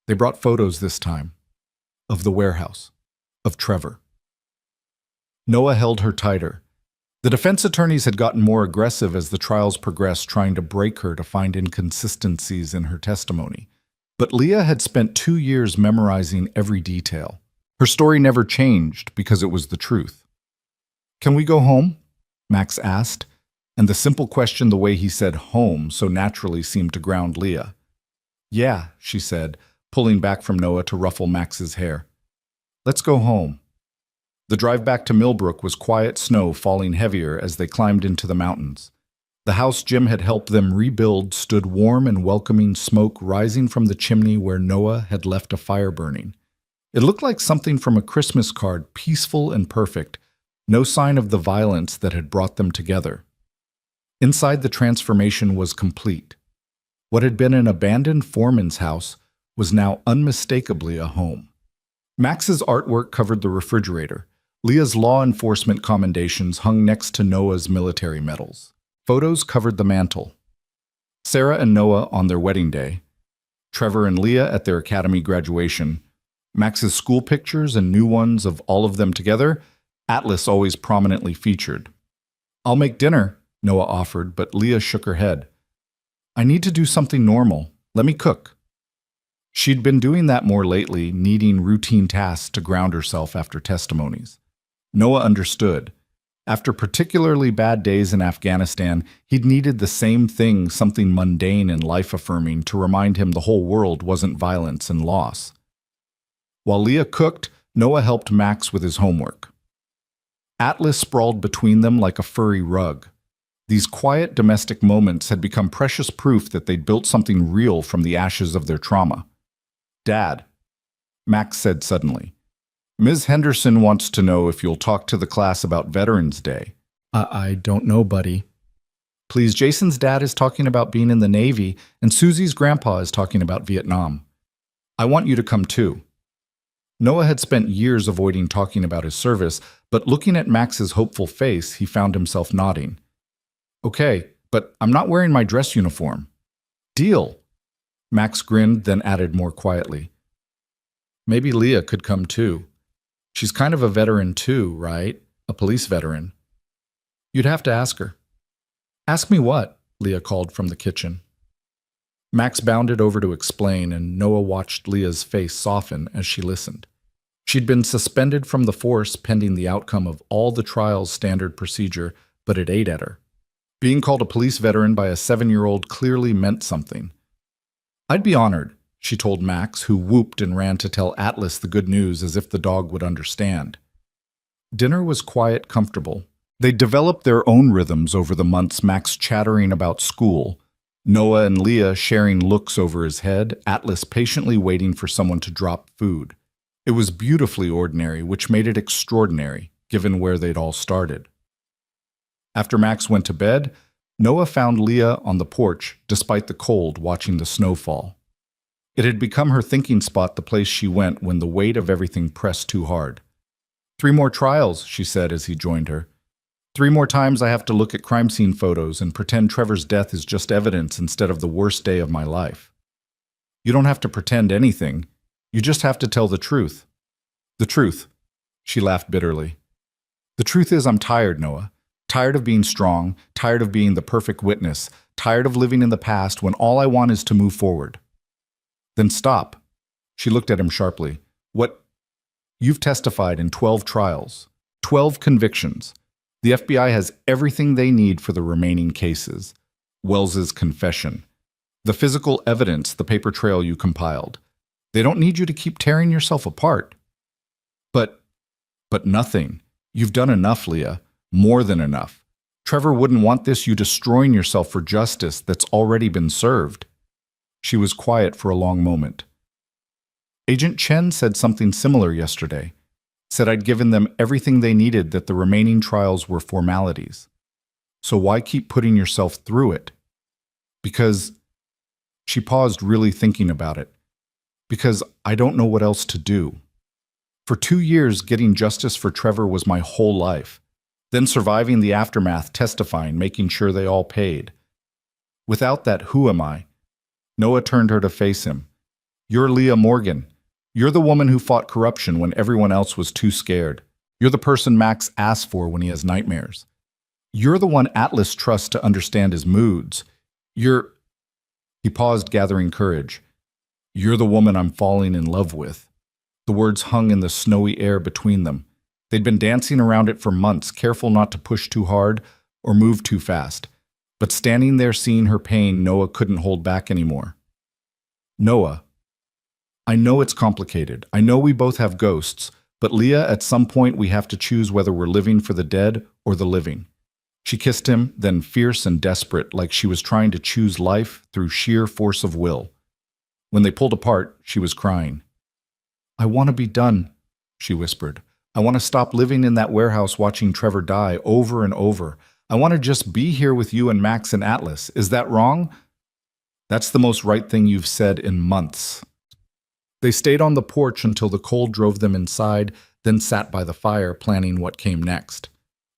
They brought photos this time. Of the warehouse. Of Trevor. Noah held her tighter. The defense attorneys had gotten more aggressive as the trials progressed, trying to break her to find inconsistencies in her testimony. But Leah had spent 2 years memorizing every detail. Her story never changed because it was the truth. "Can we go home?" Max asked, and the simple question, the way he said home, so naturally seemed to ground Leah. "Yeah," she said, pulling back from Noah to ruffle Max's hair. "Let's go home." The drive back to Millbrook was quiet snow falling heavier as they climbed into the mountains. The house Jim had helped them rebuild stood warm and welcoming, smoke rising from the chimney where Noah had left a fire burning. It looked like something from a Christmas card, peaceful and perfect, no sign of the violence that had brought them together. Inside, the transformation was complete. What had been an abandoned foreman's house was now unmistakably a home. Max's artwork covered the refrigerator. Leah's law enforcement commendations hung next to Noah's military medals. Photos covered the mantel. Sarah and Noah on their wedding day, Trevor and Leah at their academy graduation, Max's school pictures and new ones of all of them together, Atlas always prominently featured. "I'll make dinner," Noah offered, but Leah shook her head. "I need to do something normal. Let me cook." She'd been doing that more lately, needing routine tasks to ground herself after testimonies. Noah understood. After particularly bad days in Afghanistan, he'd needed the same thing, something mundane and life-affirming, to remind him the whole world wasn't violence and loss. While Leah cooked, Noah helped Max with his homework. Atlas sprawled between them like a furry rug. These quiet domestic moments had become precious proof that they'd built something real from the ashes of their trauma. "Dad," Max said suddenly, "Ms. Henderson wants to know if you'll talk to the class about Veterans Day." I don't know, buddy." "Please, Jason's dad is talking about being in the Navy, and Susie's grandpa is talking about Vietnam. I want you to come too." Noah had spent years avoiding talking about his service, but looking at Max's hopeful face, he found himself nodding. "Okay, but I'm not wearing my dress uniform." "Deal." Max grinned, then added more quietly, "Maybe Leah could come too. She's kind of a veteran too, right? A police veteran." "You'd have to ask her." "Ask me what?" Leah called from the kitchen. Max bounded over to explain, and Noah watched Leah's face soften as she listened. She'd been suspended from the force pending the outcome of all the trial's standard procedure, but it ate at her. Being called a police veteran by a 7-year-old clearly meant something. "I'd be honored," she told Max, who whooped and ran to tell Atlas the good news as if the dog would understand. Dinner was quiet, comfortable. They'd developed their own rhythms over the months, Max chattering about school, Noah and Leah sharing looks over his head, Atlas patiently waiting for someone to drop food. It was beautifully ordinary, which made it extraordinary, given where they'd all started. After Max went to bed, Noah found Leah on the porch, despite the cold, watching the snow fall. It had become her thinking spot, the place she went when the weight of everything pressed too hard. 3 more trials, she said as he joined her. 3 more times I have to look at crime scene photos and pretend Trevor's death is just evidence instead of the worst day of my life. You don't have to pretend anything. You just have to tell the truth. The truth. She laughed bitterly. The truth is I'm tired, Noah. Tired of being strong, tired of being the perfect witness, tired of living in the past when all I want is to move forward. Then stop. She looked at him sharply. What? You've testified in 12 trials, 12 convictions. The FBI has everything they need for the remaining cases. Wells's confession. The physical evidence, the paper trail you compiled. They don't need you to keep tearing yourself apart. But nothing. You've done enough, Leah. More than enough. Trevor wouldn't want you destroying yourself for justice that's already been served. She was quiet for a long moment. Agent Chen said something similar yesterday. Said I'd given them everything they needed, that the remaining trials were formalities. So why keep putting yourself through it? Because, she paused, really thinking about it. Because I don't know what else to do. For 2 years, getting justice for Trevor was my whole life. Then surviving the aftermath, testifying, making sure they all paid. Without that, who am I? Noah turned her to face him. You're Leah Morgan. You're the woman who fought corruption when everyone else was too scared. You're the person Max asks for when he has nightmares. You're the one Atlas trusts to understand his moods. You're... He paused, gathering courage. You're the woman I'm falling in love with. The words hung in the snowy air between them. They'd been dancing around it for months, careful not to push too hard or move too fast. But standing there seeing her pain, Noah couldn't hold back anymore. Noah, I know it's complicated. I know we both have ghosts, but Leah, at some point we have to choose whether we're living for the dead or the living. She kissed him, then fierce and desperate, like she was trying to choose life through sheer force of will. When they pulled apart, she was crying. I want to be done, she whispered. I want to stop living in that warehouse watching Trevor die over and over. I want to just be here with you and Max and Atlas. Is that wrong? That's the most right thing you've said in months. They stayed on the porch until the cold drove them inside, then sat by the fire, planning what came next.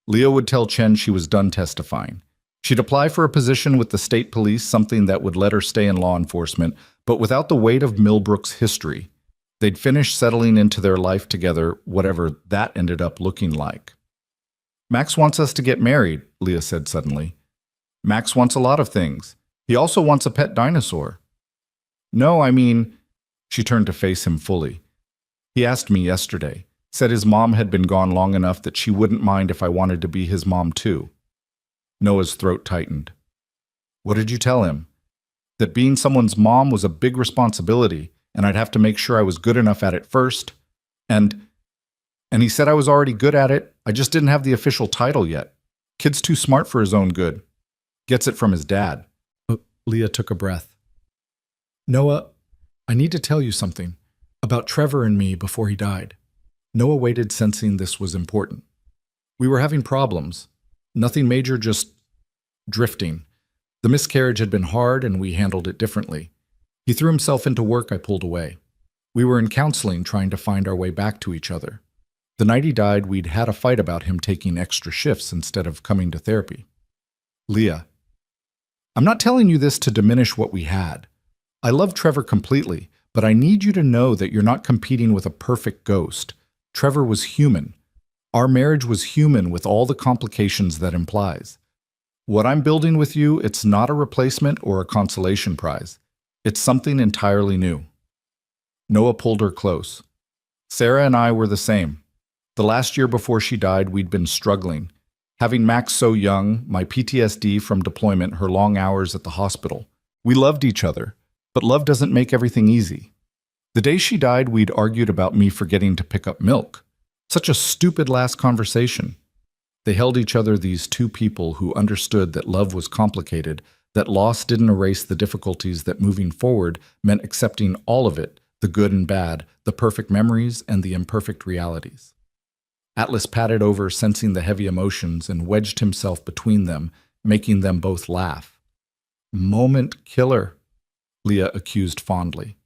Leah would tell Chen she was done testifying. She'd apply for a position with the state police, something that would let her stay in law enforcement, but without the weight of Millbrook's history. They'd finish settling into their life together, whatever that ended up looking like. Max wants us to get married, Leah said suddenly. Max wants a lot of things. He also wants a pet dinosaur. No, I mean... She turned to face him fully. He asked me yesterday. Said his mom had been gone long enough that she wouldn't mind if I wanted to be his mom too. Noah's throat tightened. What did you tell him? That being someone's mom was a big responsibility, and I'd have to make sure I was good enough at it first. And he said I was already good at it, I just didn't have the official title yet. Kid's too smart for his own good. Gets it from his dad. Leah took a breath. Noah, I need to tell you something about Trevor and me before he died. Noah waited, sensing this was important. We were having problems. Nothing major, just drifting. The miscarriage had been hard and we handled it differently. He threw himself into work, I pulled away. We were in counseling, trying to find our way back to each other. The night he died, we'd had a fight about him taking extra shifts instead of coming to therapy. Leah, I'm not telling you this to diminish what we had. I love Trevor completely, but I need you to know that you're not competing with a perfect ghost. Trevor was human. Our marriage was human with all the complications that implies. What I'm building with you, it's not a replacement or a consolation prize. It's something entirely new. Noah pulled her close. Sarah and I were the same. The last year before she died, we'd been struggling. Having Max so young, my PTSD from deployment, her long hours at the hospital. We loved each other, but love doesn't make everything easy. The day she died, we'd argued about me forgetting to pick up milk. Such a stupid last conversation. They held each other, these two people who understood that love was complicated, that loss didn't erase the difficulties, that moving forward meant accepting all of it, the good and bad, the perfect memories and the imperfect realities. Atlas padded over, sensing the heavy emotions, and wedged himself between them, making them both laugh. Moment killer, Leah accused fondly.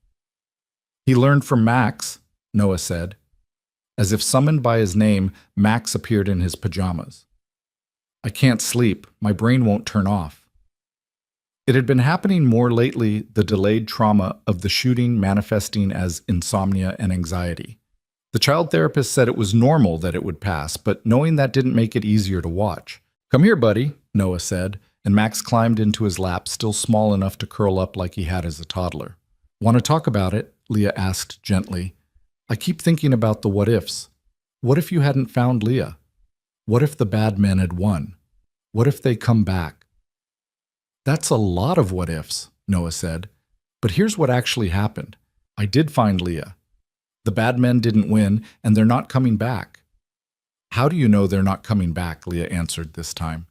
He learned from Max, Noah said. As if summoned by his name, Max appeared in his pajamas. I can't sleep. My brain won't turn off. It had been happening more lately, the delayed trauma of the shooting manifesting as insomnia and anxiety. The child therapist said it was normal that it would pass, but knowing that didn't make it easier to watch. Come here, buddy, Noah said, and Max climbed into his lap, still small enough to curl up like he had as a toddler. Want to talk about it? Leah asked gently. I keep thinking about the what-ifs. What if you hadn't found Leah? What if the bad men had won? What if they come back? That's a lot of what-ifs, Noah said. But here's what actually happened. I did find Leah. The bad men didn't win, and they're not coming back. How do you know they're not coming back? Leah answered this time.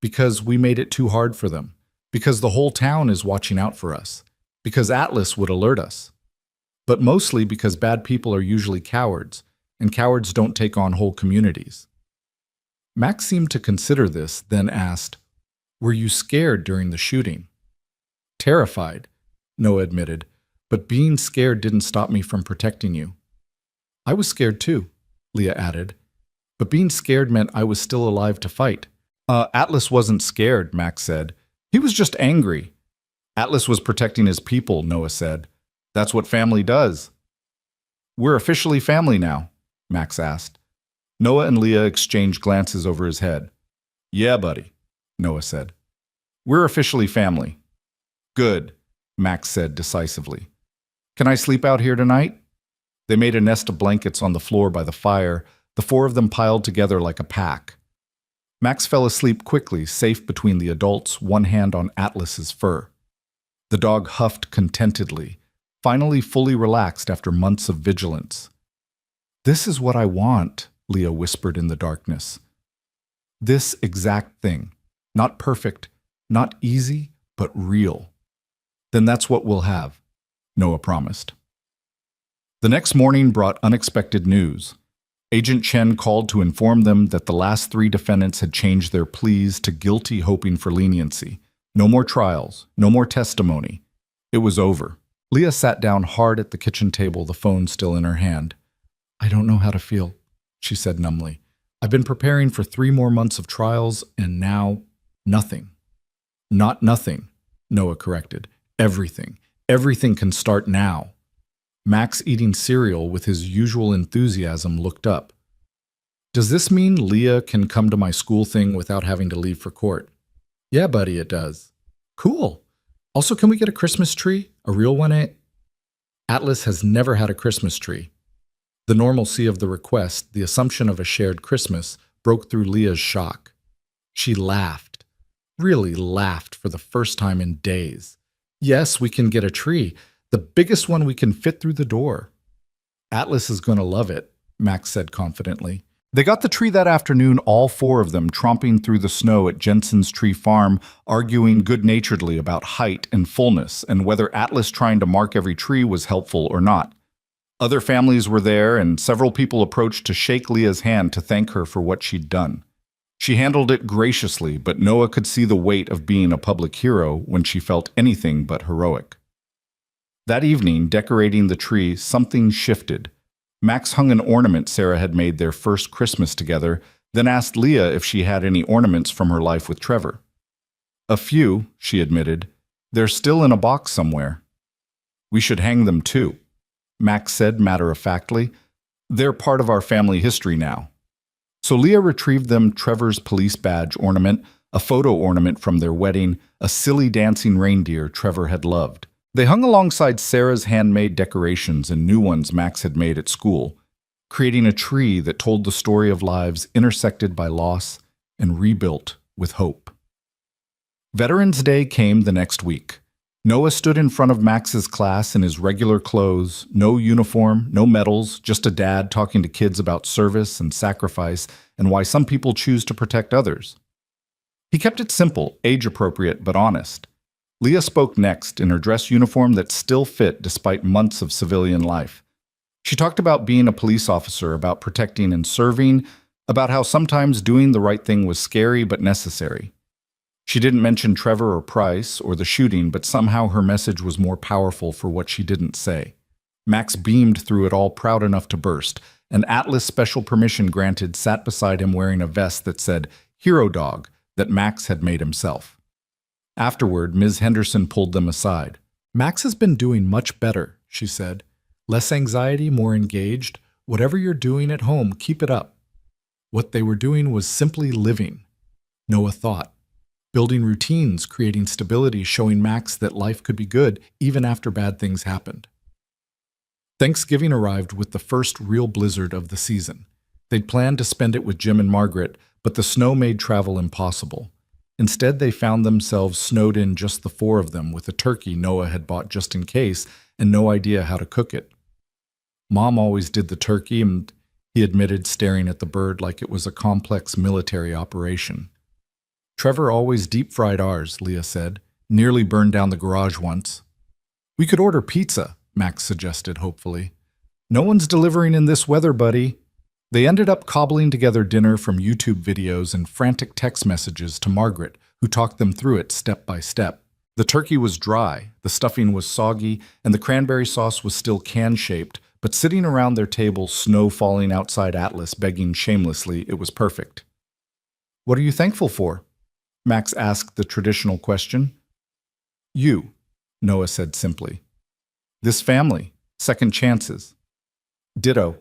Because we made it too hard for them. Because the whole town is watching out for us. Because Atlas would alert us. But mostly because bad people are usually cowards, and cowards don't take on whole communities. Max seemed to consider this, then asked, Were you scared during the shooting? Terrified, Noah admitted, but being scared didn't stop me from protecting you. I was scared too, Leah added, but being scared meant I was still alive to fight. Atlas wasn't scared, Max said. He was just angry. Atlas was protecting his people, Noah said. That's what family does. We're officially family now, Max asked. Noah and Leah exchanged glances over his head. Yeah, buddy, Noah said. We're officially family. Good, Max said decisively. Can I sleep out here tonight? They made a nest of blankets on the floor by the fire, the four of them piled together like a pack. Max fell asleep quickly, safe between the adults, one hand on Atlas's fur. The dog huffed contentedly, finally fully relaxed after months of vigilance. This is what I want, Leah whispered in the darkness. This exact thing. Not perfect, not easy, but real. Then that's what we'll have, Noah promised. The next morning brought unexpected news. Agent Chen called to inform them that the last 3 defendants had changed their pleas to guilty, hoping for leniency. No more trials, no more testimony. It was over. Leah sat down hard at the kitchen table, the phone still in her hand. I don't know how to feel, she said numbly. I've been preparing for 3 more months of trials, and now, nothing. Not nothing, Noah corrected. Everything. Everything can start now. Max, eating cereal with his usual enthusiasm, looked up. Does this mean Leah can come to my school thing without having to leave for court? Yeah, buddy, it does. Cool. Also, can we get a Christmas tree? A real one, eh? Atlas has never had a Christmas tree. The normalcy of the request, the assumption of a shared Christmas, broke through Leah's shock. She laughed. Really laughed for the first time in days. Yes, we can get a tree. The biggest one we can fit through the door. Atlas is going to love it, Max said confidently. They got the tree that afternoon, all 4 of them tromping through the snow at Jensen's tree farm, arguing good-naturedly about height and fullness and whether Atlas trying to mark every tree was helpful or not. Other families were there, and several people approached to shake Leah's hand to thank her for what she'd done. She handled it graciously, but Noah could see the weight of being a public hero when she felt anything but heroic. That evening, decorating the tree, something shifted. Max hung an ornament Sarah had made their first Christmas together, then asked Leah if she had any ornaments from her life with Trevor. A few, she admitted. They're still in a box somewhere. We should hang them too, Max said matter-of-factly. They're part of our family history now. So Leah retrieved them Trevor's police badge ornament, a photo ornament from their wedding, a silly dancing reindeer Trevor had loved. They hung alongside Sarah's handmade decorations and new ones Max had made at school, creating a tree that told the story of lives intersected by loss and rebuilt with hope. Veterans Day came the next week. Noah stood in front of Max's class in his regular clothes, no uniform, no medals, just a dad talking to kids about service and sacrifice and why some people choose to protect others. He kept it simple, age-appropriate, but honest. Leah spoke next in her dress uniform that still fit despite months of civilian life. She talked about being a police officer, about protecting and serving, about how sometimes doing the right thing was scary but necessary. She didn't mention Trevor or Price or the shooting, but somehow her message was more powerful for what she didn't say. Max beamed through it all, proud enough to burst. An Atlas special permission granted sat beside him wearing a vest that said Hero Dog that Max had made himself. Afterward, Ms. Henderson pulled them aside. Max has been doing much better, she said. Less anxiety, more engaged. Whatever you're doing at home, keep it up. What they were doing was simply living. Noah thought. Building routines, creating stability, showing Max that life could be good even after bad things happened. Thanksgiving arrived with the first real blizzard of the season. They'd planned to spend it with Jim and Margaret, but the snow made travel impossible. Instead, they found themselves snowed in, just the 4 of them, with a turkey Noah had bought just in case and no idea how to cook it. Mom always did the turkey, and he admitted, staring at the bird like it was a complex military operation. Trevor always deep-fried ours, Leah said. Nearly burned down the garage once. We could order pizza, Max suggested hopefully. No one's delivering in this weather, buddy. They ended up cobbling together dinner from YouTube videos and frantic text messages to Margaret, who talked them through it step by step. The turkey was dry, the stuffing was soggy, and the cranberry sauce was still can-shaped, but sitting around their table, snow falling outside Atlas, begging shamelessly, it was perfect. What are you thankful for? Max asked the traditional question. You, Noah said simply. This family, second chances. Ditto,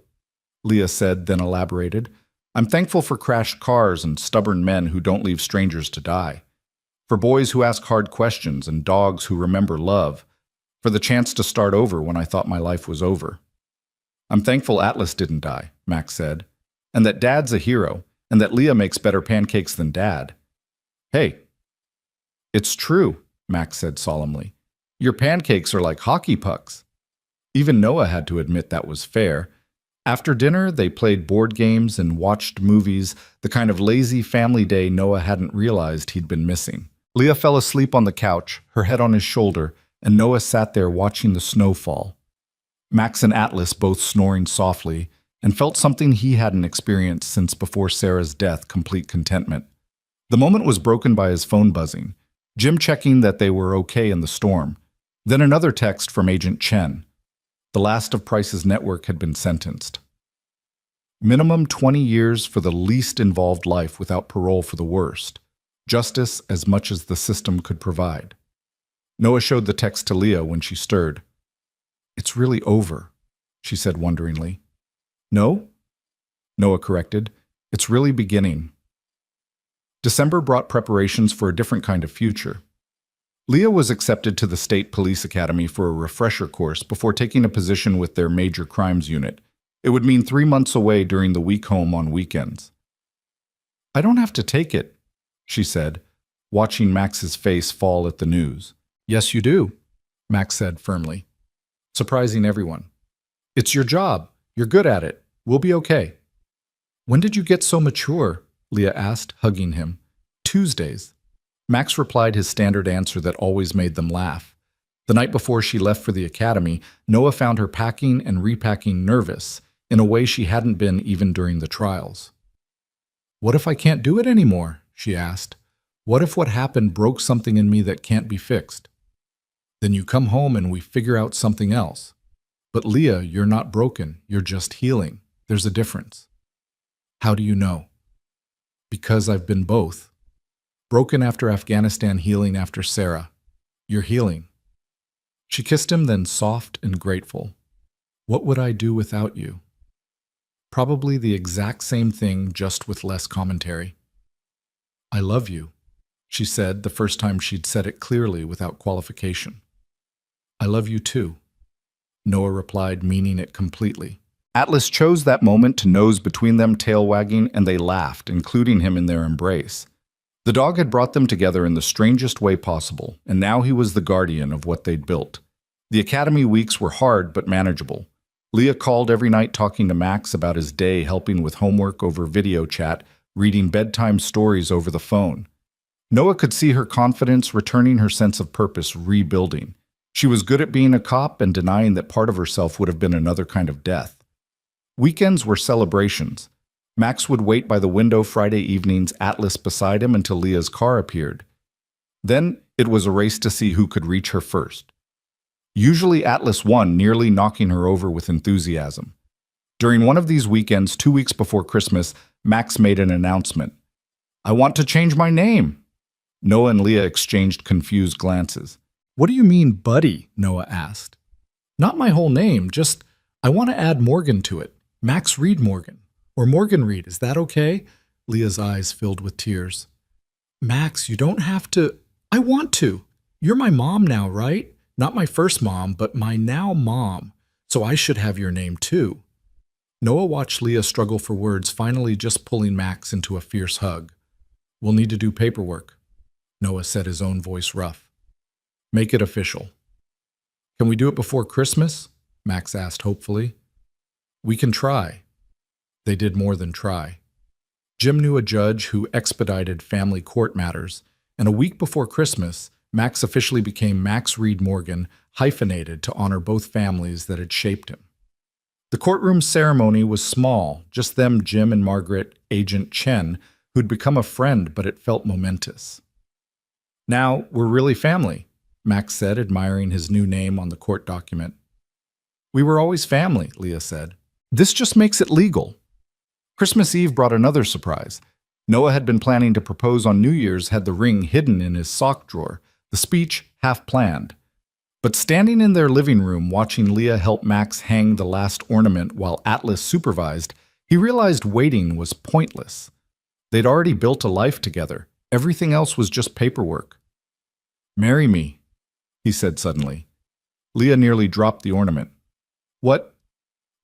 Leah said, then elaborated. I'm thankful for crashed cars and stubborn men who don't leave strangers to die. For boys who ask hard questions and dogs who remember love. For the chance to start over when I thought my life was over. I'm thankful Atlas didn't die, Max said, and that Dad's a hero, and that Leah makes better pancakes than Dad. Hey. It's true, Max said solemnly. Your pancakes are like hockey pucks. Even Noah had to admit that was fair. After dinner, they played board games and watched movies, the kind of lazy family day Noah hadn't realized he'd been missing. Leah fell asleep on the couch, her head on his shoulder, and Noah sat there watching the snow fall. Max and Atlas both snoring softly, and felt something he hadn't experienced since before Sarah's death, complete contentment. The moment was broken by his phone buzzing, Jim checking that they were okay in the storm. Then another text from Agent Chen. The last of Price's network had been sentenced. Minimum 20 years for the least involved life without parole for the worst. Justice as much as the system could provide. Noah showed the text to Leah when she stirred. It's really over, she said wonderingly. No? Noah corrected. It's really beginning. December brought preparations for a different kind of future. Leah was accepted to the State Police Academy for a refresher course before taking a position with their major crimes unit. It would mean 3 months away during the week home on weekends. I don't have to take it, she said, watching Max's face fall at the news. Yes, you do, Max said firmly, surprising everyone. It's your job. You're good at it. We'll be okay. When did you get so mature? Leah asked, hugging him. Tuesdays. Max replied his standard answer that always made them laugh. The night before she left for the academy, Noah found her packing and repacking nervous, in a way she hadn't been even during the trials. What if I can't do it anymore? She asked. What if what happened broke something in me that can't be fixed? Then you come home and we figure out something else. But Leah, you're not broken, you're just healing. There's a difference. How do you know? Because I've been both. Broken after Afghanistan, healing after Sarah. You're healing. She kissed him, then soft and grateful. What would I do without you? Probably the exact same thing, just with less commentary. I love you, she said the first time she'd said it clearly without qualification. I love you too, Noah replied, meaning it completely. Atlas chose that moment to nose between them, tail wagging, and they laughed, including him in their embrace. The dog had brought them together in the strangest way possible, and now he was the guardian of what they'd built. The academy weeks were hard but manageable. Leah called every night talking to Max about his day, helping with homework over video chat, reading bedtime stories over the phone. Noah could see her confidence returning, her sense of purpose rebuilding. She was good at being a cop and denying that part of herself would have been another kind of death. Weekends were celebrations. Max would wait by the window Friday evenings, Atlas beside him until Leah's car appeared. Then it was a race to see who could reach her first. Usually Atlas won, nearly knocking her over with enthusiasm. During one of these weekends, 2 weeks before Christmas, Max made an announcement. I want to change my name. Noah and Leah exchanged confused glances. What do you mean, buddy? Noah asked. Not my whole name, just I want to add Morgan to it. Max Reed Morgan. Or Morgan Reed, is that okay? Leah's eyes filled with tears. Max, you don't have to. I want to. You're my mom now, right? Not my first mom, but my now mom. So I should have your name too. Noah watched Leah struggle for words, finally just pulling Max into a fierce hug. We'll need to do paperwork, Noah said, his own voice rough. Make it official. Can we do it before Christmas? Max asked hopefully. We can try. They did more than try. Jim knew a judge who expedited family court matters, and a week before Christmas, Max officially became Max Reed Morgan, hyphenated to honor both families that had shaped him. The courtroom ceremony was small, just them, Jim and Margaret, Agent Chen, who'd become a friend, but it felt momentous. Now, we're really family, Max said, admiring his new name on the court document. We were always family, Leah said. This just makes it legal. Christmas Eve brought another surprise. Noah had been planning to propose on New Year's, had the ring hidden in his sock drawer, the speech half planned. But standing in their living room watching Leah help Max hang the last ornament while Atlas supervised, he realized waiting was pointless. They'd already built a life together. Everything else was just paperwork. "Marry me," he said suddenly. Leah nearly dropped the ornament. "What?"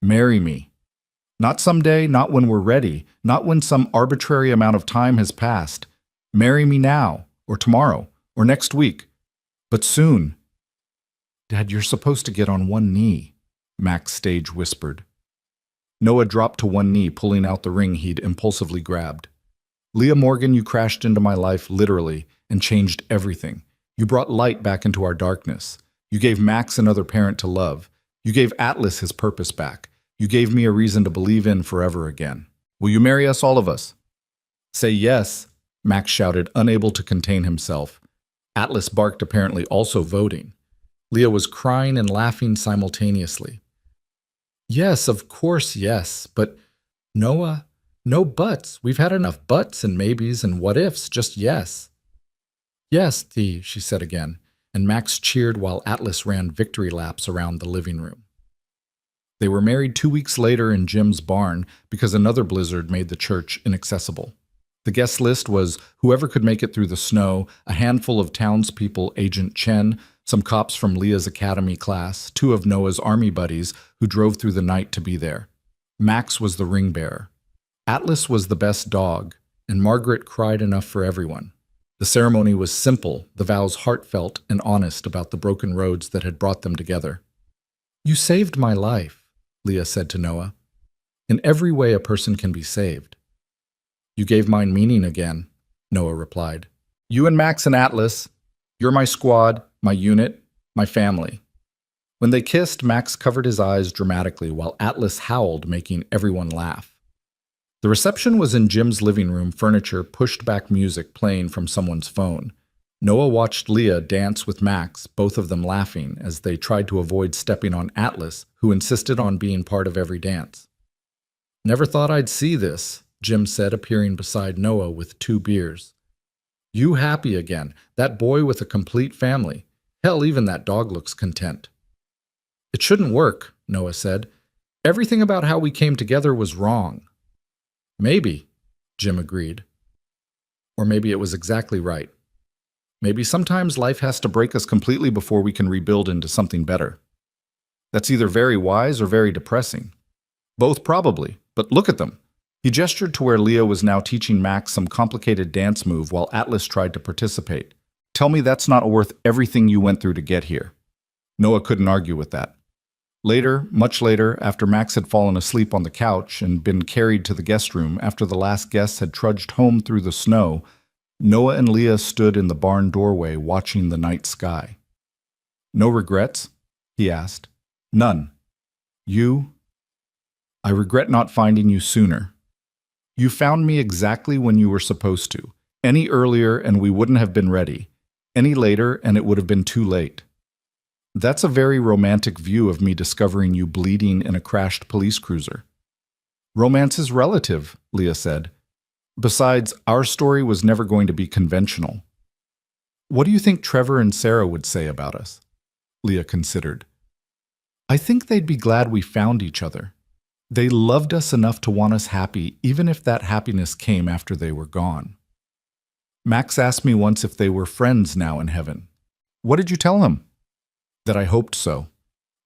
"Marry me. Not someday, not when we're ready, not when some arbitrary amount of time has passed. Marry me now, or tomorrow, or next week. But soon." "Dad, you're supposed to get on one knee," Max Stage whispered. Noah dropped to one knee, pulling out the ring he'd impulsively grabbed. "Leah Morgan, you crashed into my life literally and changed everything. You brought light back into our darkness. You gave Max another parent to love. You gave Atlas his purpose back. You gave me a reason to believe in forever again. Will you marry us, all of us?" "Say yes," Max shouted, unable to contain himself. Atlas barked, apparently also voting. Leah was crying and laughing simultaneously. "Yes, of course, yes. But Noah, no buts. We've had enough buts and maybes and what ifs, just yes." "Yes, Thee," she said again, and Max cheered while Atlas ran victory laps around the living room. They were married 2 weeks later in Jim's barn because another blizzard made the church inaccessible. The guest list was whoever could make it through the snow, a handful of townspeople, Agent Chen, some cops from Leah's academy class, 2 of Noah's army buddies who drove through the night to be there. Max was the ring bearer. Atlas was the best dog, and Margaret cried enough for everyone. The ceremony was simple, the vows heartfelt and honest about the broken roads that had brought them together. "You saved my life," Leah said to Noah. "In every way a person can be saved." "You gave mine meaning again," Noah replied. "You and Max and Atlas, you're my squad, my unit, my family." When they kissed, Max covered his eyes dramatically while Atlas howled, making everyone laugh. The reception was in Jim's living room, furniture, pushed-back music playing from someone's phone. Noah watched Leah dance with Max, both of them laughing, as they tried to avoid stepping on Atlas, who insisted on being part of every dance. "Never thought I'd see this," Jim said, appearing beside Noah with 2 beers. "You happy again, that boy with a complete family. Hell, even that dog looks content." "It shouldn't work," Noah said. "Everything about how we came together was wrong." "Maybe," Jim agreed. "Or maybe it was exactly right. Maybe sometimes life has to break us completely before we can rebuild into something better. That's either very wise or very depressing. Both probably, but look at them." He gestured to where Leah was now teaching Max some complicated dance move while Atlas tried to participate. "Tell me that's not worth everything you went through to get here." Noah couldn't argue with that. Later, much later, after Max had fallen asleep on the couch and been carried to the guest room after the last guests had trudged home through the snow, Noah and Leah stood in the barn doorway watching the night sky. "No regrets?" he asked. "None. You?" "I regret not finding you sooner. You found me exactly when you were supposed to. Any earlier and we wouldn't have been ready. Any later and it would have been too late." "That's a very romantic view of me discovering you bleeding in a crashed police cruiser." "Romance is relative," Leah said. "Besides, our story was never going to be conventional." "What do you think Trevor and Sarah would say about us?" Leah considered. "I think they'd be glad we found each other. They loved us enough to want us happy, even if that happiness came after they were gone. Max asked me once if they were friends now in heaven. What did you tell him?" "That I hoped so.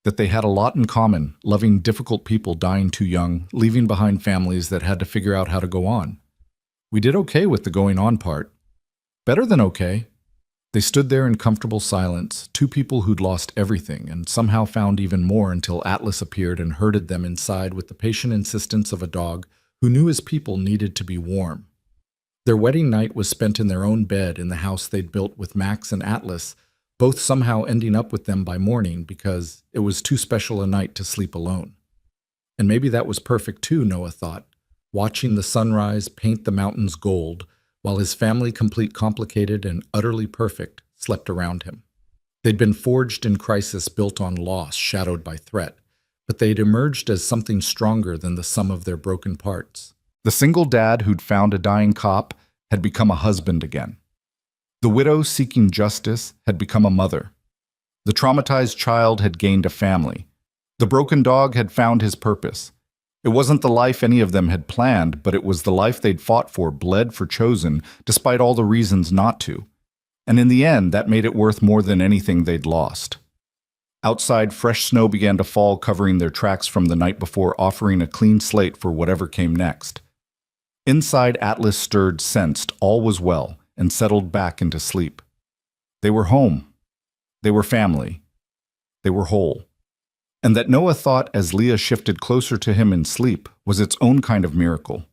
That they had a lot in common, loving difficult people dying too young, leaving behind families that had to figure out how to go on. We did okay with the going on part. Better than okay." They stood there in comfortable silence, 2 people who'd lost everything and somehow found even more until Atlas appeared and herded them inside with the patient insistence of a dog who knew his people needed to be warm. Their wedding night was spent in their own bed in the house they'd built with Max and Atlas, both somehow ending up with them by morning because it was too special a night to sleep alone. And maybe that was perfect too, Noah thought, watching the sunrise paint the mountains gold, while his family, complete, complicated, and utterly perfect, slept around him. They'd been forged in crisis, built on loss, shadowed by threat, but they'd emerged as something stronger than the sum of their broken parts. The single dad who'd found a dying cop had become a husband again. The widow seeking justice had become a mother. The traumatized child had gained a family. The broken dog had found his purpose. It wasn't the life any of them had planned, but it was the life they'd fought for, bled for, chosen, despite all the reasons not to. And in the end, that made it worth more than anything they'd lost. Outside, fresh snow began to fall, covering their tracks from the night before, offering a clean slate for whatever came next. Inside, Atlas stirred, sensed all was well, and settled back into sleep. They were home. They were family. They were whole. And that Noah thought as Leah shifted closer to him in sleep was its own kind of miracle.